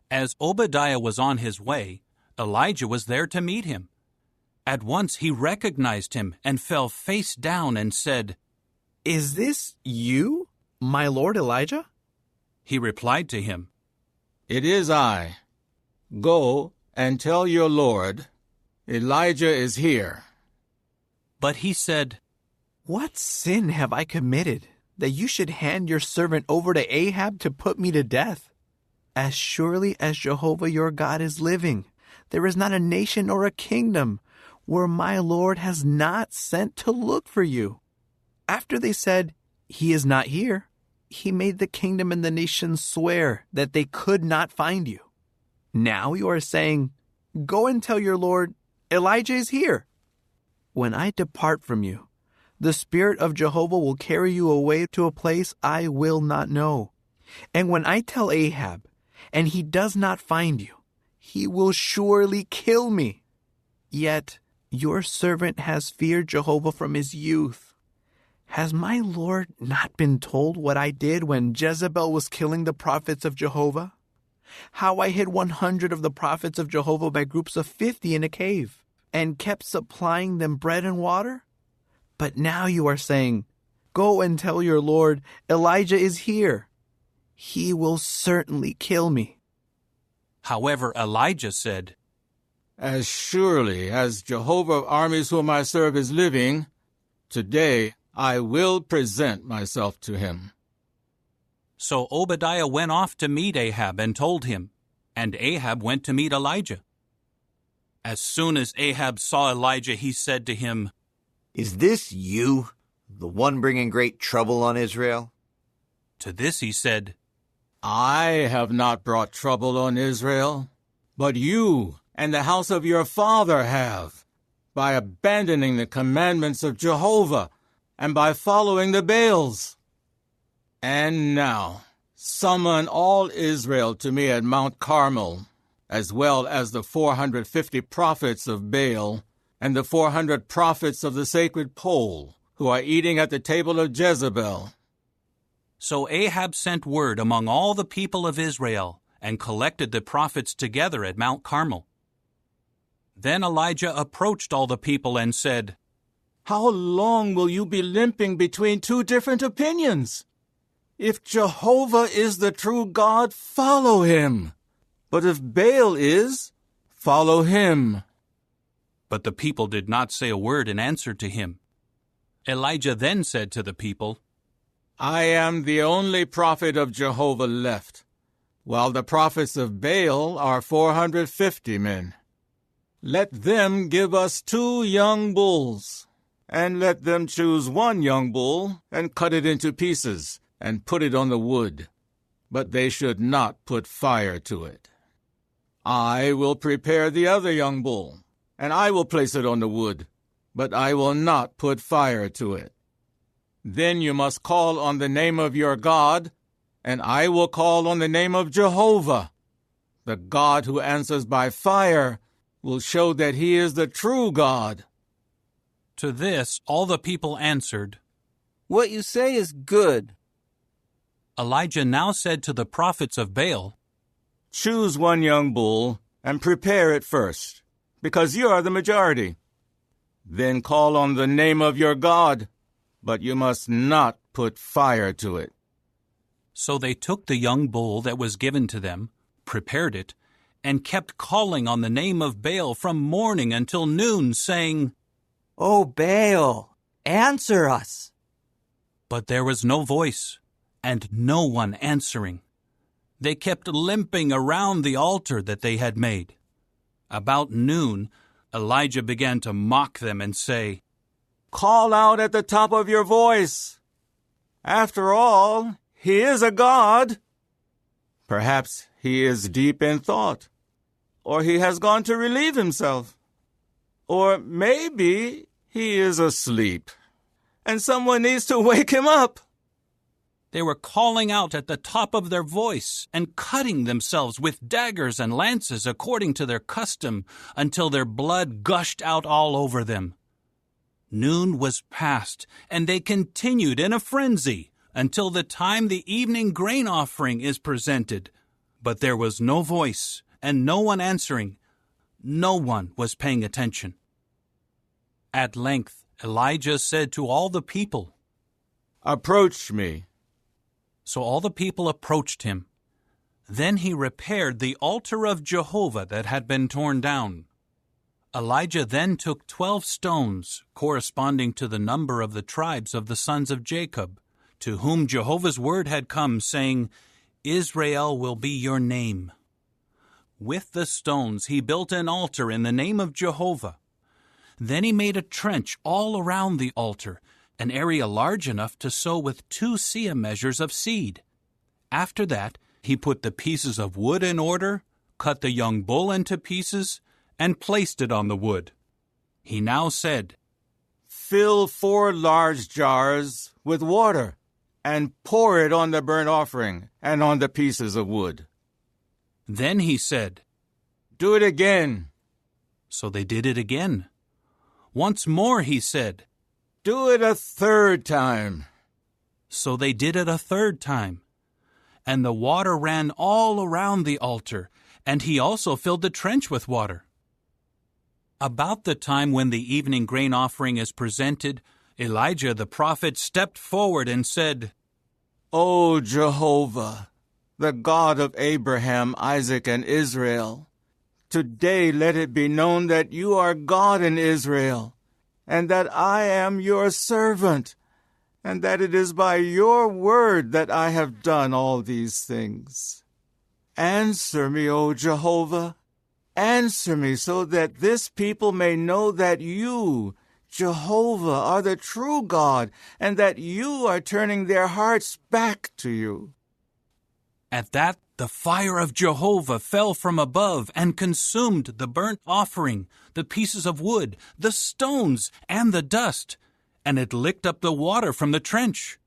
As Obadiah was on his way, Elijah was there to meet him. At once he recognized him and fell face down and said, "Is this you, my lord Elijah?" He replied to him, "It is I. Go and tell your lord, Elijah is here." But he said, "What sin have I committed that you should hand your servant over to Ahab to put me to death? As surely as Jehovah your God is living, there is not a nation or a kingdom where my Lord has not sent to look for you." After they said, "He is not here," he made the kingdom and the nations swear that they could not find you. Now you are saying, "Go and tell your Lord, Elijah is here." When I depart from you, the Spirit of Jehovah will carry you away to a place I will not know. And when I tell Ahab, and he does not find you, he will surely kill me. Yet your servant has feared Jehovah from his youth. Has my Lord not been told what I did when Jezebel was killing the prophets of Jehovah? How I hid 100 of the prophets of Jehovah by groups of 50 in a cave, and kept supplying them bread and water? But now you are saying, "Go and tell your Lord, Elijah is here." He will certainly kill me. However, Elijah said, "As surely as Jehovah of armies whom I serve is living, today I will present myself to him." So Obadiah went off to meet Ahab and told him, and Ahab went to meet Elijah. As soon as Ahab saw Elijah, he said to him, "Is this you, the one bringing great trouble on Israel?" To this he said, I have not brought trouble on Israel, but you and the house of your father have, by abandoning the commandments of Jehovah and by following the Baals. And now, summon all Israel to me at Mount Carmel, as well as the 450 prophets of Baal and the 400 prophets of the sacred pole, who are eating at the table of Jezebel. So Ahab sent word among all the people of Israel and collected the prophets together at Mount Carmel. Then Elijah approached all the people and said, How long will you be limping between two different opinions? If Jehovah is the true God, follow him. But if Baal is, follow him. But the people did not say a word in answer to him. Elijah then said to the people, I am the only prophet of Jehovah left, while the prophets of Baal are 450 men. Let them give us 2 young bulls, and let them choose 1 young bull and cut it into pieces and put it on the wood, but they should not put fire to it. I will prepare the other young bull, and I will place it on the wood, but I will not put fire to it. Then you must call on the name of your God, and I will call on the name of Jehovah. The God who answers by fire will show that he is the true God. To this all the people answered, What you say is good. Elijah now said to the prophets of Baal, Choose 1 young bull and prepare it first, because you are the majority. Then call on the name of your God, but you must not put fire to it. So they took the young bull that was given to them, prepared it, and kept calling on the name of Baal from morning until noon, saying, O Baal, answer us. But there was no voice, and no one answering. They kept limping around the altar that they had made. About noon, Elijah began to mock them and say, Call out at the top of your voice. After all, he is a god. Perhaps he is deep in thought, or he has gone to relieve himself. Or maybe he is asleep, and someone needs to wake him up. They were calling out at the top of their voice and cutting themselves with daggers and lances according to their custom until their blood gushed out all over them. Noon was past, and they continued in a frenzy until the time the evening grain offering is presented. But there was no voice and no one answering. No one was paying attention. At length, Elijah said to all the people, Approach me. So all the people approached him. Then he repaired the altar of Jehovah that had been torn down. Elijah then took 12 stones, corresponding to the number of the tribes of the sons of Jacob, to whom Jehovah's word had come, saying, Israel will be your name. With the stones he built an altar in the name of Jehovah. Then he made a trench all around the altar, an area large enough to sow with 2 seah measures of seed. After that, he put the pieces of wood in order, cut the young bull into pieces, and placed it on the wood. He now said, Fill 4 large jars with water, and pour it on the burnt offering and on the pieces of wood. Then he said, Do it again. So they did it again. Once more he said, Do it a 3rd time. So they did it a 3rd time. And the water ran all around the altar, and he also filled the trench with water. About the time when the evening grain offering is presented, Elijah the prophet stepped forward and said, O Jehovah, the God of Abraham, Isaac, and Israel, today let it be known that you are God in Israel, and that I am your servant, and that it is by your word that I have done all these things. Answer me, O Jehovah. Answer me so that this people may know that you, Jehovah, are the true God, and that you are turning their hearts back to you. At that, the fire of Jehovah fell from above and consumed the burnt offering, the pieces of wood, the stones, and the dust, and it licked up the water from the trench.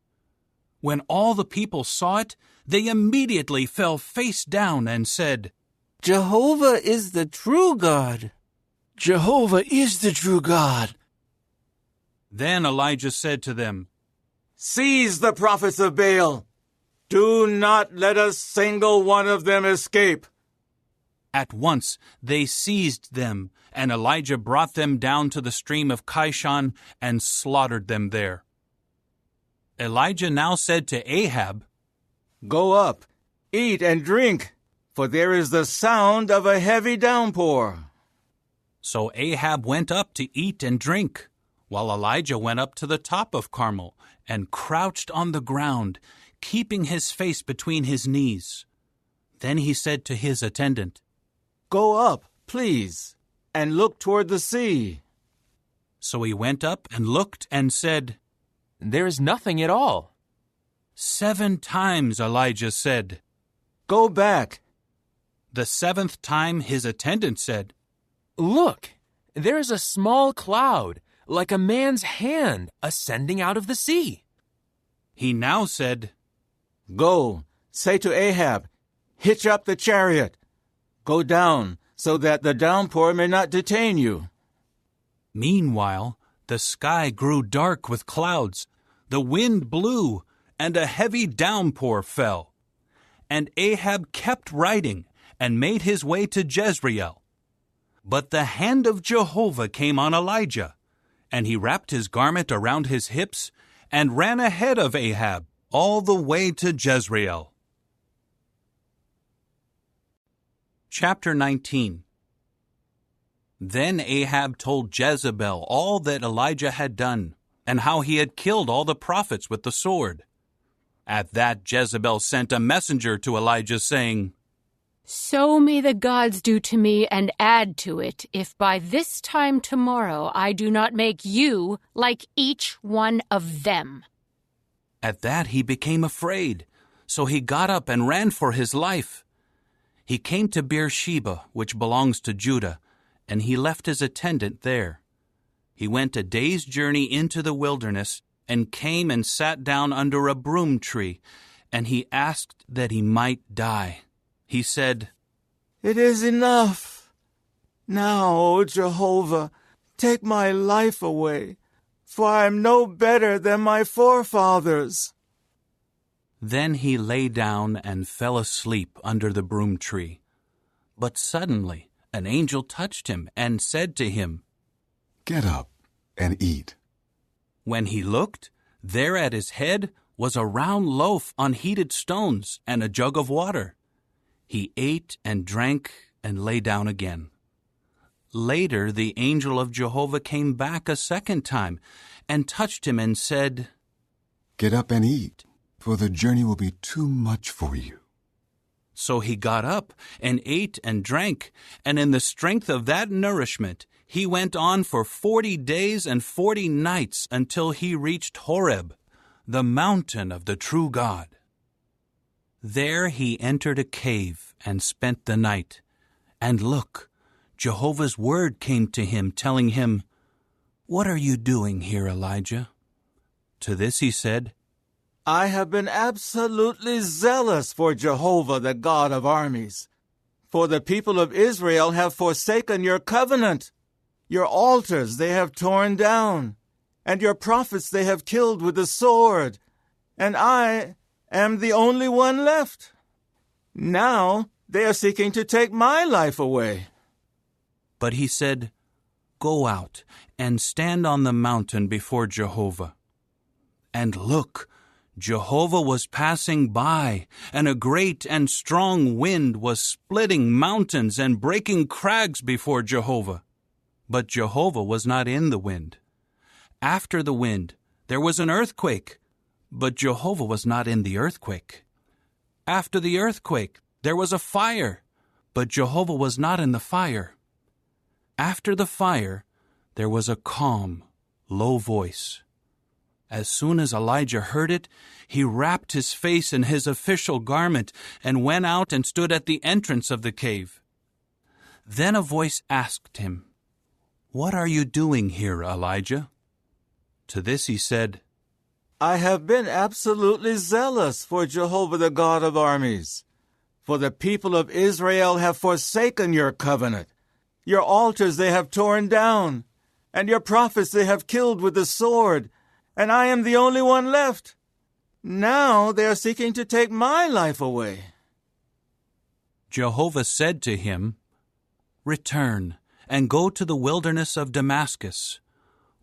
When all the people saw it, they immediately fell face down and said, Jehovah is the true God. Jehovah is the true God. Then Elijah said to them, Seize the prophets of Baal. Do not let a single one of them escape. At once they seized them, and Elijah brought them down to the stream of Kishon and slaughtered them there. Elijah now said to Ahab, Go up, eat and drink, for there is the sound of a heavy downpour. So Ahab went up to eat and drink, while Elijah went up to the top of Carmel and crouched on the ground, keeping his face between his knees. Then he said to his attendant, Go up, please, and look toward the sea. So he went up and looked and said, There is nothing at all. 7 times Elijah said, Go back. The 7th time his attendant said, Look, there is a small cloud, like a man's hand, ascending out of the sea. He now said, Go, say to Ahab, hitch up the chariot. Go down, so that the downpour may not detain you. Meanwhile, the sky grew dark with clouds, the wind blew, and a heavy downpour fell. And Ahab kept riding and made his way to Jezreel. But the hand of Jehovah came on Elijah, and he wrapped his garment around his hips and ran ahead of Ahab all the way to Jezreel. Chapter 19. Then Ahab told Jezebel all that Elijah had done, and how he had killed all the prophets with the sword. At that Jezebel sent a messenger to Elijah, saying, So may the gods do to me and add to it, if by this time tomorrow I do not make you like each one of them. At that he became afraid, so he got up and ran for his life. He came to Beersheba, which belongs to Judah, and he left his attendant there. He went a day's journey into the wilderness, and came and sat down under a broom tree, and he asked that he might die. He said, It is enough. Now, O Jehovah, take my life away, for I am no better than my forefathers. Then he lay down and fell asleep under the broom tree. But suddenly an angel touched him and said to him, Get up and eat. When he looked, there at his head was a round loaf on heated stones and a jug of water. He ate and drank and lay down again. Later the angel of Jehovah came back a second time and touched him and said, Get up and eat, for the journey will be too much for you. So he got up and ate and drank, and in the strength of that nourishment he went on for 40 days and 40 nights until he reached Horeb, the mountain of the true God. There he entered a cave and spent the night. And look, Jehovah's word came to him, telling him, What are you doing here, Elijah? To this he said, I have been absolutely zealous for Jehovah, the God of armies. For the people of Israel have forsaken your covenant. Your altars they have torn down, and your prophets they have killed with the sword, and I am the only one left. Now they are seeking to take my life away. But he said, Go out and stand on the mountain before Jehovah. And look, Jehovah was passing by, and a great and strong wind was splitting mountains and breaking crags before Jehovah. But Jehovah was not in the wind. After the wind, there was an earthquake, but Jehovah was not in the earthquake. After the earthquake, there was a fire, but Jehovah was not in the fire. After the fire, there was a calm, low voice. As soon as Elijah heard it, he wrapped his face in his official garment and went out and stood at the entrance of the cave. Then a voice asked him, "What are you doing here, Elijah?" To this he said, I have been absolutely zealous for Jehovah the God of armies. For the people of Israel have forsaken your covenant. Your altars they have torn down, and your prophets they have killed with the sword, and I am the only one left. Now they are seeking to take my life away. Jehovah said to him, "Return and go to the wilderness of Damascus.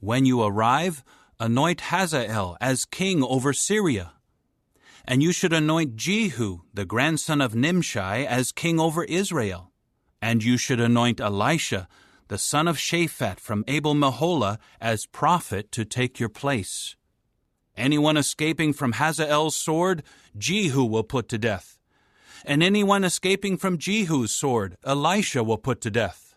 When you arrive, anoint Hazael as king over Syria. And you should anoint Jehu, the grandson of Nimshi, as king over Israel. And you should anoint Elisha, the son of Shaphat from Abel-Meholah, as prophet to take your place. Anyone escaping from Hazael's sword, Jehu will put to death. And anyone escaping from Jehu's sword, Elisha will put to death.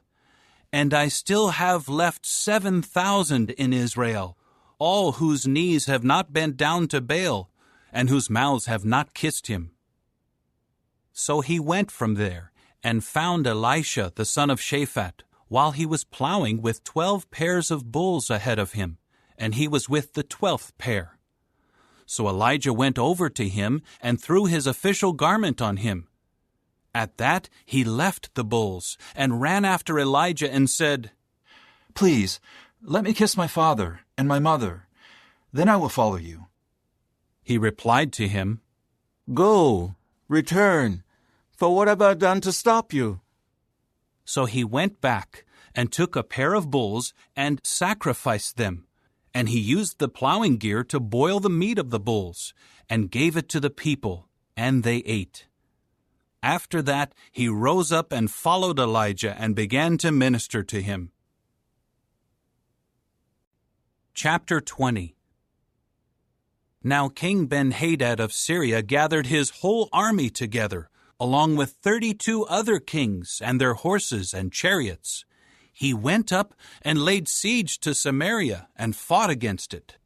And I still have left 7,000 in Israel, all whose knees have not bent down to Baal, and whose mouths have not kissed him." So he went from there and found Elisha the son of Shaphat, while he was plowing with 12 pairs of bulls ahead of him, and he was with the 12th pair. So Elijah went over to him and threw his official garment on him. At that he left the bulls and ran after Elijah and said, "Please, let me kiss my father and my mother. Then I will follow you." He replied to him, Go, return, for what have I done to stop you? So he went back and took a pair of bulls and sacrificed them, and he used the plowing gear to boil the meat of the bulls, and gave it to the people, and they ate. After that he rose up and followed Elijah and began to minister to him. Chapter 20. Now King Ben-Hadad of Syria gathered his whole army together, along with 32 other kings and their horses and chariots. He went up and laid siege to Samaria and fought against it.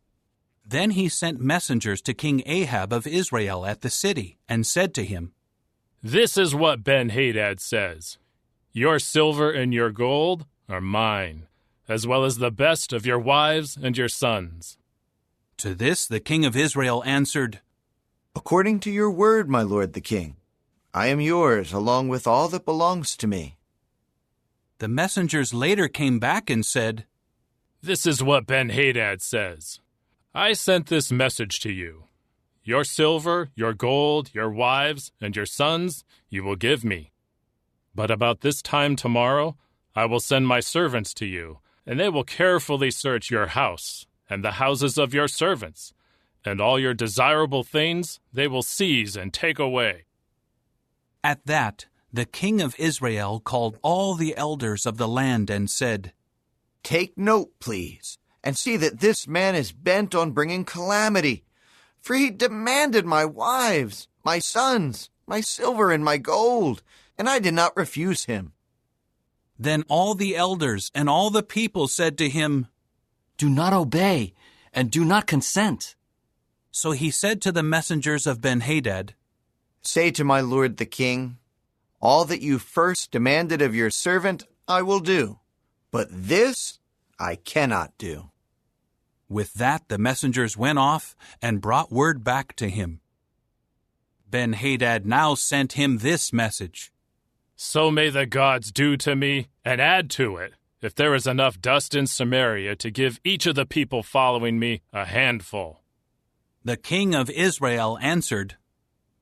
Then he sent messengers to King Ahab of Israel at the city and said to him, "This is what Ben-Hadad says. Your silver and your gold are mine, as well as the best of your wives and your sons." To this the king of Israel answered, "According to your word, my lord the king, I am yours along with all that belongs to me." The messengers later came back and said, "This is what Ben-Hadad says. I sent this message to you. Your silver, your gold, your wives, and your sons you will give me. But about this time tomorrow I will send my servants to you, and they will carefully search your house and the houses of your servants, and all your desirable things they will seize and take away." At that, the king of Israel called all the elders of the land and said, "Take note, please, and see that this man is bent on bringing calamity, for he demanded my wives, my sons, my silver, and my gold, and I did not refuse him." Then all the elders and all the people said to him, "Do not obey, and do not consent." So he said to the messengers of Ben-Hadad, "Say to my lord the king, all that you first demanded of your servant I will do, but this I cannot do." With that the messengers went off and brought word back to him. Ben-Hadad now sent him this message: "So may the gods do to me, and add to it, if there is enough dust in Samaria to give each of the people following me a handful." The king of Israel answered,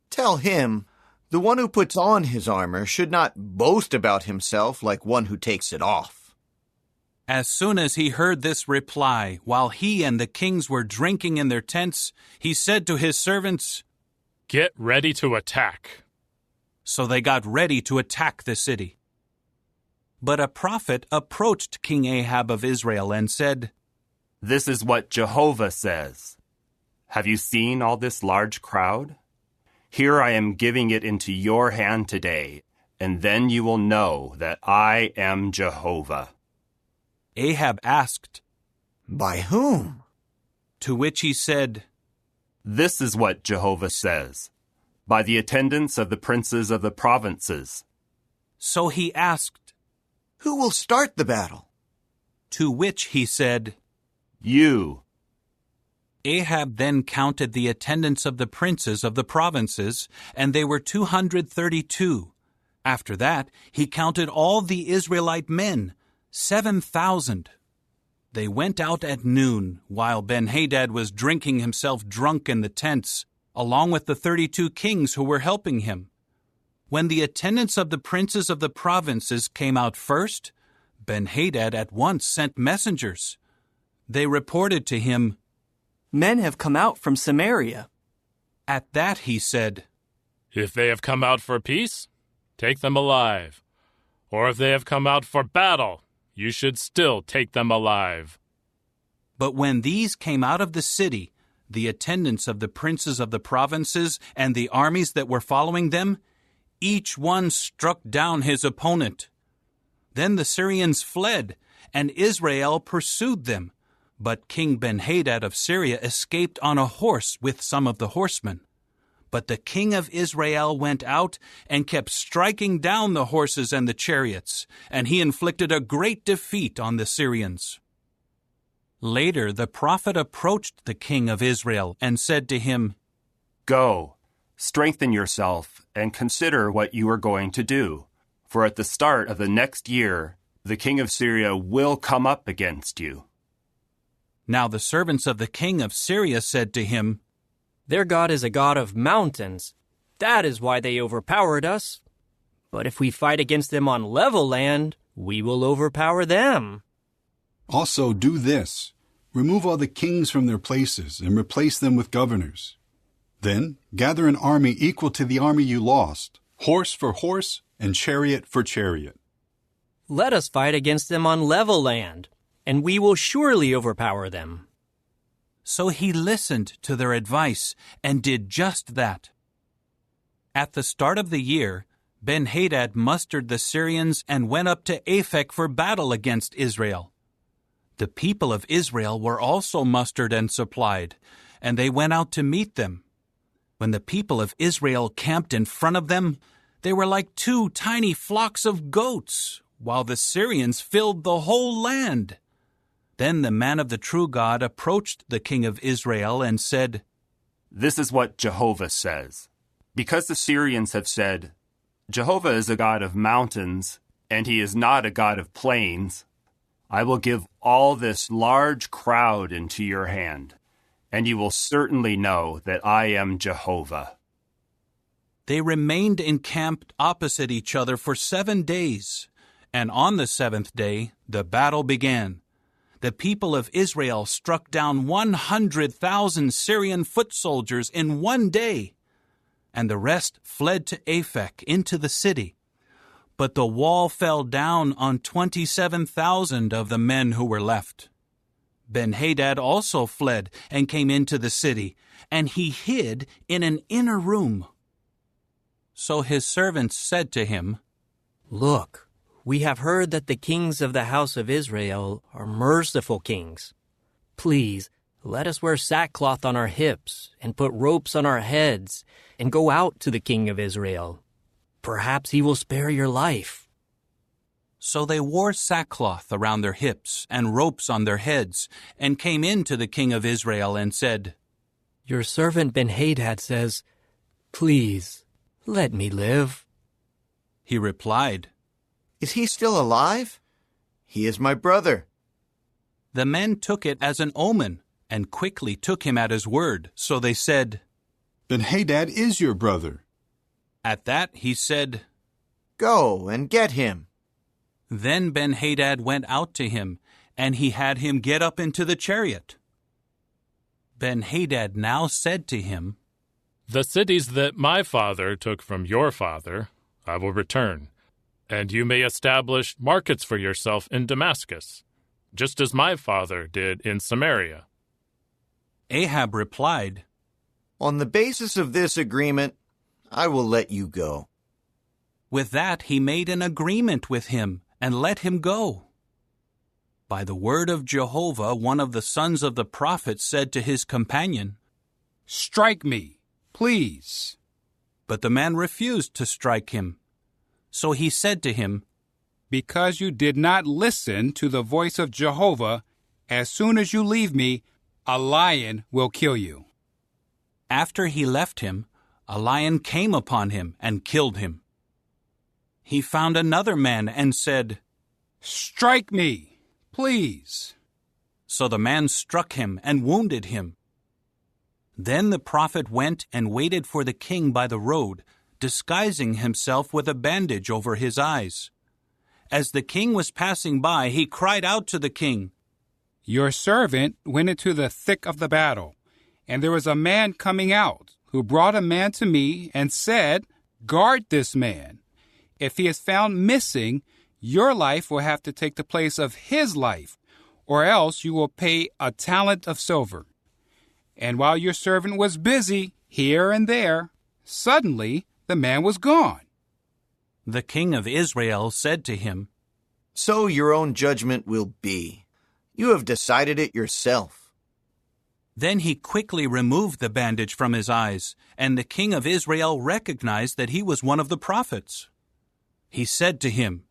"Tell him, the one who puts on his armor should not boast about himself like one who takes it off." As soon as he heard this reply, while he and the kings were drinking in their tents, he said to his servants, "Get ready to attack." So they got ready to attack the city. But a prophet approached King Ahab of Israel and said, "This is what Jehovah says. Have you seen all this large crowd? Here I am giving it into your hand today, and then you will know that I am Jehovah." Ahab asked, "By whom?" To which he said, This is what Jehovah says, by the attendance of the princes of the provinces. So he asked, Who will start the battle? To which he said, You. Ahab then counted the attendants of the princes of the provinces, and they were 232. After that, he counted all the Israelite men, 7,000. They went out at noon, while Ben-Hadad was drinking himself drunk in the tents, along with the 32 kings who were helping him. When the attendants of the princes of the provinces came out first, Ben-Hadad at once sent messengers. They reported to him, Men have come out from Samaria. At that he said, If they have come out for peace, take them alive. Or if they have come out for battle, you should still take them alive. But when these came out of the city, the attendants of the princes of the provinces and the armies that were following them, each one struck down his opponent. Then the Syrians fled, and Israel pursued them. But King Ben-Hadad of Syria escaped on a horse with some of the horsemen. But the king of Israel went out and kept striking down the horses and the chariots, and he inflicted a great defeat on the Syrians. Later the prophet approached the king of Israel and said to him, Go, strengthen yourself, and consider what you are going to do. For at the start of the next year, the king of Syria will come up against you. Now the servants of the king of Syria said to him, Their God is a God of mountains. That is why they overpowered us. But if we fight against them on level land, we will overpower them. Also do this. Remove all the kings from their places and replace them with governors. Then gather an army equal to the army you lost, horse for horse and chariot for chariot. Let us fight against them on level land, and we will surely overpower them. So he listened to their advice and did just that. At the start of the year, Ben-Hadad mustered the Syrians and went up to Aphek for battle against Israel. The people of Israel were also mustered and supplied, and they went out to meet them. When the people of Israel camped in front of them, they were like 2 tiny flocks of goats, while the Syrians filled the whole land. Then the man of the true God approached the king of Israel and said, This is what Jehovah says. Because the Syrians have said, Jehovah is a God of mountains, and he is not a God of plains, I will give all this large crowd into your hand, and you will certainly know that I am Jehovah. They remained encamped opposite each other for 7 days, and on the 7th day the battle began. The people of Israel struck down 100,000 Syrian foot soldiers in 1 day, and the rest fled to Aphek into the city. But the wall fell down on 27,000 of the men who were left. Ben-Hadad also fled and came into the city, and he hid in an inner room. So his servants said to him, Look, we have heard that the kings of the house of Israel are merciful kings. Please, let us wear sackcloth on our hips and put ropes on our heads and go out to the king of Israel. Perhaps he will spare your life. So they wore sackcloth around their hips and ropes on their heads and came in to the king of Israel and said, Your servant Ben-Hadad says, Please, let me live. He replied, Is he still alive? He is my brother. The men took it as an omen and quickly took him at his word. So they said, Ben-Hadad is your brother. At that he said, Go and get him. Then Ben-Hadad went out to him, and he had him get up into the chariot. Ben-Hadad now said to him, The cities that my father took from your father, I will return, and you may establish markets for yourself in Damascus, just as my father did in Samaria. Ahab replied, On the basis of this agreement, I will let you go. With that he made an agreement with him and let him go. By the word of Jehovah, one of the sons of the prophet said to his companion, "Strike me, please." But the man refused to strike him. So he said to him, "Because you did not listen to the voice of Jehovah, as soon as you leave me, a lion will kill you." After he left him, a lion came upon him and killed him. He found another man and said, "Strike me, please." So the man struck him and wounded him. Then the prophet went and waited for the king by the road, disguising himself with a bandage over his eyes. As the king was passing by, he cried out to the king, "Your servant went into the thick of the battle, and there was a man coming out who brought a man to me and said, 'Guard this man. If he is found missing, your life will have to take the place of his life, or else you will pay a talent of silver.' And while your servant was busy here and there, suddenly the man was gone." The king of Israel said to him, "So your own judgment will be. You have decided it yourself." Then he quickly removed the bandage from his eyes, and the king of Israel recognized that he was one of the prophets. He said to him,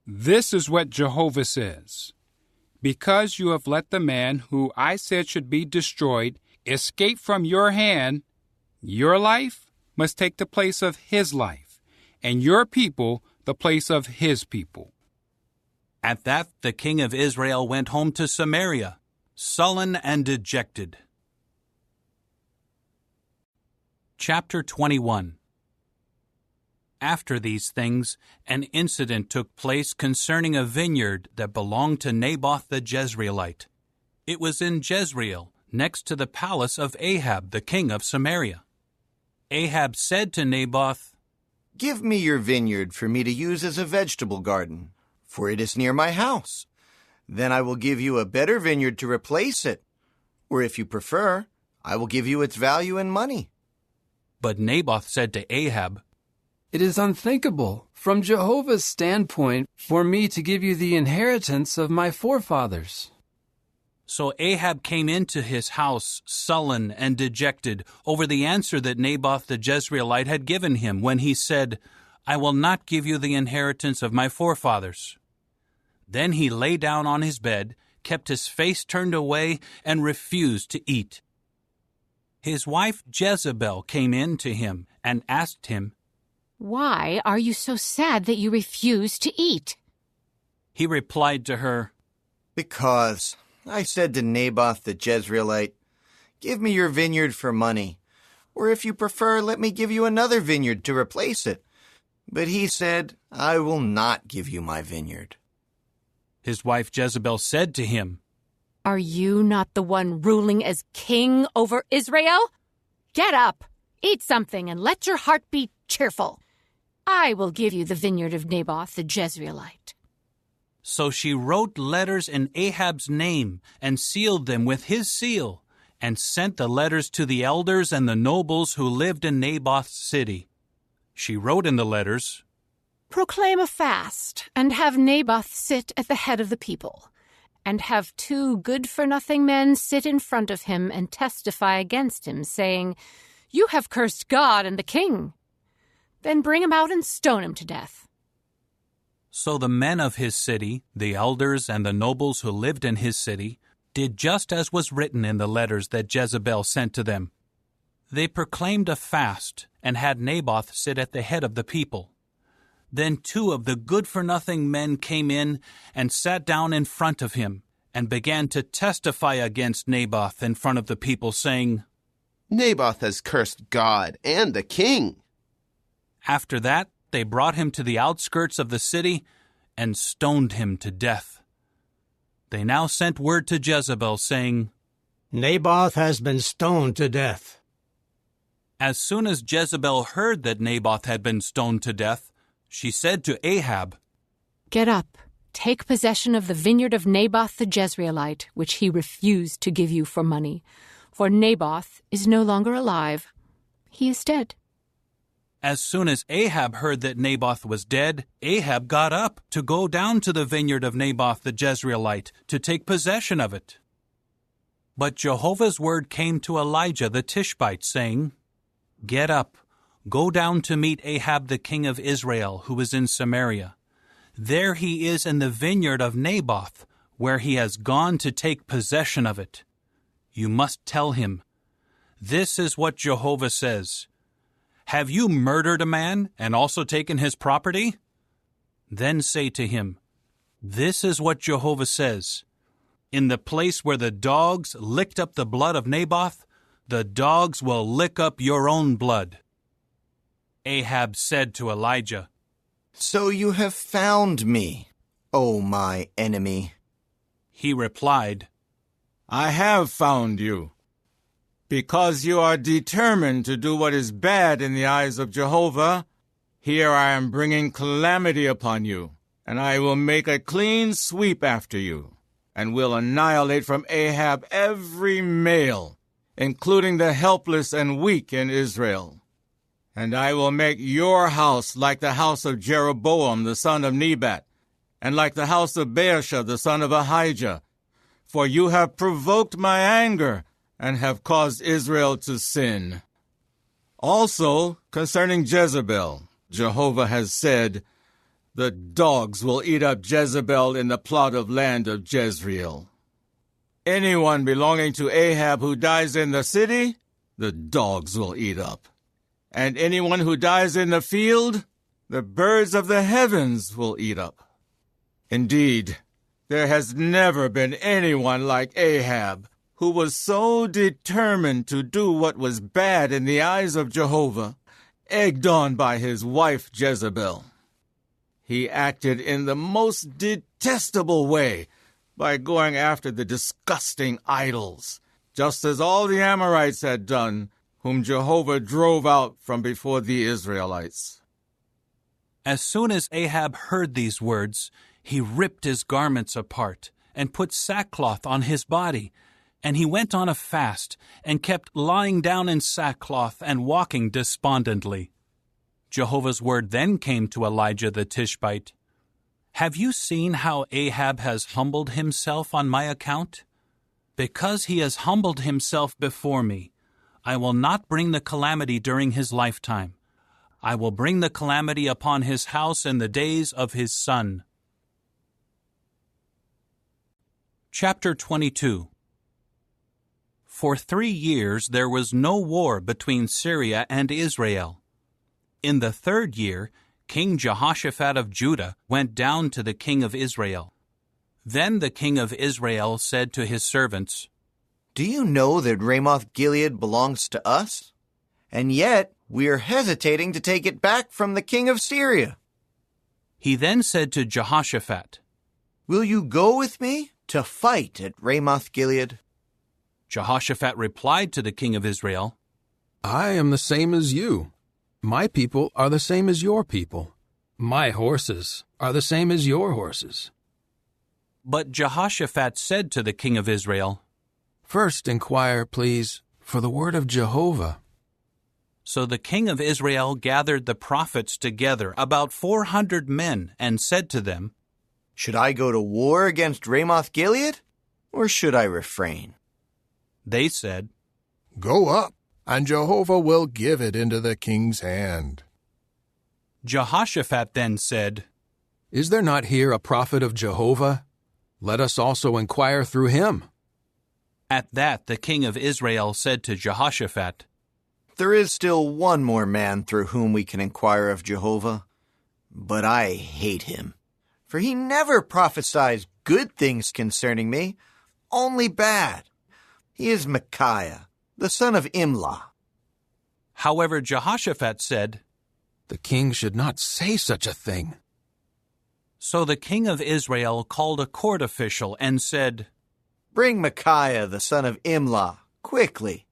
"This is what Jehovah says. Because you have let the man who I said should be destroyed escape from your hand, your life must take the place of his life, and your people the place of his people." At that the king of Israel went home to Samaria, sullen and dejected. Chapter 21. After these things, an incident took place concerning a vineyard that belonged to Naboth the Jezreelite. It was in Jezreel, next to the palace of Ahab, the king of Samaria. Ahab said to Naboth, "Give me your vineyard for me to use as a vegetable garden, for it is near my house. Then I will give you a better vineyard to replace it. Or if you prefer, I will give you its value in money." But Naboth said to Ahab, "It is unthinkable from Jehovah's standpoint for me to give you the inheritance of my forefathers." So Ahab came into his house sullen and dejected over the answer that Naboth the Jezreelite had given him when he said, "I will not give you the inheritance of my forefathers." Then he lay down on his bed, kept his face turned away, and refused to eat. His wife Jezebel came in to him and asked him, "Why are you so sad that you refuse to eat?" He replied to her, "Because I said to Naboth the Jezreelite, 'Give me your vineyard for money, or if you prefer, let me give you another vineyard to replace it.' But he said, 'I will not give you my vineyard.'" His wife Jezebel said to him, "Are you not the one ruling as king over Israel? Get up, eat something, and let your heart be cheerful. I will give you the vineyard of Naboth the Jezreelite." So she wrote letters in Ahab's name and sealed them with his seal, and sent the letters to the elders and the nobles who lived in Naboth's city. She wrote in the letters, "Proclaim a fast, and have Naboth sit at the head of the people, and have 2 good-for-nothing men sit in front of him and testify against him, saying, 'You have cursed God and the king.' Then bring him out and stone him to death." So the men of his city, the elders and the nobles who lived in his city, did just as was written in the letters that Jezebel sent to them. They proclaimed a fast and had Naboth sit at the head of the people. Then 2 of the good-for-nothing men came in and sat down in front of him and began to testify against Naboth in front of the people, saying, "Naboth has cursed God and the king." After that, they brought him to the outskirts of the city and stoned him to death. They now sent word to Jezebel, saying, "Naboth has been stoned to death." As soon as Jezebel heard that Naboth had been stoned to death, she said to Ahab, "Get up, take possession of the vineyard of Naboth the Jezreelite, which he refused to give you for money, for Naboth is no longer alive. He is dead." As soon as Ahab heard that Naboth was dead, Ahab got up to go down to the vineyard of Naboth the Jezreelite to take possession of it. But Jehovah's word came to Elijah the Tishbite, saying, "Get up, go down to meet Ahab the king of Israel, who is in Samaria. There he is in the vineyard of Naboth, where he has gone to take possession of it. You must tell him, 'This is what Jehovah says. Have you murdered a man and also taken his property?' Then say to him, 'This is what Jehovah says. In the place where the dogs licked up the blood of Naboth, the dogs will lick up your own blood.'" Ahab said to Elijah, "So you have found me, O my enemy." He replied, "I have found you. Because you are determined to do what is bad in the eyes of Jehovah, here I am bringing calamity upon you, and I will make a clean sweep after you, and will annihilate from Ahab every male, including the helpless and weak in Israel. And I will make your house like the house of Jeroboam the son of Nebat, and like the house of Baasha the son of Ahijah, for you have provoked my anger, and have caused Israel to sin. Also, concerning Jezebel, Jehovah has said, 'The dogs will eat up Jezebel in the plot of land of Jezreel.' Anyone belonging to Ahab who dies in the city, the dogs will eat up. And anyone who dies in the field, the birds of the heavens will eat up. Indeed, there has never been anyone like Ahab, who was so determined to do what was bad in the eyes of Jehovah, egged on by his wife Jezebel. He acted in the most detestable way by going after the disgusting idols, just as all the Amorites had done, whom Jehovah drove out from before the Israelites." As soon as Ahab heard these words, he ripped his garments apart and put sackcloth on his body, and he went on a fast and kept lying down in sackcloth and walking despondently. Jehovah's word then came to Elijah the Tishbite, "Have you seen how Ahab has humbled himself on my account? Because he has humbled himself before me, I will not bring the calamity during his lifetime. I will bring the calamity upon his house in the days of his son." Chapter 22. For 3 years there was no war between Syria and Israel. In the 3rd year, King Jehoshaphat of Judah went down to the king of Israel. Then the king of Israel said to his servants, "Do you know that Ramoth-Gilead belongs to us? And yet we are hesitating to take it back from the king of Syria." He then said to Jehoshaphat, "Will you go with me to fight at Ramoth-Gilead?" Jehoshaphat replied to the king of Israel, "I am the same as you. My people are the same as your people. My horses are the same as your horses." But Jehoshaphat said to the king of Israel, "First inquire, please, for the word of Jehovah." So the king of Israel gathered the prophets together, about 400 men, and said to them, "Should I go to war against Ramoth-Gilead, or should I refrain?" They said, "Go up, and Jehovah will give it into the king's hand." Jehoshaphat then said, "Is there not here a prophet of Jehovah? Let us also inquire through him." At that the king of Israel said to Jehoshaphat, "There is still one more man through whom we can inquire of Jehovah, but I hate him, for he never prophesies good things concerning me, only bad. He is Micaiah, the son of Imlah." However, Jehoshaphat said, "The king should not say such a thing." So the king of Israel called a court official and said, "Bring Micaiah, the son of Imlah, quickly."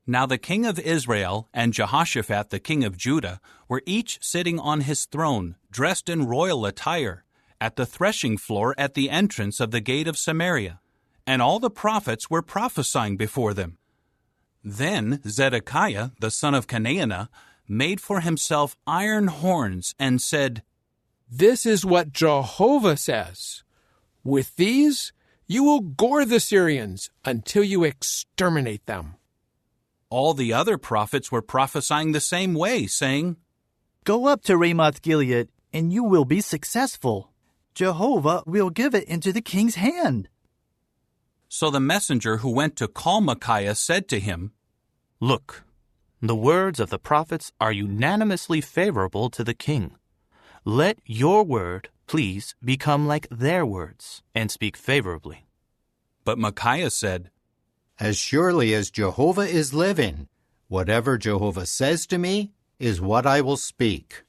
Now the king of Israel and Jehoshaphat the king of Judah were each sitting on his throne, dressed in royal attire, at the threshing floor at the entrance of the gate of Samaria, and all the prophets were prophesying before them. Then Zedekiah, the son of Chenaanah, made for himself iron horns and said, "This is what Jehovah says. With these you will gore the Syrians until you exterminate them." All the other prophets were prophesying the same way, saying, "Go up to Ramoth-Gilead, and you will be successful. Jehovah will give it into the king's hand." So the messenger who went to call Micaiah said to him, "Look, the words of the prophets are unanimously favorable to the king. Let your word, please, become like their words, and speak favorably." But Micaiah said, "As surely as Jehovah is living, whatever Jehovah says to me is what I will speak."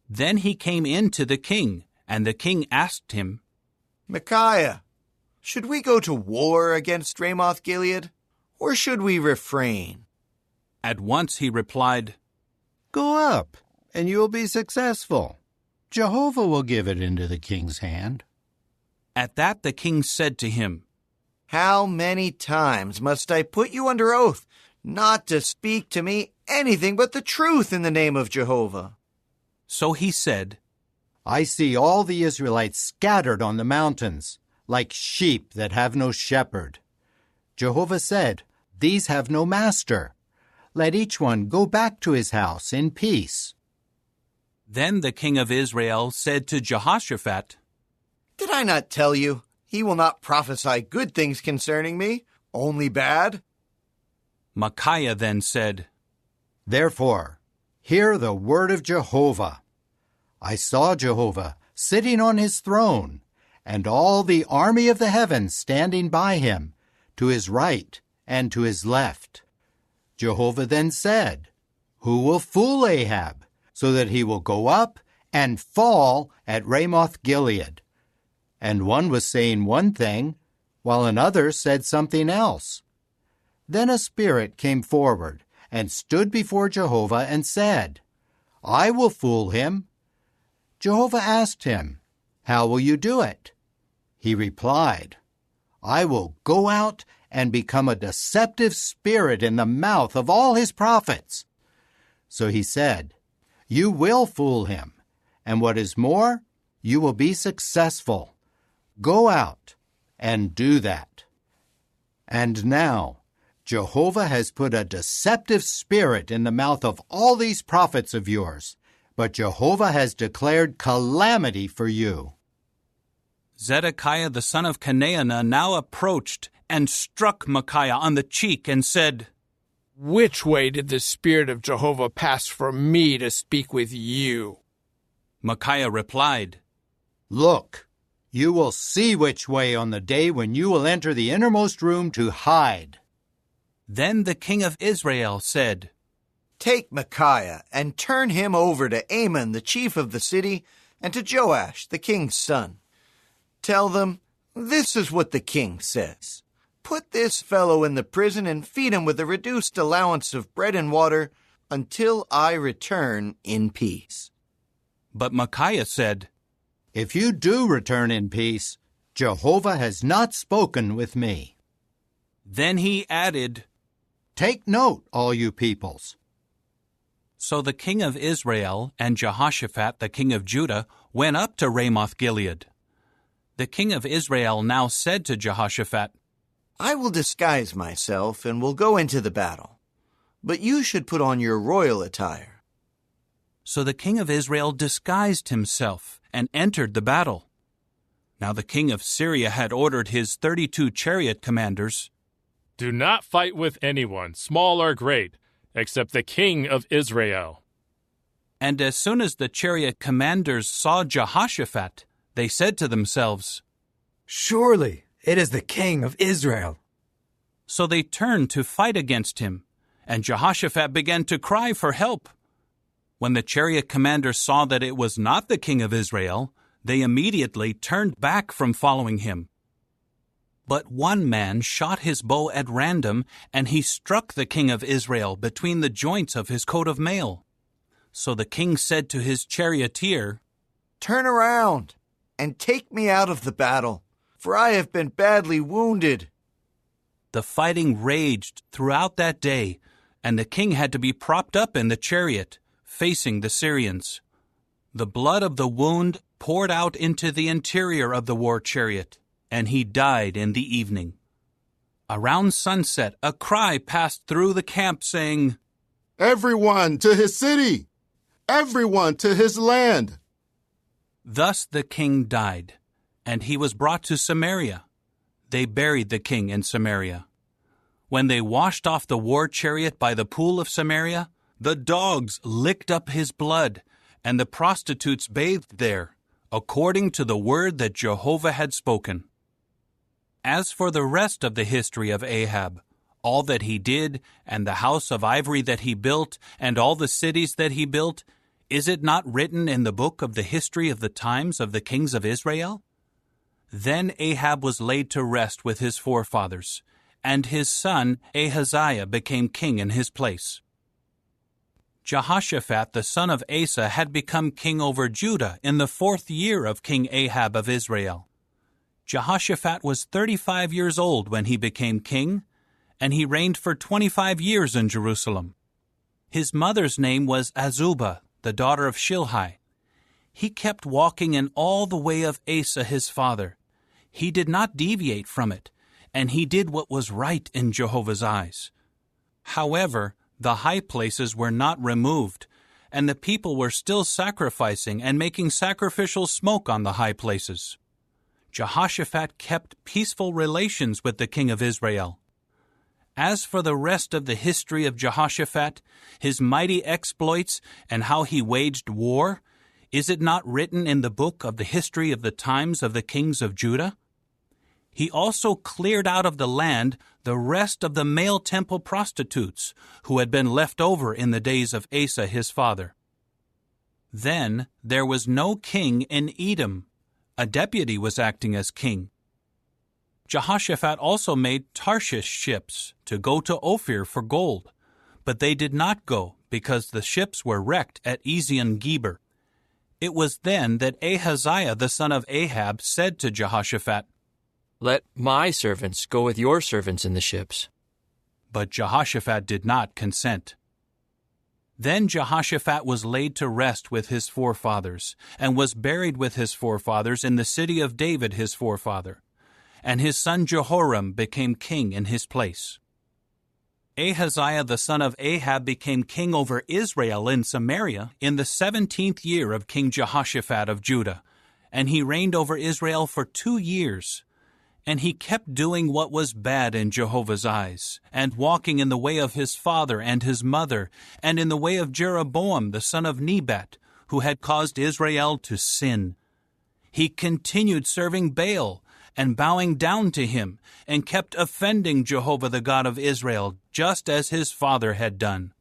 Then he came in to the king, and the king asked him, "Micaiah, should we go to war against Ramoth-Gilead, or should we refrain?" At once he replied, "Go up, and you will be successful. Jehovah will give it into the king's hand." At that the king said to him, "How many times must I put you under oath not to speak to me anything but the truth in the name of Jehovah?" So he said, "I see all the Israelites scattered on the mountains, like sheep that have no shepherd. Jehovah said, 'These have no master. Let each one go back to his house in peace.'" Then the king of Israel said to Jehoshaphat, "Did I not tell you, he will not prophesy good things concerning me, only bad?" Micaiah then said, "Therefore, hear the word of Jehovah. I saw Jehovah sitting on his throne, and all the army of the heavens standing by him, to his right and to his left. Jehovah then said, 'Who will fool Ahab, so that he will go up and fall at Ramoth-Gilead?' And one was saying one thing, while another said something else. Then a spirit came forward and stood before Jehovah and said, 'I will fool him.' Jehovah asked him, 'How will you do it?' He replied, 'I will go out and become a deceptive spirit in the mouth of all his prophets.' So he said, 'You will fool him, and what is more, you will be successful. Go out and do that.' And now, Jehovah has put a deceptive spirit in the mouth of all these prophets of yours, but Jehovah has declared calamity for you." Zedekiah the son of Chenaanah now approached and struck Micaiah on the cheek and said, "Which way did the Spirit of Jehovah pass for me to speak with you?" Micaiah replied, "Look, you will see which way on the day when you will enter the innermost room to hide." Then the king of Israel said, "Take Micaiah and turn him over to Amon, the chief of the city, and to Joash, the king's son. Tell them, this is what the king says. Put this fellow in the prison and feed him with a reduced allowance of bread and water until I return in peace." But Micaiah said, "If you do return in peace, Jehovah has not spoken with me." Then he added, "Take note, all you peoples." So the king of Israel and Jehoshaphat the king of Judah went up to Ramoth-Gilead. The king of Israel now said to Jehoshaphat, "I will disguise myself and will go into the battle, but you should put on your royal attire." So the king of Israel disguised himself and entered the battle. Now the king of Syria had ordered his 32 chariot commanders, "Do not fight with anyone, small or great, except the king of Israel." And as soon as the chariot commanders saw Jehoshaphat, they said to themselves, "Surely it is the king of Israel." So they turned to fight against him, and Jehoshaphat began to cry for help. When the chariot commanders saw that it was not the king of Israel, they immediately turned back from following him. But one man shot his bow at random, and he struck the king of Israel between the joints of his coat of mail. So the king said to his charioteer, "Turn around and take me out of the battle, for I have been badly wounded." The fighting raged throughout that day, and the king had to be propped up in the chariot, facing the Syrians. The blood of the wound poured out into the interior of the war chariot, and he died in the evening. Around sunset, a cry passed through the camp saying, "Everyone to his city! Everyone to his land!" Thus the king died, and he was brought to Samaria. They buried the king in Samaria. When they washed off the war chariot by the pool of Samaria, the dogs licked up his blood, and the prostitutes bathed there, according to the word that Jehovah had spoken. As for the rest of the history of Ahab, all that he did, and the house of ivory that he built, and all the cities that he built, is it not written in the book of the history of the times of the kings of Israel? Then Ahab was laid to rest with his forefathers, and his son Ahaziah became king in his place. Jehoshaphat the son of Asa had become king over Judah in the 4th year of King Ahab of Israel. Jehoshaphat was 35 years old when he became king, and he reigned for 25 years in Jerusalem. His mother's name was Azubah, the daughter of Shilhi. He kept walking in all the way of Asa his father. He did not deviate from it, and he did what was right in Jehovah's eyes. However, the high places were not removed, and the people were still sacrificing and making sacrificial smoke on the high places. Jehoshaphat kept peaceful relations with the king of Israel. As for the rest of the history of Jehoshaphat, his mighty exploits, and how he waged war, is it not written in the book of the history of the times of the kings of Judah? He also cleared out of the land the rest of the male temple prostitutes who had been left over in the days of Asa his father. Then there was no king in Edom. A deputy was acting as king. Jehoshaphat also made Tarshish ships to go to Ophir for gold, but they did not go because the ships were wrecked at Ezion-Geber. It was then that Ahaziah the son of Ahab said to Jehoshaphat, "Let my servants go with your servants in the ships." But Jehoshaphat did not consent. Then Jehoshaphat was laid to rest with his forefathers, and was buried with his forefathers in the city of David his forefather. And his son Jehoram became king in his place. Ahaziah the son of Ahab became king over Israel in Samaria in the 17th year of King Jehoshaphat of Judah, and he reigned over Israel for 2 years. And he kept doing what was bad in Jehovah's eyes, and walking in the way of his father and his mother, and in the way of Jeroboam the son of Nebat, who had caused Israel to sin. He continued serving Baal, and bowing down to him, and kept offending Jehovah the God of Israel, just as his father had done.